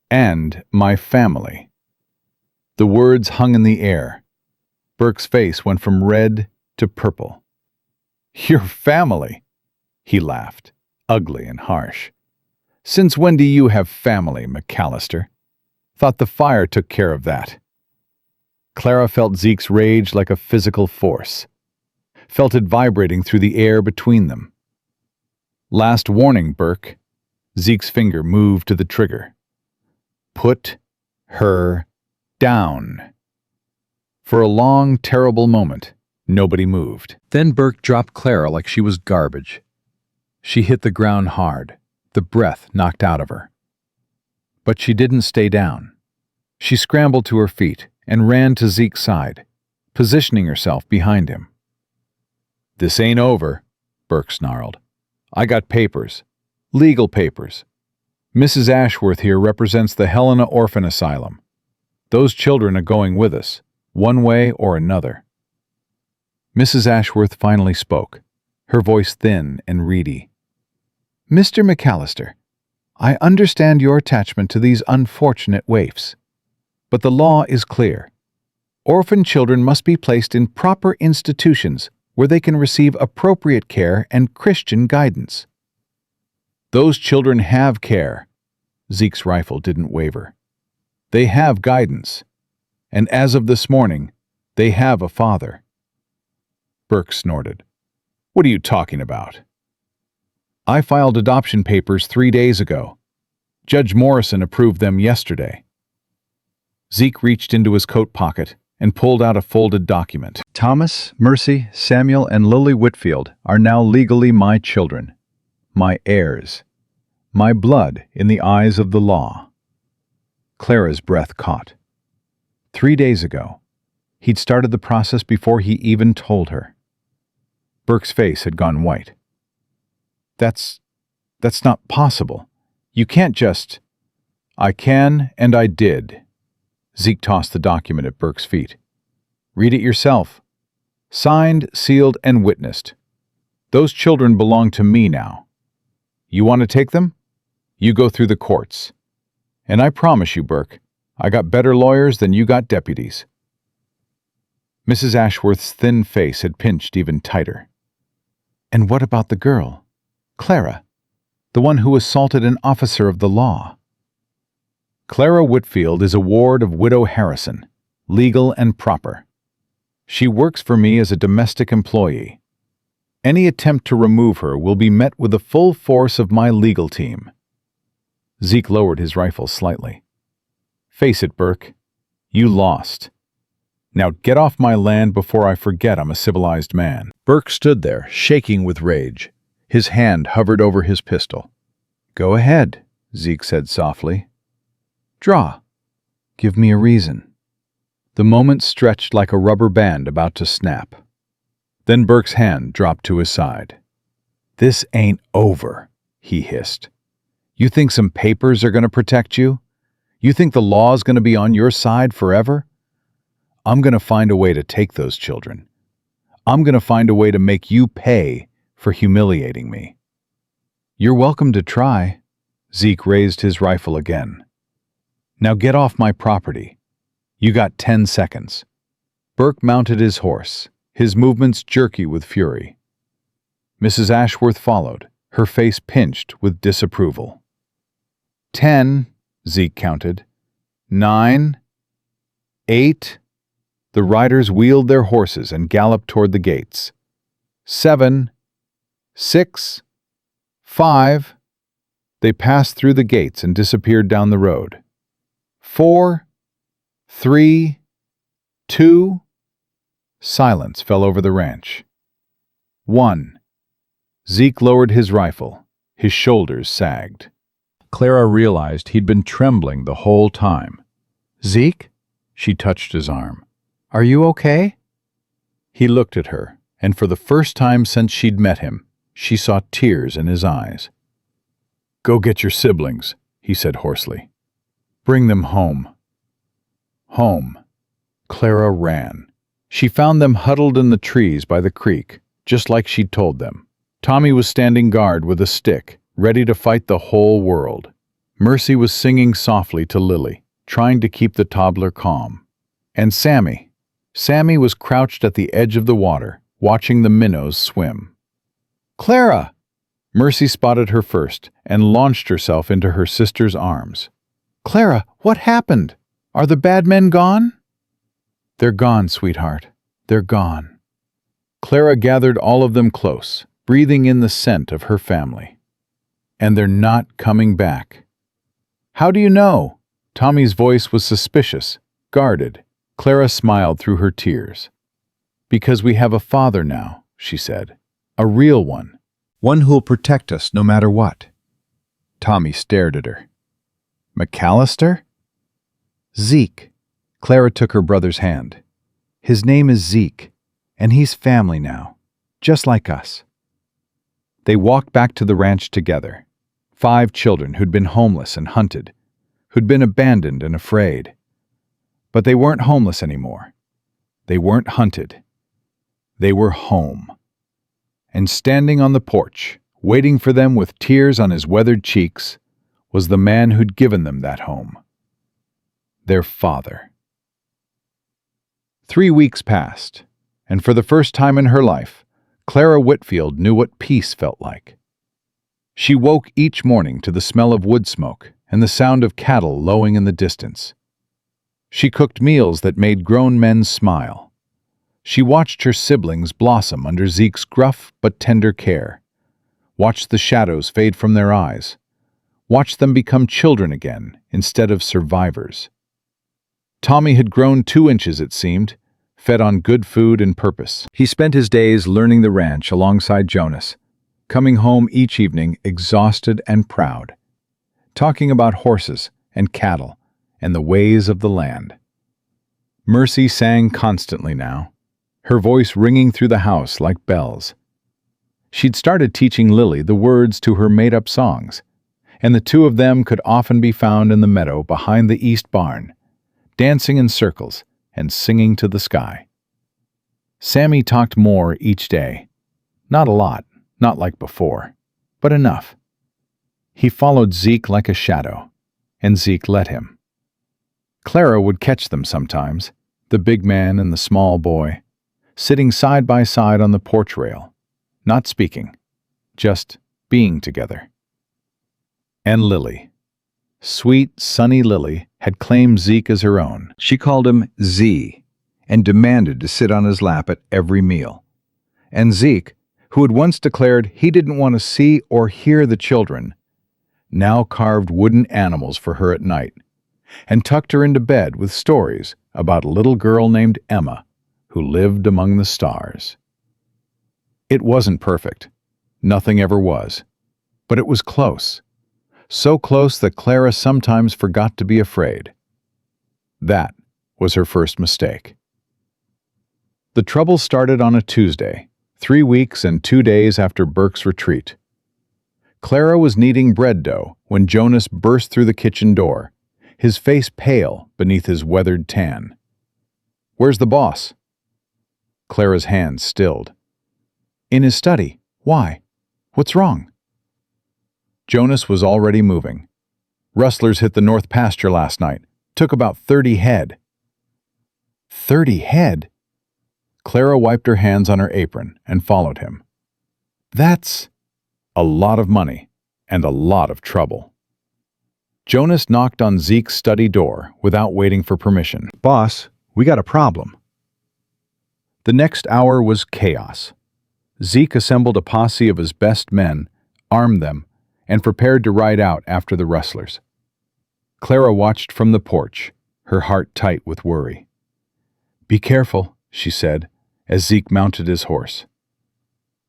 And my family. The words hung in the air. Burke's face went from red to purple. Your family? He laughed, ugly and harsh. Since when do you have family, McAllister? Thought the fire took care of that. Clara felt Zeke's rage like a physical force, felt it vibrating through the air between them. Last warning, Burke. Zeke's finger moved to the trigger. Put her down. For a long, terrible moment, nobody moved. Then Burke dropped Clara like she was garbage. She hit the ground hard, the breath knocked out of her. But she didn't stay down. She scrambled to her feet and ran to Zeke's side, positioning herself behind him. "This ain't over," Burke snarled. "I got papers. Legal papers. Mrs. Ashworth here represents the Helena Orphan Asylum. Those children are going with us, one way or another." Mrs. Ashworth finally spoke, her voice thin and reedy. "Mr. McAllister, I understand your attachment to these unfortunate waifs, but the law is clear. Orphan children must be placed in proper institutions where they can receive appropriate care and Christian guidance." "Those children have care." Zeke's rifle didn't waver. "They have guidance. And as of this morning, they have a father." Burke snorted. "What are you talking about?" "I filed adoption papers 3 days ago. Judge Morrison approved them yesterday." Zeke reached into his coat pocket and pulled out a folded document. Thomas, Mercy, Samuel, and Lily Whitfield are now legally my children, my heirs, my blood in the eyes of the law. Clara's breath caught. 3 days ago, he'd started the process before he even told her. Burke's face had gone white. That's not possible. You can't just..." "I can, and I did." Zeke tossed the document at Burke's feet. "Read it yourself. Signed, sealed, and witnessed. Those children belong to me now. You want to take them? You go through the courts. And I promise you, Burke, I got better lawyers than you got deputies." Mrs. Ashworth's thin face had pinched even tighter. "And what about the girl? Clara, the one who assaulted an officer of the law?" "Clara Whitfield is a ward of Widow Harrison, legal and proper. She works for me as a domestic employee. Any attempt to remove her will be met with the full force of my legal team." Zeke lowered his rifle slightly. "Face it, Burke. You lost. Now get off my land before I forget I'm a civilized man." Burke stood there, shaking with rage. His hand hovered over his pistol. "Go ahead," Zeke said softly. "Draw. Give me a reason." The moment stretched like a rubber band about to snap. Then Burke's hand dropped to his side. "This ain't over," he hissed. "You think some papers are going to protect you? You think the law's going to be on your side forever? I'm going to find a way to take those children. I'm going to find a way to make you pay for humiliating me." "You're welcome to try." Zeke raised his rifle again. "Now get off my property. You got 10 seconds. Burke mounted his horse, his movements jerky with fury. Mrs. Ashworth followed, her face pinched with disapproval. 10, Zeke counted. 9, 8. The riders wheeled their horses and galloped toward the gates. 7, 6, 5. They passed through the gates and disappeared down the road. 4, 3, 2. Silence fell over the ranch. 1. Zeke lowered his rifle. His shoulders sagged. Clara realized he'd been trembling the whole time. "Zeke?" She touched his arm. "Are you okay?" He looked at her, and for the first time since she'd met him, she saw tears in his eyes. "Go get your siblings," he said hoarsely. "Bring them home." Home. Clara ran. She found them huddled in the trees by the creek, just like she'd told them. Tommy was standing guard with a stick, ready to fight the whole world. Mercy was singing softly to Lily, trying to keep the toddler calm. And Sammy was crouched at the edge of the water, watching the minnows swim. "Clara!" Mercy spotted her first and launched herself into her sister's arms. "Clara, what happened? Are the bad men gone?" "They're gone, sweetheart. They're gone." Clara gathered all of them close, breathing in the scent of her family. "And they're not coming back." "How do you know?" Tommy's voice was suspicious, guarded. Clara smiled through her tears. "Because we have a father now," she said. "A real one. One who'll protect us no matter what." Tommy stared at her. "McAllister?" "Zeke." Clara took her brother's hand. "His name is Zeke, and he's family now, just like us." They walked back to the ranch together. 5 children who'd been homeless and hunted, who'd been abandoned and afraid. But they weren't homeless anymore. They weren't hunted. They were home. And standing on the porch, waiting for them with tears on his weathered cheeks, was the man who'd given them that home. Their father. 3 weeks passed, and for the first time in her life, Clara Whitfield knew what peace felt like. She woke each morning to the smell of wood smoke and the sound of cattle lowing in the distance. She cooked meals that made grown men smile. She watched her siblings blossom under Zeke's gruff but tender care, watched the shadows fade from their eyes, watched them become children again instead of survivors. Tommy had grown 2 inches, it seemed, fed on good food and purpose. He spent his days learning the ranch alongside Jonas, coming home each evening exhausted and proud, talking about horses and cattle and the ways of the land. Mercy sang constantly now, her voice ringing through the house like bells. She'd started teaching Lily the words to her made-up songs, and the 2 of them could often be found in the meadow behind the east barn, dancing in circles and singing to the sky. Sammy talked more each day. Not a lot, not like before, but enough. He followed Zeke like a shadow, and Zeke let him. Clara would catch them sometimes, the big man and the small boy, sitting side by side on the porch rail, not speaking, just being together. And Lily. Sweet, sunny Lily had claimed Zeke as her own. She called him Z and demanded to sit on his lap at every meal. And Zeke, who had once declared he didn't want to see or hear the children, now carved wooden animals for her at night and tucked her into bed with stories about a little girl named Emma who lived among the stars. It wasn't perfect. Nothing ever was. But it was close. So close that Clara sometimes forgot to be afraid. That was her first mistake. The trouble started on a Tuesday, 3 weeks and 2 days after Burke's retreat. Clara was kneading bread dough when Jonas burst through the kitchen door, his face pale beneath his weathered tan. "Where's the boss?" Clara's hands stilled. "In his study. Why? What's wrong?" Jonas was already moving. "Rustlers hit the north pasture last night. Took about 30 head. 30 head? Clara wiped her hands on her apron and followed him. "That's a lot of money and a lot of trouble." Jonas knocked on Zeke's study door without waiting for permission. "Boss, we got a problem." The next hour was chaos. Zeke assembled a posse of his best men, armed them, and prepared to ride out after the rustlers. Clara watched from the porch, her heart tight with worry. "Be careful," she said, as Zeke mounted his horse.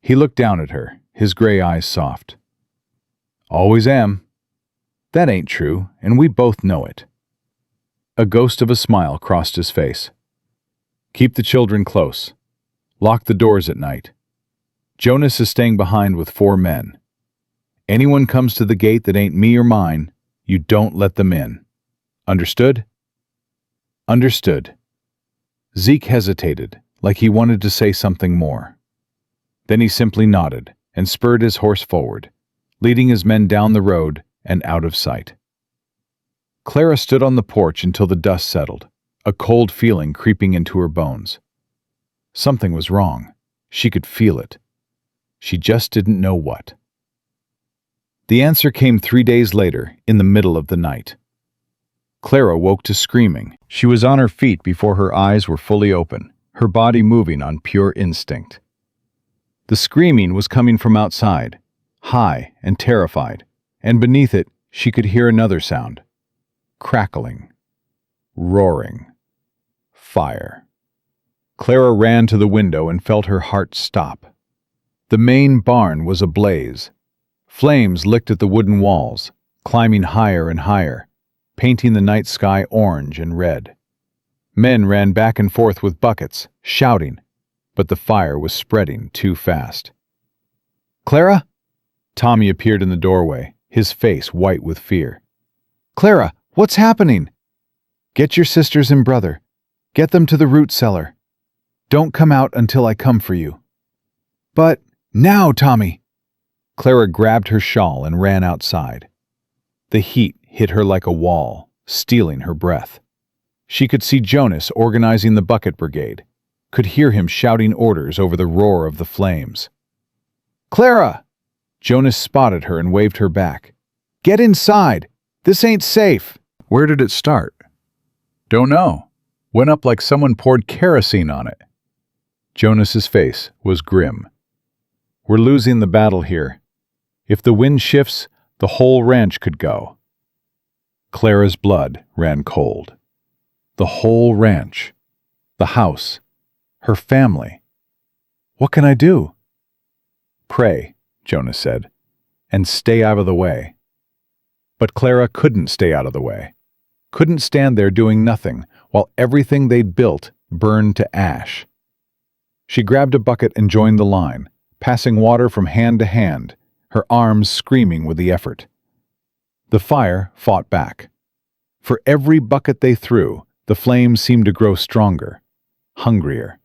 He looked down at her, his gray eyes soft. "Always am." "That ain't true, and we both know it." A ghost of a smile crossed his face. "Keep the children close. Lock the doors at night. Jonas is staying behind with 4 men. Anyone comes to the gate that ain't me or mine, you don't let them in. Understood?" "Understood." Zeke hesitated, like he wanted to say something more. Then he simply nodded and spurred his horse forward, leading his men down the road and out of sight. Clara stood on the porch until the dust settled, a cold feeling creeping into her bones. Something was wrong. She could feel it. She just didn't know what. The answer came 3 days later, in the middle of the night. Clara woke to screaming. She was on her feet before her eyes were fully open, her body moving on pure instinct. The screaming was coming from outside, high and terrified, and beneath it she could hear another sound. Crackling. Roaring. Fire. Clara ran to the window and felt her heart stop. The main barn was ablaze. Flames licked at the wooden walls, climbing higher and higher, painting the night sky orange and red. Men ran back and forth with buckets, shouting, but the fire was spreading too fast. "Clara?" Tommy appeared in the doorway, his face white with fear. "Clara, what's happening?" "Get your sisters and brother. Get them to the root cellar. Don't come out until I come for you." "But now, Tommy!" Clara grabbed her shawl and ran outside. The heat hit her like a wall, stealing her breath. She could see Jonas organizing the bucket brigade, could hear him shouting orders over the roar of the flames. "Clara!" Jonas spotted her and waved her back. "Get inside! This ain't safe!" Where did it start? Don't know. Went up like someone poured kerosene on it. Jonas's face was grim. "We're losing the battle here. If the wind shifts, the whole ranch could go." Clara's blood ran cold. The whole ranch. The house. Her family. "What can I do?" "Pray," Jonas said, "and stay out of the way." But Clara couldn't stay out of the way. Couldn't stand there doing nothing while everything they'd built burned to ash. She grabbed a bucket and joined the line, passing water from hand to hand, her arms screaming with the effort. The fire fought back. For every bucket they threw, the flames seemed to grow stronger, hungrier.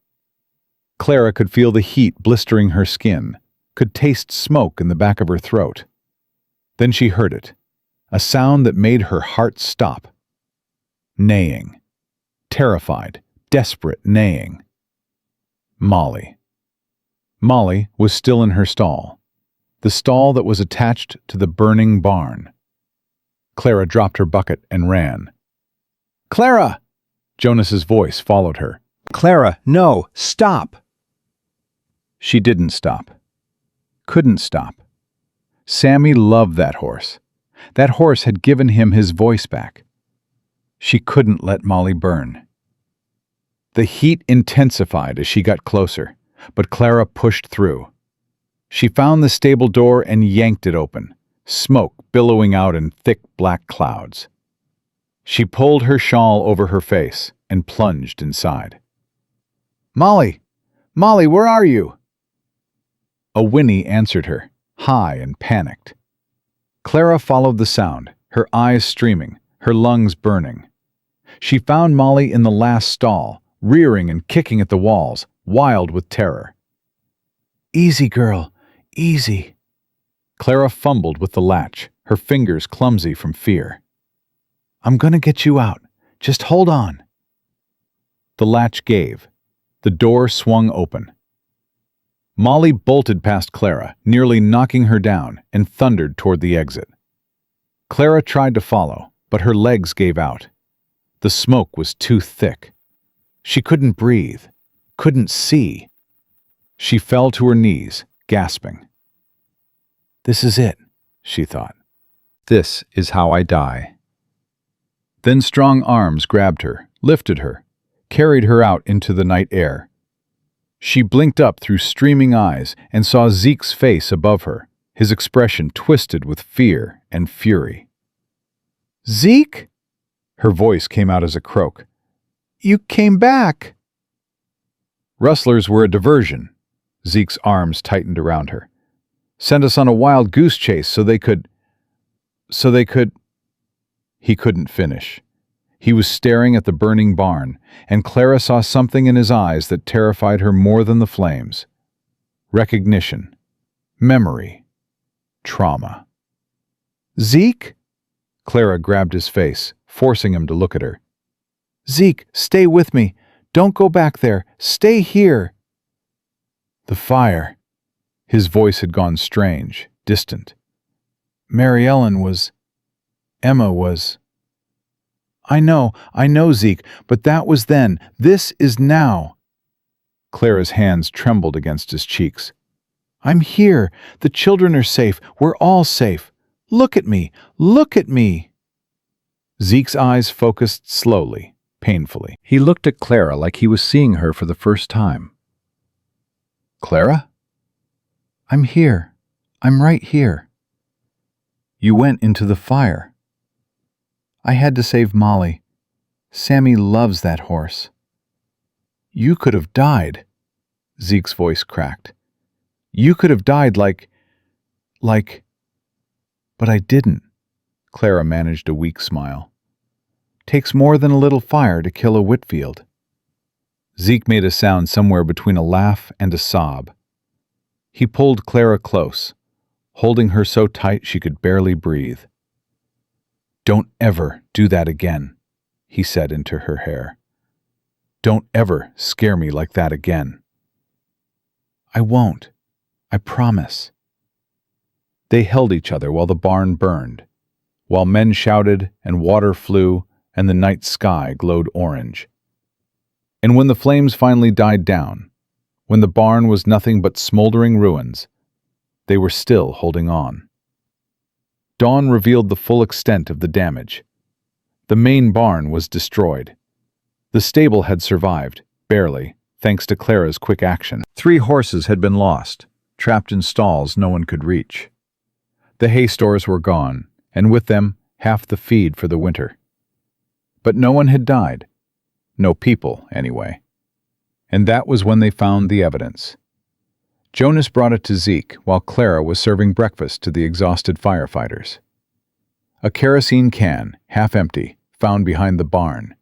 Clara could feel the heat blistering her skin, could taste smoke in the back of her throat. Then she heard it, a sound that made her heart stop. Neighing. Terrified, desperate neighing. Molly. Molly was still in her stall, the stall that was attached to the burning barn. Clara dropped her bucket and ran. "Clara!" Jonas's voice followed her. Clara, no, stop! She didn't stop. Couldn't stop. Sammy loved that horse. That horse had given him his voice back. She couldn't let Molly burn. The heat intensified as she got closer, but Clara pushed through. She found the stable door and yanked it open, smoke billowing out in thick black clouds. She pulled her shawl over her face and plunged inside. "Molly! Molly, where are you?" A whinny answered her, high and panicked. Clara followed the sound, her eyes streaming, her lungs burning. She found Molly in the last stall, rearing and kicking at the walls, wild with terror. "Easy, girl, easy." Clara fumbled with the latch, her fingers clumsy from fear. "I'm gonna get you out. Just hold on." The latch gave. The door swung open. Molly bolted past Clara, nearly knocking her down, and thundered toward the exit. Clara tried to follow, but her legs gave out. The smoke was too thick. She couldn't breathe, couldn't see. She fell to her knees, gasping. "This is it," she thought. "This is how I die." Then strong arms grabbed her, lifted her, carried her out into the night air. She blinked up through streaming eyes and saw Zeke's face above her, his expression twisted with fear and fury. "Zeke?" Her voice came out as a croak. "You came back." "Rustlers were a diversion." Zeke's arms tightened around her. "Sent us on a wild goose chase so they could... He couldn't finish. He was staring at the burning barn, and Clara saw something in his eyes that terrified her more than the flames. Recognition. Memory. Trauma. "Zeke?" Clara grabbed his face, forcing him to look at her. "Zeke, stay with me. Don't go back there. Stay here." "The fire." His voice had gone strange, distant. Mary Ellen was... Emma was... I know, Zeke, but that was then. This is now. Clara's hands trembled against his cheeks. I'm here. The children are safe. We're all safe. Look at me. Look at me. Zeke's eyes focused slowly, painfully. He looked at Clara like he was seeing her for the first time. Clara? I'm here. I'm right here. You went into the fire. I had to save Molly. Sammy loves that horse. You could have died. Zeke's voice cracked. You could have died like... But I didn't. Clara managed a weak smile. Takes more than a little fire to kill a Whitfield. Zeke made a sound somewhere between a laugh and a sob. He pulled Clara close, holding her so tight she could barely breathe. Don't ever do that again, he said into her hair. Don't ever scare me like that again. I won't. I promise. They held each other while the barn burned, while men shouted and water flew and the night sky glowed orange. And when the flames finally died down, when the barn was nothing but smoldering ruins, they were still holding on. Dawn revealed the full extent of the damage. The main barn was destroyed. The stable had survived, barely, thanks to Clara's quick action. 3 horses had been lost, trapped in stalls no one could reach. The hay stores were gone, and with them, half the feed for the winter. But no one had died. No people, anyway. And that was when they found the evidence. Jonas brought it to Zeke while Clara was serving breakfast to the exhausted firefighters. A kerosene can, half empty, found behind the barn,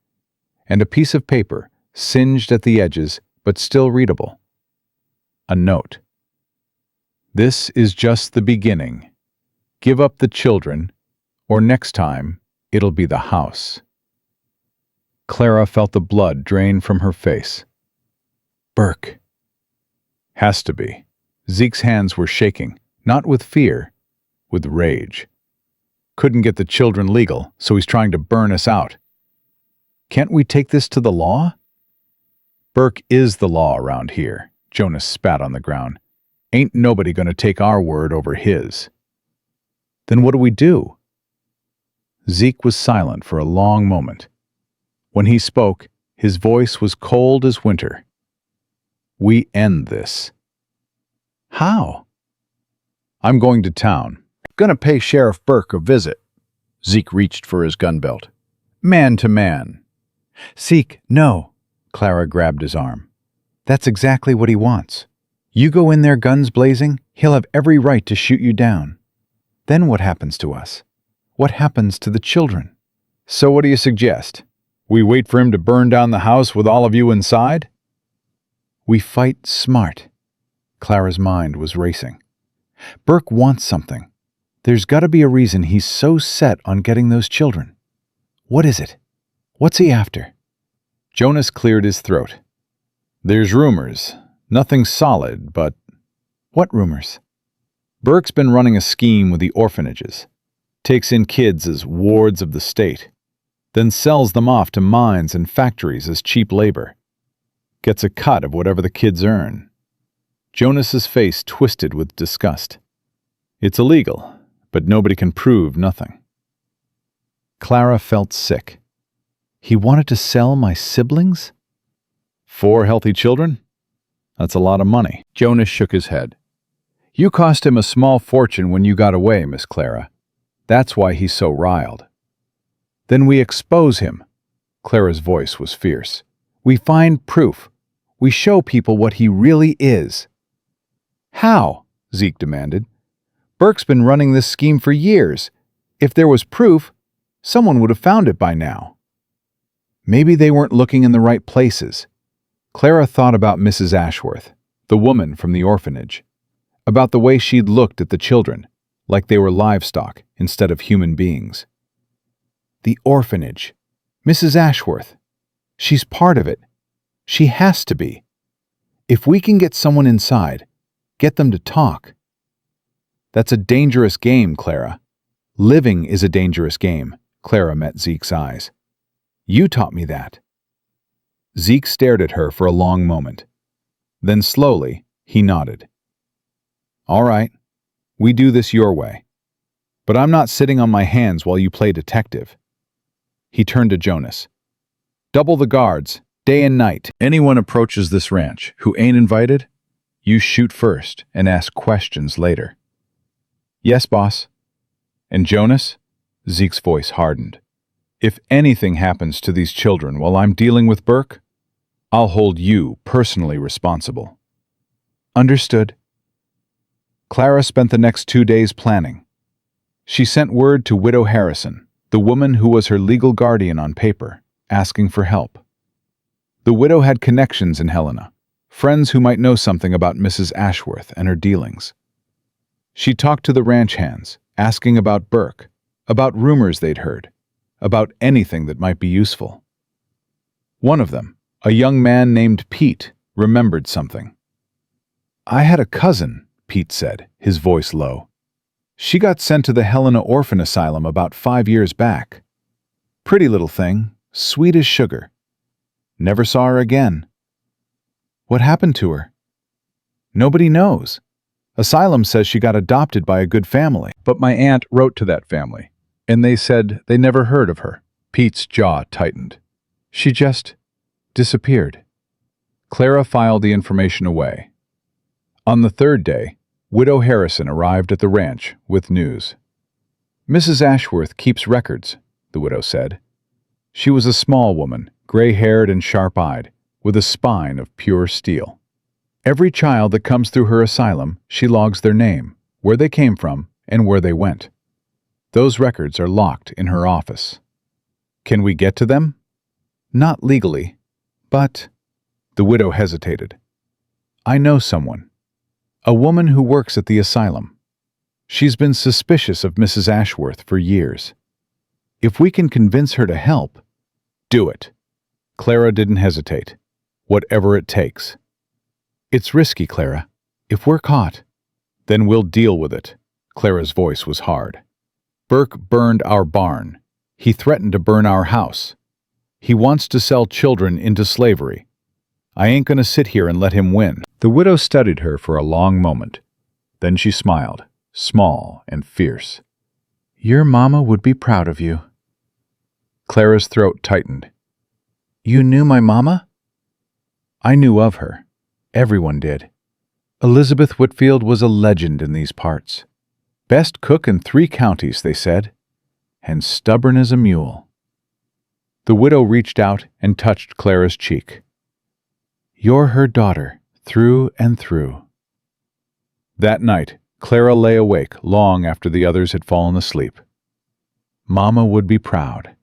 and a piece of paper, singed at the edges but still readable. A note. This is just the beginning. Give up the children, or next time, it'll be the house. Clara felt the blood drain from her face. Burke. Has to be. Zeke's hands were shaking, not with fear, with rage. Couldn't get the children legal, so he's trying to burn us out. Can't we take this to the law? Burke is the law around here, Jonas spat on the ground. Ain't nobody gonna take our word over his. Then what do we do? Zeke was silent for a long moment. When he spoke, his voice was cold as winter. We end this. How? I'm going to town. Gonna pay Sheriff Burke a visit. Zeke reached for his gun belt. Man to man. Zeke, no. Clara grabbed his arm. That's exactly what he wants. You go in there guns blazing, he'll have every right to shoot you down. Then what happens to us? What happens to the children? So what do you suggest? We wait for him to burn down the house with all of you inside? We fight smart. Clara's mind was racing. Burke wants something. There's got to be a reason he's so set on getting those children. What is it? What's he after? Jonas cleared his throat. There's rumors. Nothing solid, but... What rumors? Burke's been running a scheme with the orphanages. Takes in kids as wards of the state. Then sells them off to mines and factories as cheap labor. Gets a cut of whatever the kids earn. Jonas's face twisted with disgust. It's illegal, but nobody can prove nothing. Clara felt sick. He wanted to sell my siblings? 4 healthy children? That's a lot of money. Jonas shook his head. You cost him a small fortune when you got away, Miss Clara. That's why he's so riled. Then we expose him. Clara's voice was fierce. We find proof. We show people what he really is. How? Zeke demanded. Burke's been running this scheme for years. If there was proof, someone would have found it by now. Maybe they weren't looking in the right places. Clara thought about Mrs. Ashworth, the woman from the orphanage, about the way she'd looked at the children, like they were livestock instead of human beings. The orphanage. Mrs. Ashworth. She's part of it. She has to be. If we can get someone inside, get them to talk. That's a dangerous game, Clara. Living is a dangerous game. Clara met Zeke's eyes. You taught me that. Zeke stared at her for a long moment. Then slowly, he nodded. All right, we do this your way. But I'm not sitting on my hands while you play detective. He turned to Jonas. Double the guards, day and night. Anyone approaches this ranch who ain't invited, you shoot first and ask questions later. Yes, boss. And Jonas? Zeke's voice hardened. If anything happens to these children while I'm dealing with Burke, I'll hold you personally responsible. Understood. Clara spent the next 2 days planning. She sent word to Widow Harrison, the woman who was her legal guardian on paper, asking for help. The widow had connections in Helena, friends who might know something about Mrs. Ashworth and her dealings. She talked to the ranch hands, asking about Burke, about rumors they'd heard, about anything that might be useful. One of them, a young man named Pete, remembered something. I had a cousin, Pete said, his voice low. She got sent to the Helena Orphan Asylum about 5 years back. Pretty little thing, sweet as sugar. Never saw her again. What happened to her? Nobody knows. Asylum says she got adopted by a good family. But my aunt wrote to that family, and they said they never heard of her. Pete's jaw tightened. She just disappeared. Clara filed the information away. On the third day, Widow Harrison arrived at the ranch with news. Mrs. Ashworth keeps records, the widow said. She was a small woman, gray-haired and sharp-eyed, with a spine of pure steel. Every child that comes through her asylum, she logs their name, where they came from, and where they went. Those records are locked in her office. Can we get to them? Not legally, but... The widow hesitated. I know someone. A woman who works at the asylum. She's been suspicious of Mrs. Ashworth for years. If we can convince her to help, do it. Clara didn't hesitate. Whatever it takes. It's risky, Clara. If we're caught, then we'll deal with it. Clara's voice was hard. Burke burned our barn. He threatened to burn our house. He wants to sell children into slavery. I ain't gonna sit here and let him win. The widow studied her for a long moment. Then she smiled, small and fierce. Your mama would be proud of you. Clara's throat tightened. You knew my mama? I knew of her. Everyone did. Elizabeth Whitfield was a legend in these parts. Best cook in 3 counties, they said, and stubborn as a mule. The widow reached out and touched Clara's cheek. You're her daughter, through and through. That night, Clara lay awake long after the others had fallen asleep. Mama would be proud.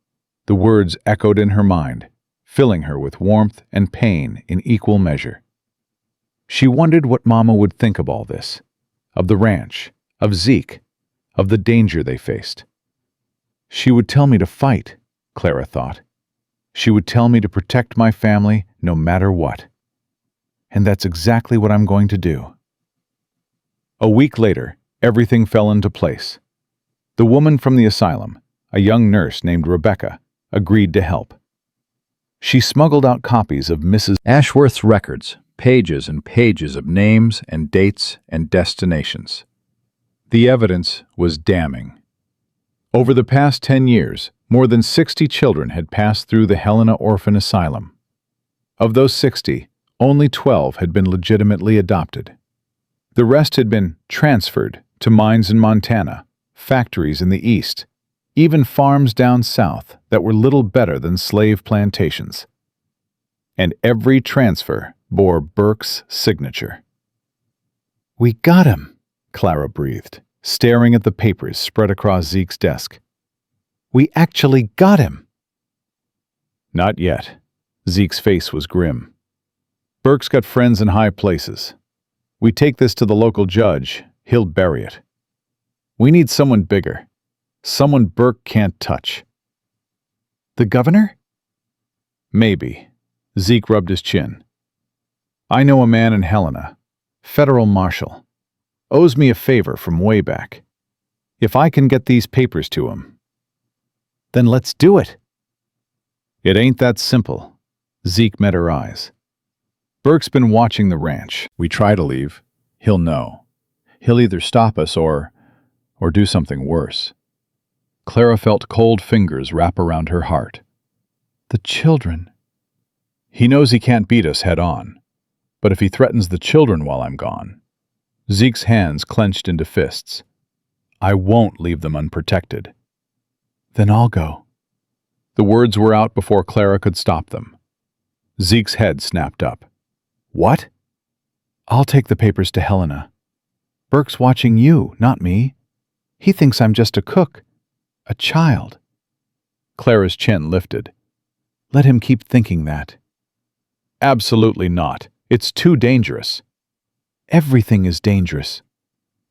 The words echoed in her mind, filling her with warmth and pain in equal measure. She wondered what Mama would think of all this, of the ranch, of Zeke, of the danger they faced. She would tell me to fight, Clara thought. She would tell me to protect my family no matter what. And that's exactly what I'm going to do. A week later, everything fell into place. The woman from the asylum, a young nurse named Rebecca, agreed to help. She smuggled out copies of Mrs. Ashworth's records, pages and pages of names and dates and destinations. The evidence was damning. Over the past 10 years, more than 60 children had passed through the Helena Orphan Asylum. Of those 60, only 12 had been legitimately adopted. The rest had been transferred to mines in Montana, factories in the east, even farms down south that were little better than slave plantations. And every transfer bore Burke's signature. We got him, Clara breathed, staring at the papers spread across Zeke's desk. We actually got him. Not yet. Zeke's face was grim. Burke's got friends in high places. We take this to the local judge, he'll bury it. We need someone bigger. Someone Burke can't touch. The governor? Maybe. Zeke rubbed his chin. I know a man in Helena, federal marshal. Owes me a favor from way back. If I can get these papers to him. Then let's do it. It ain't that simple. Zeke met her eyes. Burke's been watching the ranch. We try to leave. He'll know. He'll either stop us or do something worse. Clara felt cold fingers wrap around her heart. The children. He knows he can't beat us head on. But if he threatens the children while I'm gone. Zeke's hands clenched into fists. I won't leave them unprotected. Then I'll go. The words were out before Clara could stop them. Zeke's head snapped up. What? I'll take the papers to Helena. Burke's watching you, not me. He thinks I'm just a cook, a child. Clara's chin lifted. Let him keep thinking that. Absolutely not. It's too dangerous. Everything is dangerous.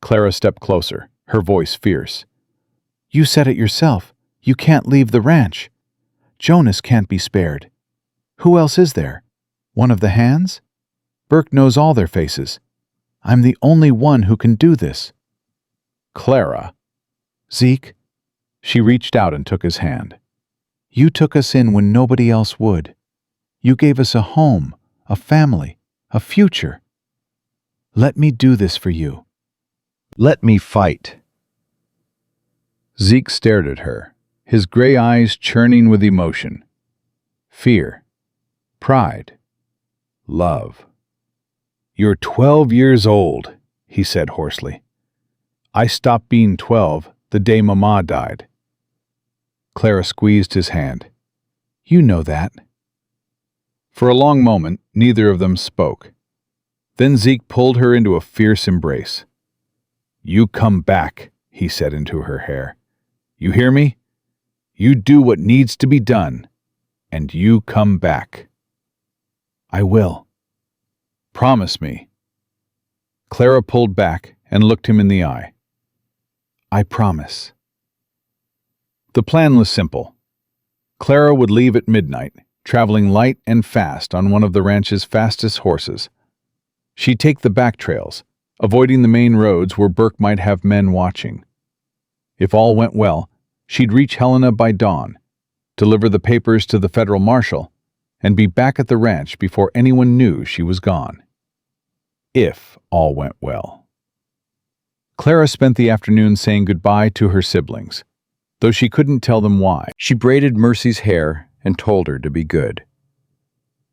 Clara stepped closer, her voice fierce. You said it yourself. You can't leave the ranch. Jonas can't be spared. Who else is there? One of the hands? Burke knows all their faces. I'm the only one who can do this. Clara. Zeke. She reached out and took his hand. You took us in when nobody else would. You gave us a home, a family, a future. Let me do this for you. Let me fight. Zeke stared at her, his gray eyes churning with emotion. Fear. Pride. Love. You're 12 years old, he said hoarsely. I stopped being 12 the day Mama died. Clara squeezed his hand. You know that. For a long moment, neither of them spoke. Then Zeke pulled her into a fierce embrace. You come back, he said into her hair. You hear me? You do what needs to be done, and you come back. I will. Promise me. Clara pulled back and looked him in the eye. I promise. The plan was simple. Clara would leave at midnight, traveling light and fast on one of the ranch's fastest horses. She'd take the back trails, avoiding the main roads where Burke might have men watching. If all went well, she'd reach Helena by dawn, deliver the papers to the federal marshal, and be back at the ranch before anyone knew she was gone. If all went well. Clara spent the afternoon saying goodbye to her siblings, though she couldn't tell them why. She braided Mercy's hair and told her to be good.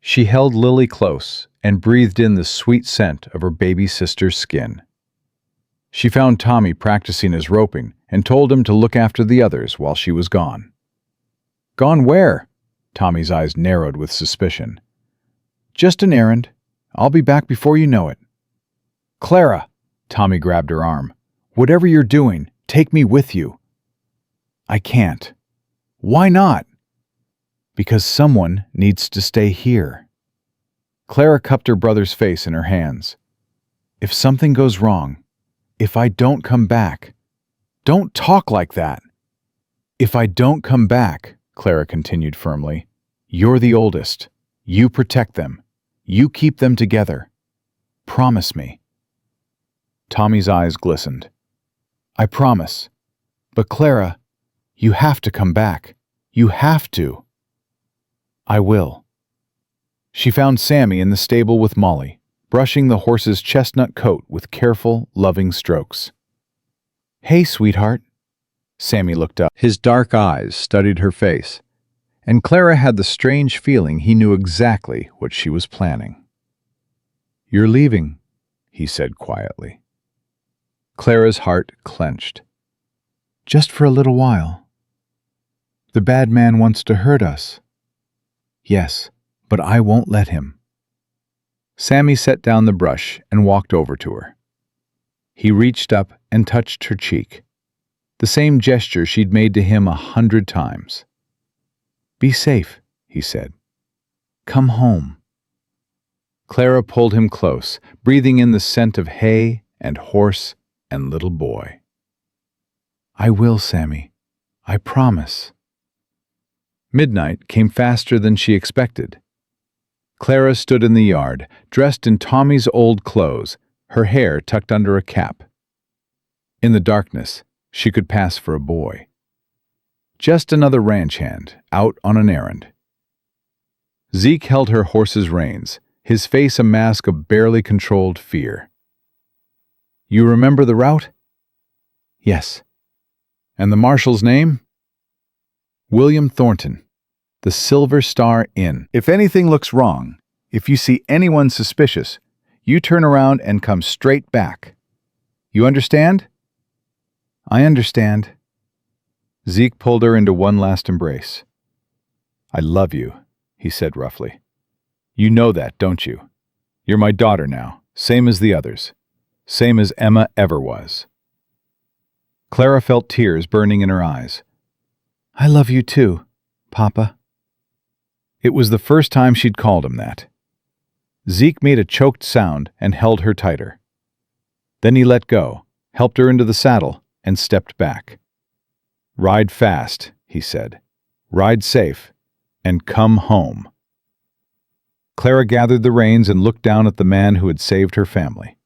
She held Lily close and breathed in the sweet scent of her baby sister's skin. She found Tommy practicing his roping and told him to look after the others while she was gone. Gone where? Tommy's eyes narrowed with suspicion. Just an errand. I'll be back before you know it. Clara, Tommy grabbed her arm. Whatever you're doing, take me with you. I can't. Why not? Because someone needs to stay here. Clara cupped her brother's face in her hands. If something goes wrong, if I don't come back, don't talk like that. If I don't come back, Clara continued firmly, you're the oldest. You protect them. You keep them together. Promise me. Tommy's eyes glistened. I promise. But Clara, you have to come back. You have to. I will. She found Sammy in the stable with Molly, brushing the horse's chestnut coat with careful, loving strokes. Hey, sweetheart. Sammy looked up. His dark eyes studied her face, and Clara had the strange feeling he knew exactly what she was planning. You're leaving, he said quietly. Clara's heart clenched. Just for a little while. The bad man wants to hurt us. Yes, but I won't let him. Sammy set down the brush and walked over to her. He reached up and touched her cheek, the same gesture she'd made to him 100 times. Be safe, he said. Come home. Clara pulled him close, breathing in the scent of hay and horse and little boy. I will, Sammy. I promise. Midnight came faster than she expected. Clara stood in the yard, dressed in Tommy's old clothes, her hair tucked under a cap. In the darkness, She could pass for a boy. Just another ranch hand, out on an errand. Zeke held her horse's reins, his face a mask of barely controlled fear. "You remember the route?" "Yes." "And the marshal's name?" "William Thornton, the Silver Star Inn. If anything looks wrong, if you see anyone suspicious, you turn around and come straight back. You understand?" "I understand." Zeke pulled her into one last embrace. "I love you," he said roughly. "You know that, don't you? You're my daughter now, same as the others. Same as Emma ever was." Clara felt tears burning in her eyes. "I love you too, Papa." It was the first time she'd called him that. Zeke made a choked sound and held her tighter. Then he let go, helped her into the saddle, and stepped back. "Ride fast," he said. "Ride safe, and come home." Clara gathered the reins and looked down at the man who had saved her family.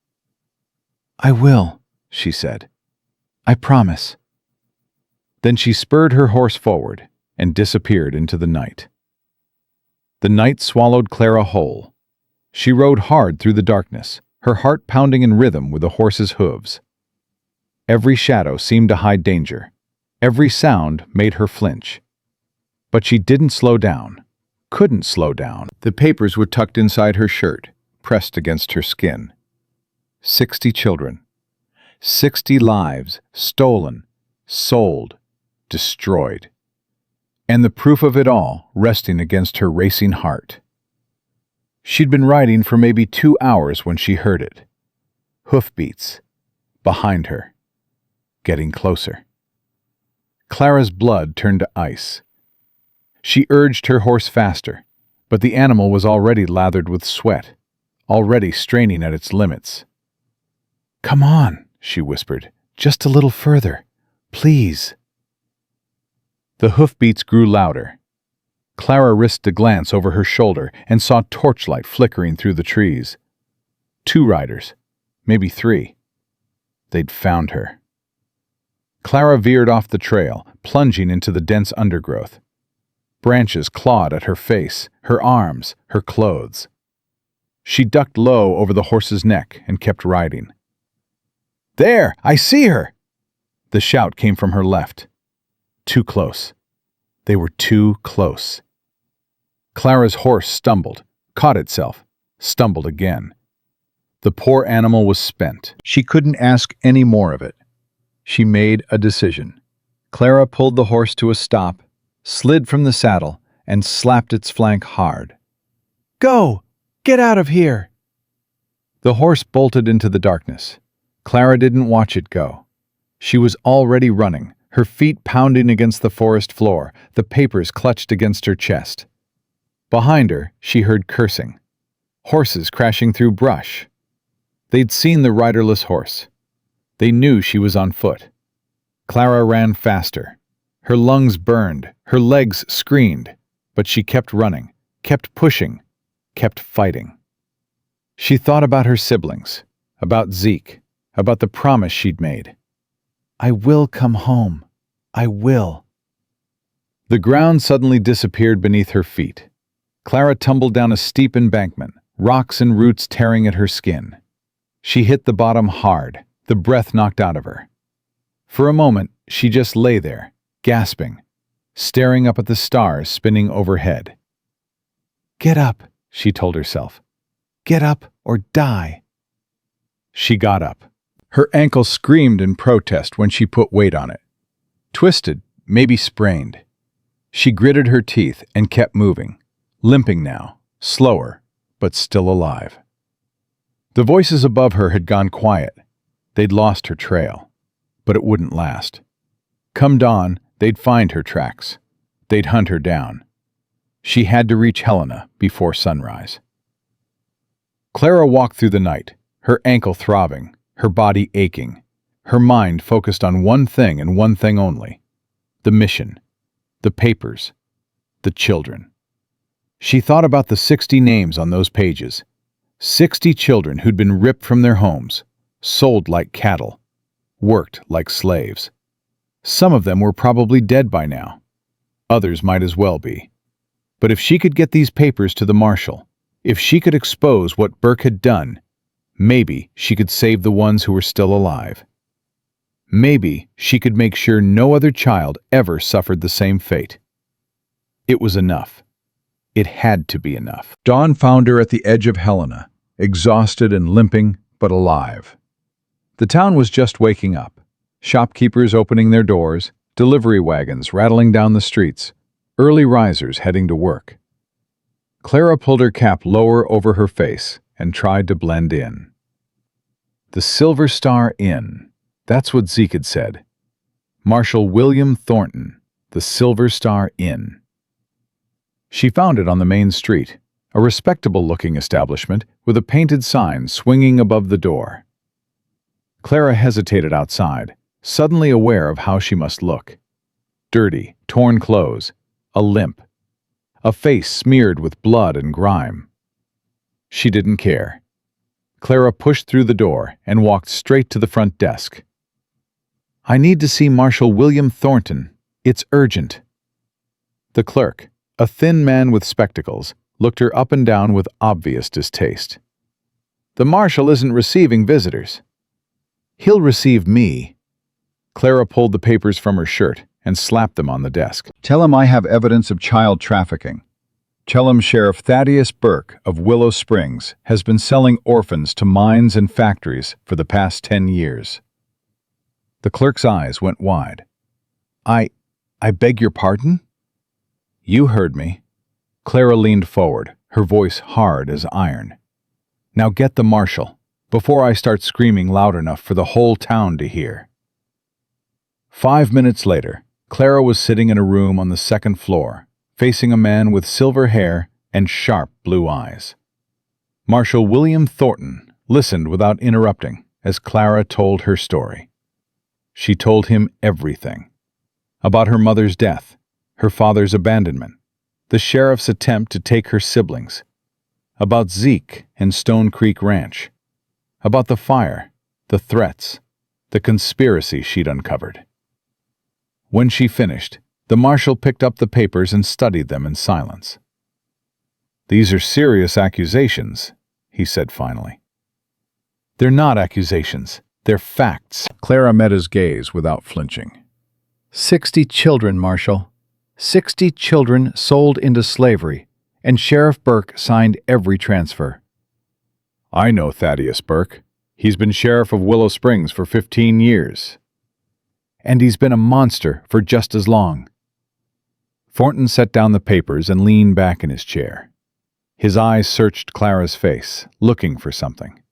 "I will," she said. "I promise." Then she spurred her horse forward and disappeared into the night. The night swallowed Clara whole. She rode hard through the darkness, her heart pounding in rhythm with the horse's hooves. Every shadow seemed to hide danger. Every sound made her flinch. But she didn't slow down, couldn't slow down. The papers were tucked inside her shirt, pressed against her skin. 60 children. 60 lives stolen, sold, destroyed. And the proof of it all resting against her racing heart. She'd been riding for maybe 2 hours when she heard it. Hoofbeats. Behind her. Getting closer. Clara's blood turned to ice. She urged her horse faster, but the animal was already lathered with sweat, already straining at its limits. "Come on," she whispered, "just a little further, please." The hoofbeats grew louder. Clara risked a glance over her shoulder and saw torchlight flickering through the trees. 2 riders, maybe 3. They'd found her. Clara veered off the trail, plunging into the dense undergrowth. Branches clawed at her face, her arms, her clothes. She ducked low over the horse's neck and kept riding. "There! I see her!" The shout came from her left. Too close. They were too close. Clara's horse stumbled, caught itself, stumbled again. The poor animal was spent. She couldn't ask any more of it. She made a decision. Clara pulled the horse to a stop, slid from the saddle, and slapped its flank hard. "Go! Get out of here!" The horse bolted into the darkness. Clara didn't watch it go. She was already running, her feet pounding against the forest floor, the papers clutched against her chest. Behind her, she heard cursing. Horses crashing through brush. They'd seen the riderless horse. They knew she was on foot. Clara ran faster. Her lungs burned, her legs screamed, but she kept running, kept pushing, kept fighting. She thought about her siblings, about Zeke, about the promise she'd made. "I will come home. I will." The ground suddenly disappeared beneath her feet. Clara tumbled down a steep embankment, rocks and roots tearing at her skin. She hit the bottom hard, the breath knocked out of her. For a moment, she just lay there, gasping, staring up at the stars spinning overhead. "Get up," she told herself. "Get up or die." She got up. Her ankle screamed in protest when she put weight on it. Twisted, maybe sprained. She gritted her teeth and kept moving, limping now, slower, but still alive. The voices above her had gone quiet. They'd lost her trail, but it wouldn't last. Come dawn, they'd find her tracks. They'd hunt her down. She had to reach Helena before sunrise. Clara walked through the night, her ankle throbbing, her body aching, her mind focused on one thing and one thing only: the mission, the papers, the children. She thought about the 60 names on those pages, 60 children who'd been ripped from their homes, sold like cattle, worked like slaves. Some of them were probably dead by now. Others might as well be. But if she could get these papers to the marshal, if she could expose what Burke had done, maybe she could save the ones who were still alive. Maybe she could make sure no other child ever suffered the same fate. It was enough. It had to be enough. Dawn found her at the edge of Helena, exhausted and limping, but alive. The town was just waking up. Shopkeepers opening their doors, delivery wagons rattling down the streets, early risers heading to work. Clara pulled her cap lower over her face and tried to blend in. The Silver Star Inn. That's what Zeke had said. Marshal William Thornton, the Silver Star Inn. She found it on the main street, a respectable-looking establishment with a painted sign swinging above the door. Clara hesitated outside, suddenly aware of how she must look. Dirty, torn clothes, a limp, a face smeared with blood and grime. She didn't care. Clara pushed through the door and walked straight to the front desk. "I need to see Marshal William Thornton. It's urgent." The clerk, a thin man with spectacles, looked her up and down with obvious distaste. "The marshal isn't receiving visitors." "He'll receive me." Clara pulled the papers from her shirt and slapped them on the desk. Tell him I have evidence of child trafficking. Tell him Sheriff Thaddeus Burke of Willow Springs has been selling orphans to mines and factories for the past 10 years. The clerk's eyes went wide. I beg your pardon?" "You heard me." Clara leaned forward, her voice hard as iron. "Now get the marshal, before I start screaming loud enough for the whole town to hear." 5 minutes later, Clara was sitting in a room on the second floor, facing a man with silver hair and sharp blue eyes. Marshal William Thornton listened without interrupting as Clara told her story. She told him everything. About her mother's death, her father's abandonment, the sheriff's attempt to take her siblings, about Zeke and Stone Creek Ranch, about the fire, the threats, the conspiracy she'd uncovered. When she finished, the marshal picked up the papers and studied them in silence. "These are serious accusations," he said finally. "They're not accusations. They're facts." Clara met his gaze without flinching. 60 children, Marshal. 60 children sold into slavery, and Sheriff Burke signed every transfer. "I know Thaddeus Burke. He's been sheriff of Willow Springs for 15 years. And he's been a monster for just as long." Thornton set down the papers and leaned back in his chair. His eyes searched Clara's face, looking for something.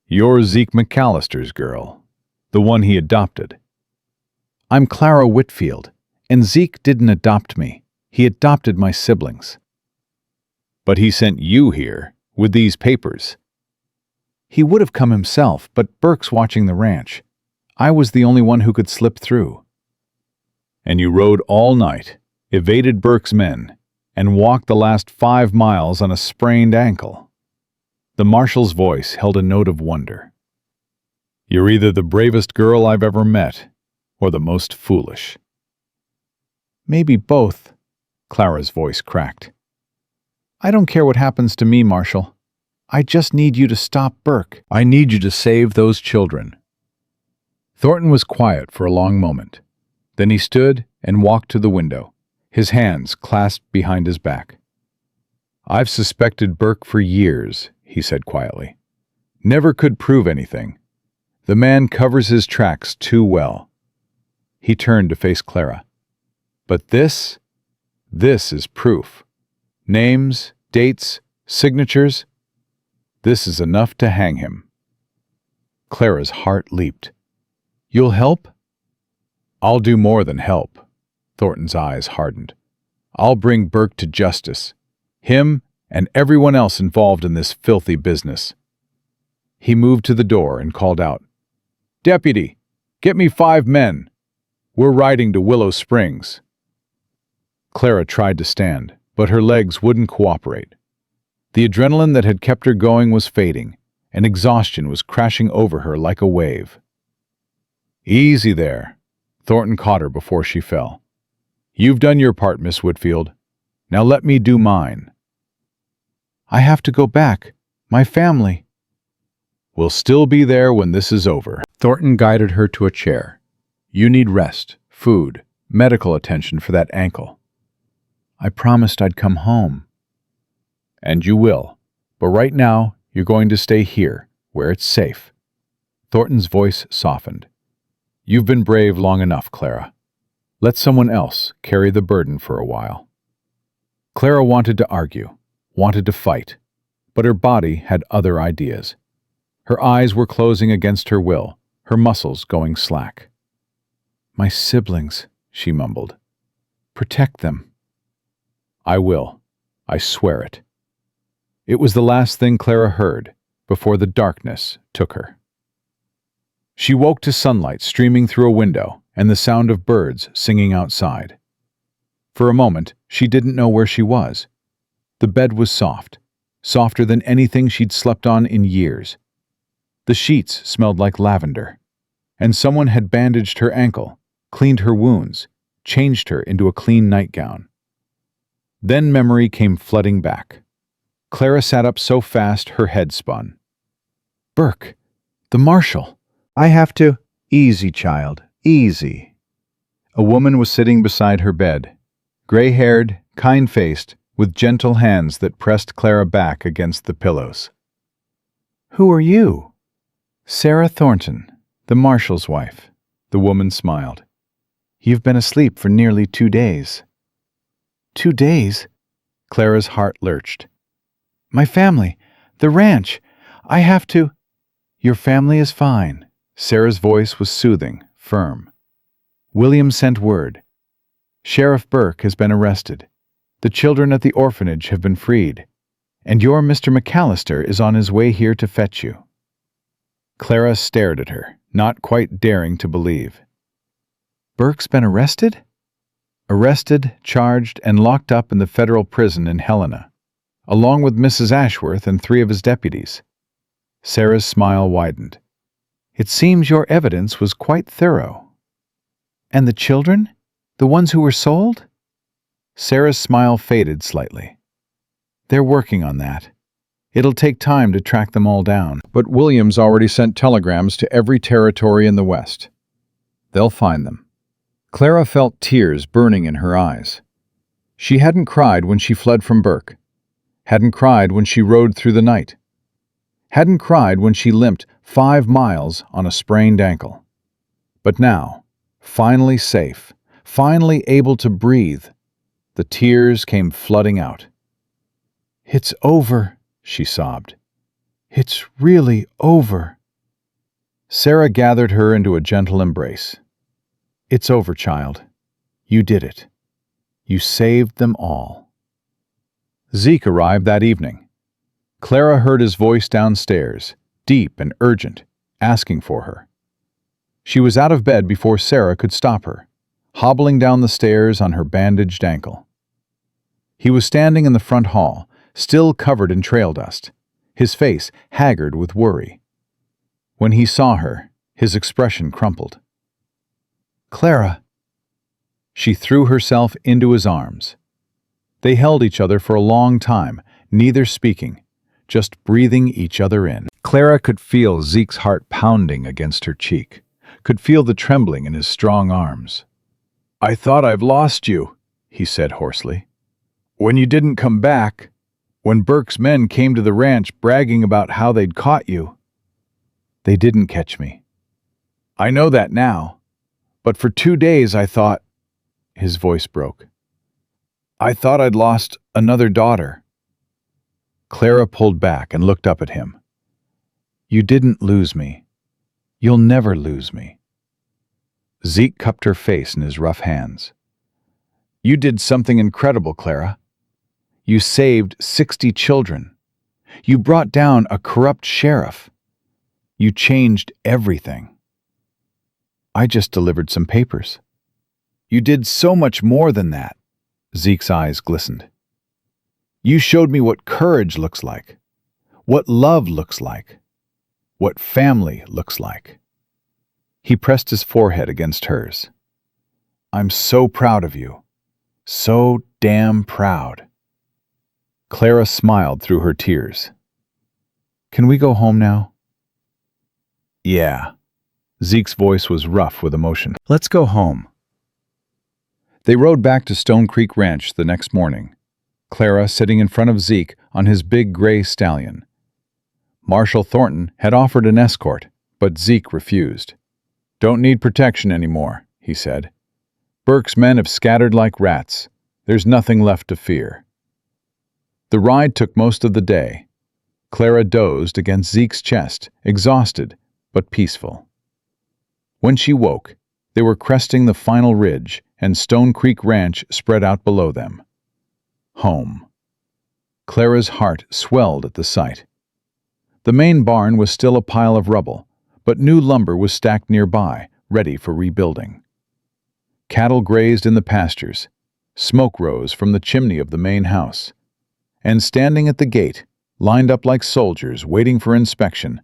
"You're Zeke McAllister's girl, the one he adopted." "I'm Clara Whitfield, and Zeke didn't adopt me. He adopted my siblings." "But he sent you here, with these papers." "He would have come himself, but Burke's watching the ranch. I was the only one who could slip through." "And you rode all night, evaded Burke's men, and walked the last 5 miles on a sprained ankle." The marshal's voice held a note of wonder. "You're either the bravest girl I've ever met, or the most foolish." "Maybe both," Clara's voice cracked. "I don't care what happens to me, Marshal. I just need you to stop Burke. I need you to save those children." Thornton was quiet for a long moment. Then he stood and walked to the window, his hands clasped behind his back. "I've suspected Burke for years," he said quietly. "Never could prove anything. The man covers his tracks too well." He turned to face Clara. "But this is proof. Names, dates, signatures. This is enough to hang him." Clara's heart leaped. "You'll help?" "I'll do more than help." Thornton's eyes hardened. "I'll bring Burke to justice. Him and everyone else involved in this filthy business." He moved to the door and called out, "Deputy, get me 5 men. We're riding to Willow Springs." Clara tried to stand, but her legs wouldn't cooperate. The adrenaline that had kept her going was fading, and exhaustion was crashing over her like a wave. "Easy there," Thornton caught her before she fell. "You've done your part, Miss Whitfield. Now let me do mine." "I have to go back. My family." "We'll still be there when this is over." Thornton guided her to a chair. "You need rest, food, medical attention for that ankle." "I promised I'd come home." "And you will. But right now, you're going to stay here, where it's safe." Thornton's voice softened. "You've been brave long enough, Clara. Let someone else carry the burden for a while." Clara wanted to argue, wanted to fight, but her body had other ideas. Her eyes were closing against her will, her muscles going slack. "My siblings," she mumbled. "Protect them." "I will. I swear it." It was the last thing Clara heard before the darkness took her. She woke to sunlight streaming through a window and the sound of birds singing outside. For a moment, she didn't know where she was. The bed was soft, softer than anything she'd slept on in years. The sheets smelled like lavender, and someone had bandaged her ankle, cleaned her wounds, changed her into a clean nightgown. Then memory came flooding back. Clara sat up so fast her head spun. "Burke, the marshal." "I have to—" "Easy, child, easy." A woman was sitting beside her bed, gray-haired, kind-faced, with gentle hands that pressed Clara back against the pillows. "Who are you?" "Sarah Thornton, the marshal's wife." The woman smiled. "You've been asleep for nearly 2 days." 2 days? Clara's heart lurched. "My family, the ranch. I have to—" "Your family is fine." Sarah's voice was soothing, firm. "William sent word. Sheriff Burke has been arrested. The children at the orphanage have been freed. And your Mr. McAllister is on his way here to fetch you." Clara stared at her, not quite daring to believe. "Burke's been arrested?" "Arrested, charged, and locked up in the federal prison in Helena, along with Mrs. Ashworth and 3 of his deputies." Sarah's smile widened. "It seems your evidence was quite thorough." "And the children? The ones who were sold?" Sarah's smile faded slightly. "They're working on that. It'll take time to track them all down." "But William's already sent telegrams to every territory in the West. They'll find them." Clara felt tears burning in her eyes. She hadn't cried when she fled from Burke, hadn't cried when she rode through the night, hadn't cried when she limped 5 miles on a sprained ankle. But now, finally safe, finally able to breathe, the tears came flooding out. "It's over," she sobbed. "It's really over." Sarah gathered her into a gentle embrace. "It's over, child. You did it. You saved them all." Zeke arrived that evening. Clara heard his voice downstairs, deep and urgent, asking for her. She was out of bed before Sarah could stop her, hobbling down the stairs on her bandaged ankle. He was standing in the front hall, still covered in trail dust, his face haggard with worry. When he saw her, his expression crumpled. "Clara." She threw herself into his arms. They held each other for a long time, neither speaking, just breathing each other in. Clara could feel Zeke's heart pounding against her cheek, could feel the trembling in his strong arms. "I thought I've lost you," he said hoarsely. "When you didn't come back, when Burke's men came to the ranch bragging about how they'd caught you." "They didn't catch me." "I know that now, but for 2 days I thought—" His voice broke. "I thought I'd lost another daughter." Clara pulled back and looked up at him. "You didn't lose me. You'll never lose me." Zeke cupped her face in his rough hands. "You did something incredible, Clara. You saved 60 children. You brought down a corrupt sheriff. You changed everything." "I just delivered some papers." "You did so much more than that." Zeke's eyes glistened. "You showed me what courage looks like, what love looks like, what family looks like." He pressed his forehead against hers. I'm so proud of you. So damn proud. Clara smiled through her tears. Can we go home now? Yeah. Zeke's voice was rough with emotion. Let's go home. They rode back to Stone Creek Ranch the next morning, Clara sitting in front of Zeke on his big gray stallion. Marshal Thornton had offered an escort, but Zeke refused. "Don't need protection anymore," he said. "Burke's men have scattered like rats. There's nothing left to fear." The ride took most of the day. Clara dozed against Zeke's chest, exhausted but peaceful. When she woke, they were cresting the final ridge, and Stone Creek Ranch spread out below them. Home. Clara's heart swelled at the sight. The main barn was still a pile of rubble, but new lumber was stacked nearby, ready for rebuilding. Cattle grazed in the pastures. Smoke rose from the chimney of the main house. And standing at the gate, lined up like soldiers waiting for inspection,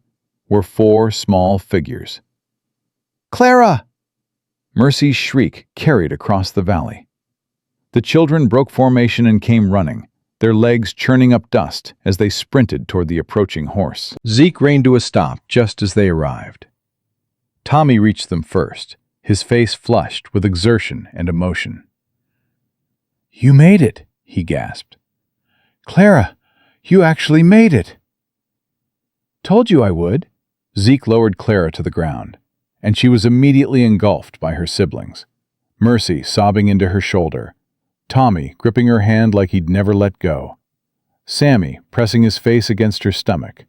were 4 small figures. "Clara!" Mercy's shriek carried across the valley. The children broke formation and came running, their legs churning up dust as they sprinted toward the approaching horse. Zeke reined to a stop just as they arrived. Tommy reached them first, his face flushed with exertion and emotion. "You made it," he gasped. "Clara, you actually made it." "Told you I would." Zeke lowered Clara to the ground, and she was immediately engulfed by her siblings. Mercy sobbing into her shoulder, Tommy gripping her hand like he'd never let go, Sammy pressing his face against her stomach,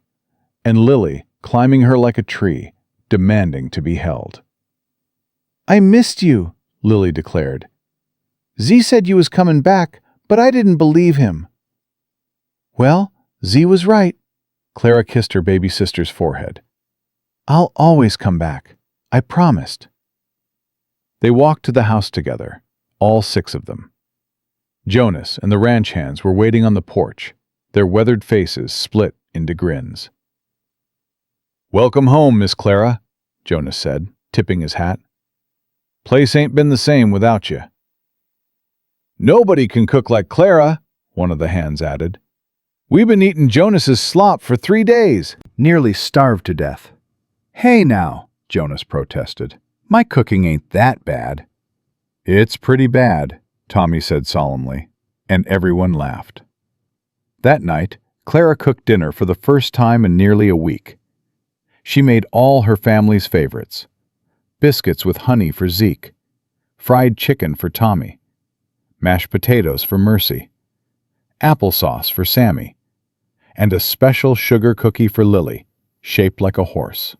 and Lily climbing her like a tree, demanding to be held. "I missed you," Lily declared. "Z said you was coming back, but I didn't believe him." "Well, Z was right." Clara kissed her baby sister's forehead. "I'll always come back. I promised." They walked to the house together, all 6 of them. Jonas and the ranch hands were waiting on the porch, their weathered faces split into grins. "Welcome home, Miss Clara," Jonas said, tipping his hat. "Place ain't been the same without you." "Nobody can cook like Clara," one of the hands added. "We've been eating Jonas's slop for 3 days. Nearly starved to death." "Hey now," Jonas protested. "My cooking ain't that bad." "It's pretty bad," Tommy said solemnly, and everyone laughed. That night, Clara cooked dinner for the first time in nearly a week. She made all her family's favorites: biscuits with honey for Zeke, fried chicken for Tommy, mashed potatoes for Mercy, applesauce for Sammy, and a special sugar cookie for Lily, shaped like a horse.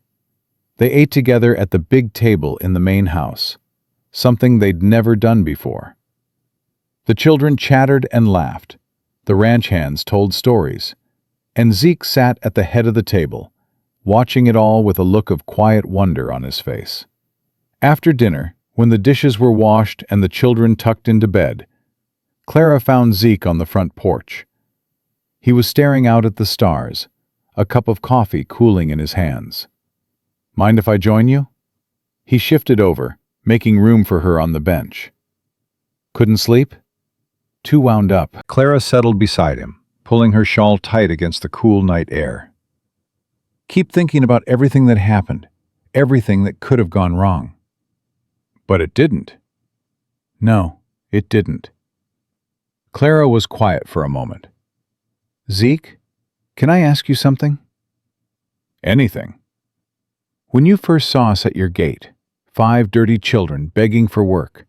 They ate together at the big table in the main house, something they'd never done before. The children chattered and laughed. The ranch hands told stories, and Zeke sat at the head of the table, watching it all with a look of quiet wonder on his face. After dinner, when the dishes were washed and the children tucked into bed, Clara found Zeke on the front porch. He was staring out at the stars, a cup of coffee cooling in his hands. "Mind if I join you?" He shifted over, making room for her on the bench. "Couldn't sleep?" Too wound up. Clara settled beside him, pulling her shawl tight against the cool night air. "Keep thinking about everything that happened, everything that could have gone wrong." "But it didn't." "No, it didn't." Clara was quiet for a moment. "Zeke, can I ask you something?" "Anything." "When you first saw us at your gate, 5 dirty children begging for work,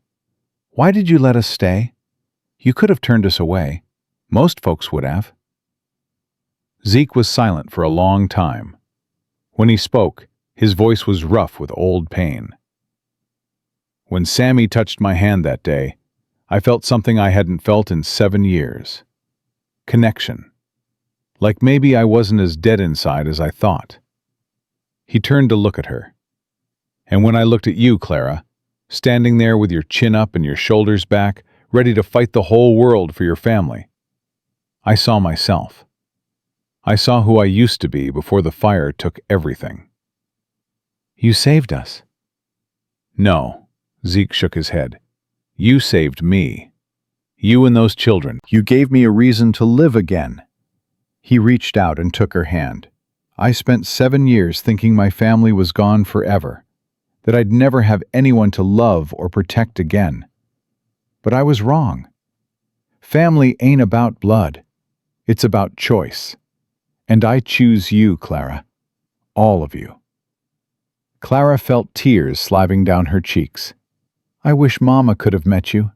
why did you let us stay? You could have turned us away. Most folks would have." Zeke was silent for a long time. When he spoke, his voice was rough with old pain. "When Sammy touched my hand that day, I felt something I hadn't felt in 7 years. Connection. Like maybe I wasn't as dead inside as I thought." He turned to look at her. "And when I looked at you, Clara, standing there with your chin up and your shoulders back, ready to fight the whole world for your family, I saw myself. I saw who I used to be before the fire took everything." "You saved us." "No," Zeke shook his head. You saved me. You and those children. You gave me a reason to live again." He reached out and took her hand. "I spent 7 years thinking my family was gone forever, that I'd never have anyone to love or protect again. But I was wrong. Family ain't about blood. It's about choice. And I choose you, Clara. All of you." Clara felt tears sliding down her cheeks. "I wish Mama could have met you.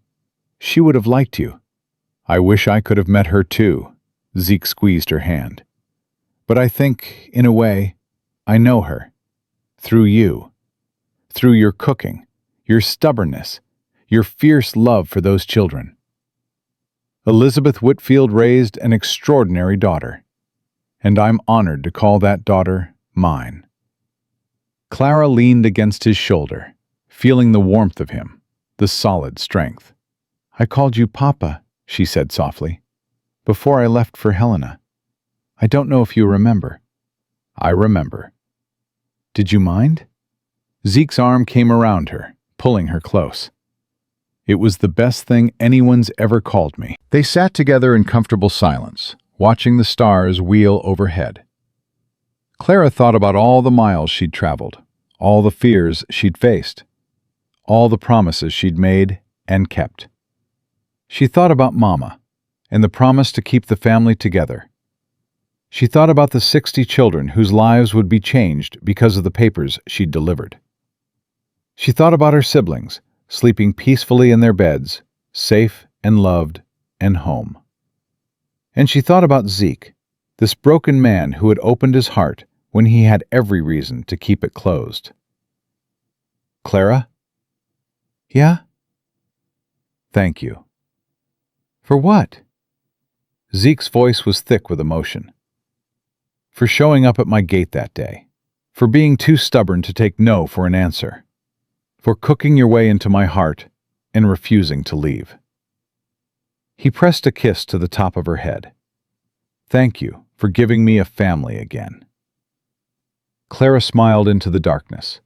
She would have liked you." "I wish I could have met her too." Zeke squeezed her hand. "But I think, in a way, I know her. Through you. Through your cooking, your stubbornness, your fierce love for those children." Elizabeth Whitfield raised an extraordinary daughter, and I'm honored to call that daughter mine. Clara leaned against his shoulder, feeling the warmth of him, the solid strength. "I called you Papa," she said softly, "before I left for Helena. I don't know if you remember." "I remember." "Did you mind?" Zeke's arm came around her, pulling her close. "It was the best thing anyone's ever called me." They sat together in comfortable silence, watching the stars wheel overhead. Clara thought about all the miles she'd traveled, all the fears she'd faced, all the promises she'd made and kept. She thought about Mama and the promise to keep the family together. She thought about the 60 children whose lives would be changed because of the papers she'd delivered. She thought about her siblings, sleeping peacefully in their beds, safe and loved and home. And she thought about Zeke, this broken man who had opened his heart when he had every reason to keep it closed. "Clara?" "Yeah?" "Thank you." "For what?" Zeke's voice was thick with emotion. "For showing up at my gate that day. For being too stubborn to take no for an answer. For cooking your way into my heart and refusing to leave." He pressed a kiss to the top of her head. "Thank you for giving me a family again." Clara smiled into the darkness.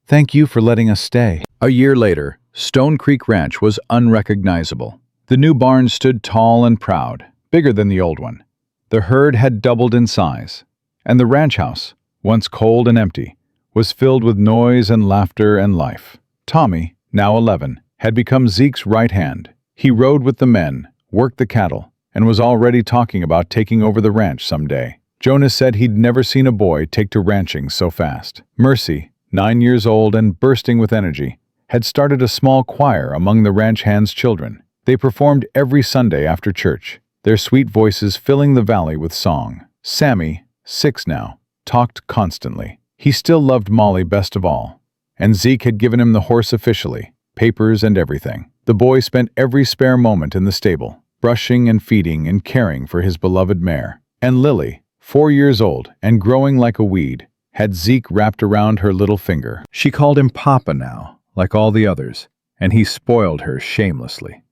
"Thank you for letting us stay." A year later, Stone Creek Ranch was unrecognizable. The new barn stood tall and proud, bigger than the old one. The herd had doubled in size, and the ranch house, once cold and empty, was filled with noise and laughter and life. Tommy, now 11, had become Zeke's right hand. He rode with the men, worked the cattle, and was already talking about taking over the ranch someday. Jonas said he'd never seen a boy take to ranching so fast. Mercy, 9 years old and bursting with energy, had started a small choir among the ranch hands' children. They performed every Sunday after church, their sweet voices filling the valley with song. Sammy, 6 now, talked constantly. He still loved Molly best of all, and Zeke had given him the horse officially, papers and everything. The boy spent every spare moment in the stable, brushing and feeding and caring for his beloved mare. And Lily, 4 years old and growing like a weed, had Zeke wrapped around her little finger. She called him Papa now, like all the others, and he spoiled her shamelessly.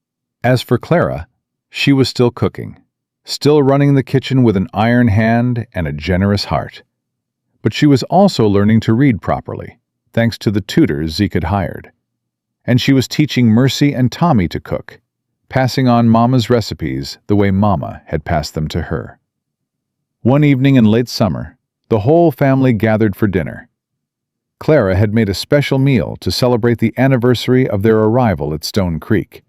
As for Clara, she was still cooking, still running the kitchen with an iron hand and a generous heart. But she was also learning to read properly, thanks to the tutors Zeke had hired. And she was teaching Mercy and Tommy to cook, passing on Mama's recipes the way Mama had passed them to her. One evening in late summer, the whole family gathered for dinner. Clara had made a special meal to celebrate the anniversary of their arrival at Stone Creek.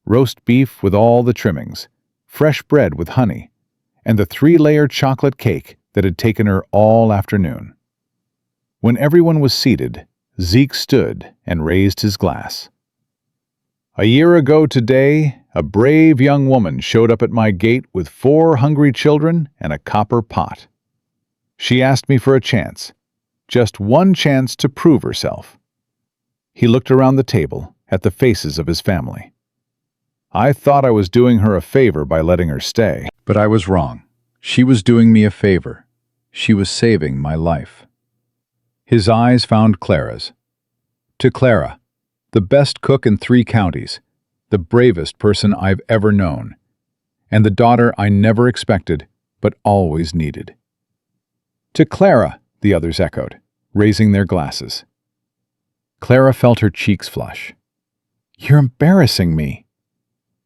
Roast beef with all the trimmings, fresh bread with honey, and the 3-layer chocolate cake that had taken her all afternoon. When everyone was seated, Zeke stood and raised his glass. "A year ago today, a brave young woman showed up at my gate with 4 hungry children and a copper pot. She asked me for a chance, just one chance to prove herself." He looked around the table at the faces of his family. "I thought I was doing her a favor by letting her stay. But I was wrong. She was doing me a favor. She was saving my life." His eyes found Clara's. "To Clara, the best cook in 3 counties, the bravest person I've ever known, and the daughter I never expected but always needed." "To Clara," the others echoed, raising their glasses. Clara felt her cheeks flush. You're embarrassing me.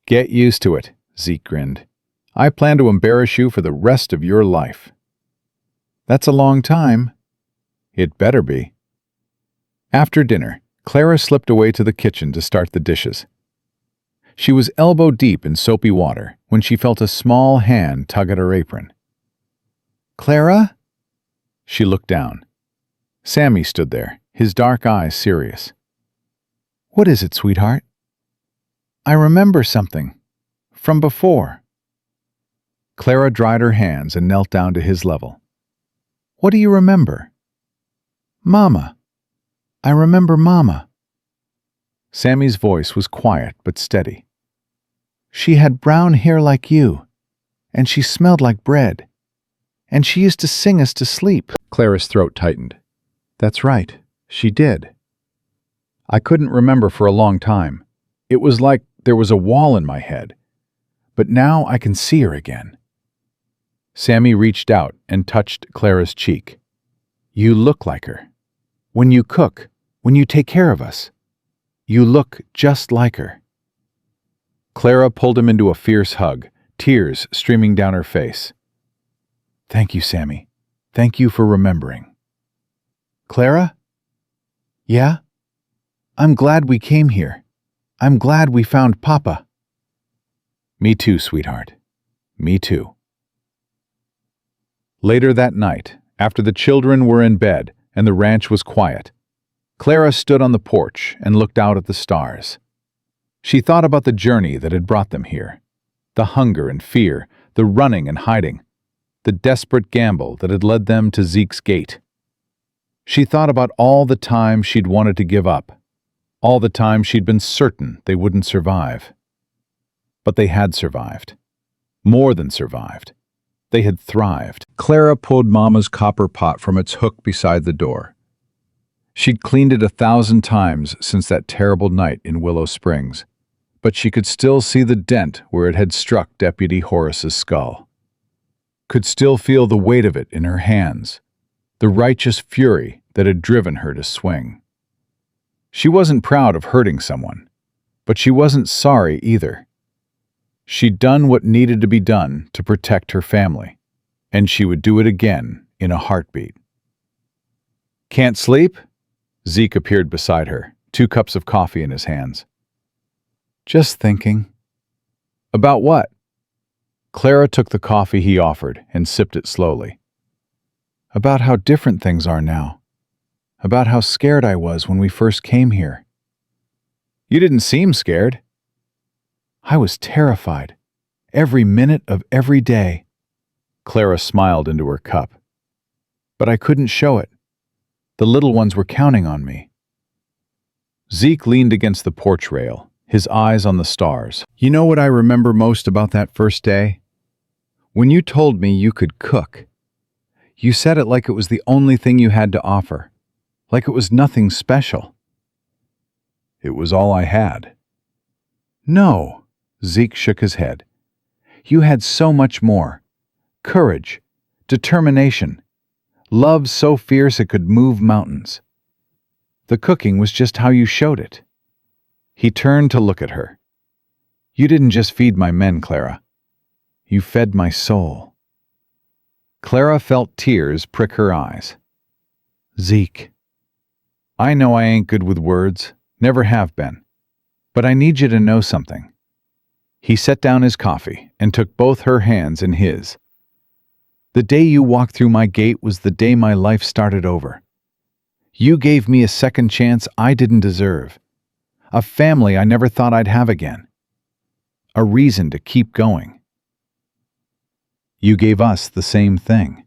Get used to it, Zeke grinned. I plan to embarrass you for the rest of your life. That's a long time. It better be. After dinner, Clara slipped away to the kitchen to start the dishes. She was elbow deep in soapy water when she felt a small hand tug at her apron. Clara? She looked down. Sammy stood there, his dark eyes serious. What is it, sweetheart? I remember something. From before. Clara dried her hands and knelt down to his level. What do you remember? Mama. I remember Mama. Sammy's voice was quiet but steady. She had brown hair like you, and she smelled like bread, and she used to sing us to sleep. Clara's throat tightened. That's right, she did. I couldn't remember for a long time. It was like there was a wall in my head. But now I can see her again. Sammy reached out and touched Clara's cheek. You look like her. When you cook, when you take care of us, you look just like her. Clara pulled him into a fierce hug, tears streaming down her face. Thank you, Sammy. Thank you for remembering. Clara? Yeah? I'm glad we came here. I'm glad we found Papa. Me too, sweetheart. Me too. Later that night, after the children were in bed and the ranch was quiet, Clara stood on the porch and looked out at the stars. She thought about the journey that had brought them here, the hunger and fear, the running and hiding, the desperate gamble that had led them to Zeke's gate. She thought about all the time she'd wanted to give up, all the time she'd been certain they wouldn't survive. But they had survived. More than survived. They had thrived. Clara pulled Mama's copper pot from its hook beside the door. She'd cleaned it 1,000 times since that terrible night in Willow Springs, but she could still see the dent where it had struck Deputy Horace's skull. Could still feel the weight of it in her hands, the righteous fury that had driven her to swing. She wasn't proud of hurting someone, but she wasn't sorry either. She'd done what needed to be done to protect her family, and she would do it again in a heartbeat. Can't sleep? Zeke appeared beside her, 2 cups of coffee in his hands. Just thinking. About what? Clara took the coffee he offered and sipped it slowly. About how different things are now. About how scared I was when we first came here. You didn't seem scared. I was terrified, every minute of every day. Clara smiled into her cup. But I couldn't show it. The little ones were counting on me. Zeke leaned against the porch rail, his eyes on the stars. You know what I remember most about that first day? When you told me you could cook. You said it like it was the only thing you had to offer, like it was nothing special. It was all I had. No. Zeke shook his head. You had so much more. Courage, determination, love so fierce it could move mountains. The cooking was just how you showed it. He turned to look at her. You didn't just feed my men, Clara. You fed my soul. Clara felt tears prick her eyes. Zeke, I know I ain't good with words, never have been, but I need you to know something. He set down his coffee and took both her hands in his. The day you walked through my gate was the day my life started over. You gave me a second chance I didn't deserve, a family I never thought I'd have again, a reason to keep going. You gave us the same thing.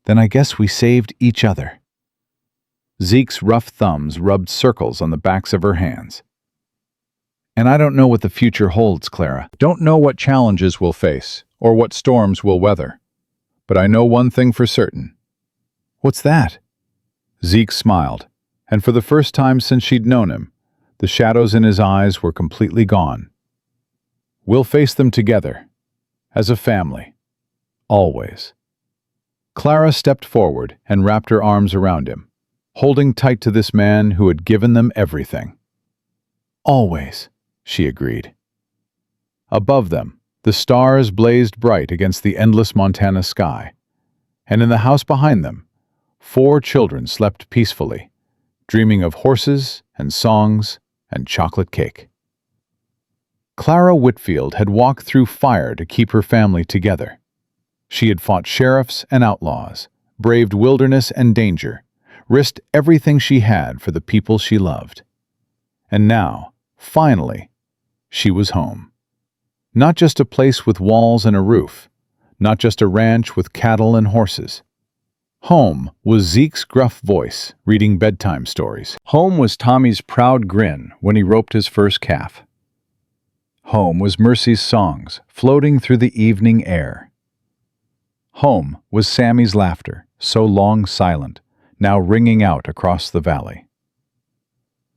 Then I guess we saved each other. Zeke's rough thumbs rubbed circles on the backs of her hands. And I don't know what the future holds, Clara. Don't know what challenges we'll face or what storms we'll weather. But I know one thing for certain. What's that? Zeke smiled, and for the first time since she'd known him, the shadows in his eyes were completely gone. We'll face them together, as a family, always. Clara stepped forward and wrapped her arms around him, holding tight to this man who had given them everything. Always, she agreed. Above them, the stars blazed bright against the endless Montana sky, and in the house behind them, 4 children slept peacefully, dreaming of horses and songs and chocolate cake. Clara Whitfield had walked through fire to keep her family together. She had fought sheriffs and outlaws, braved wilderness and danger, risked everything she had for the people she loved. And now, finally, she was home. Not just a place with walls and a roof, not just a ranch with cattle and horses. Home was Zeke's gruff voice reading bedtime stories. Home was Tommy's proud grin when he roped his first calf. Home was Mercy's songs floating through the evening air. Home was Sammy's laughter, so long silent, now ringing out across the valley.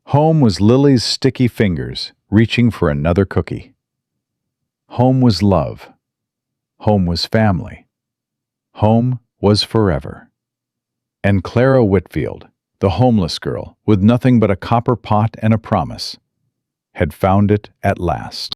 Home was Lily's sticky fingers reaching for another cookie. Home was love. Home was family. Home was forever. And Clara Whitfield, the homeless girl with nothing but a copper pot and a promise, had found it at last.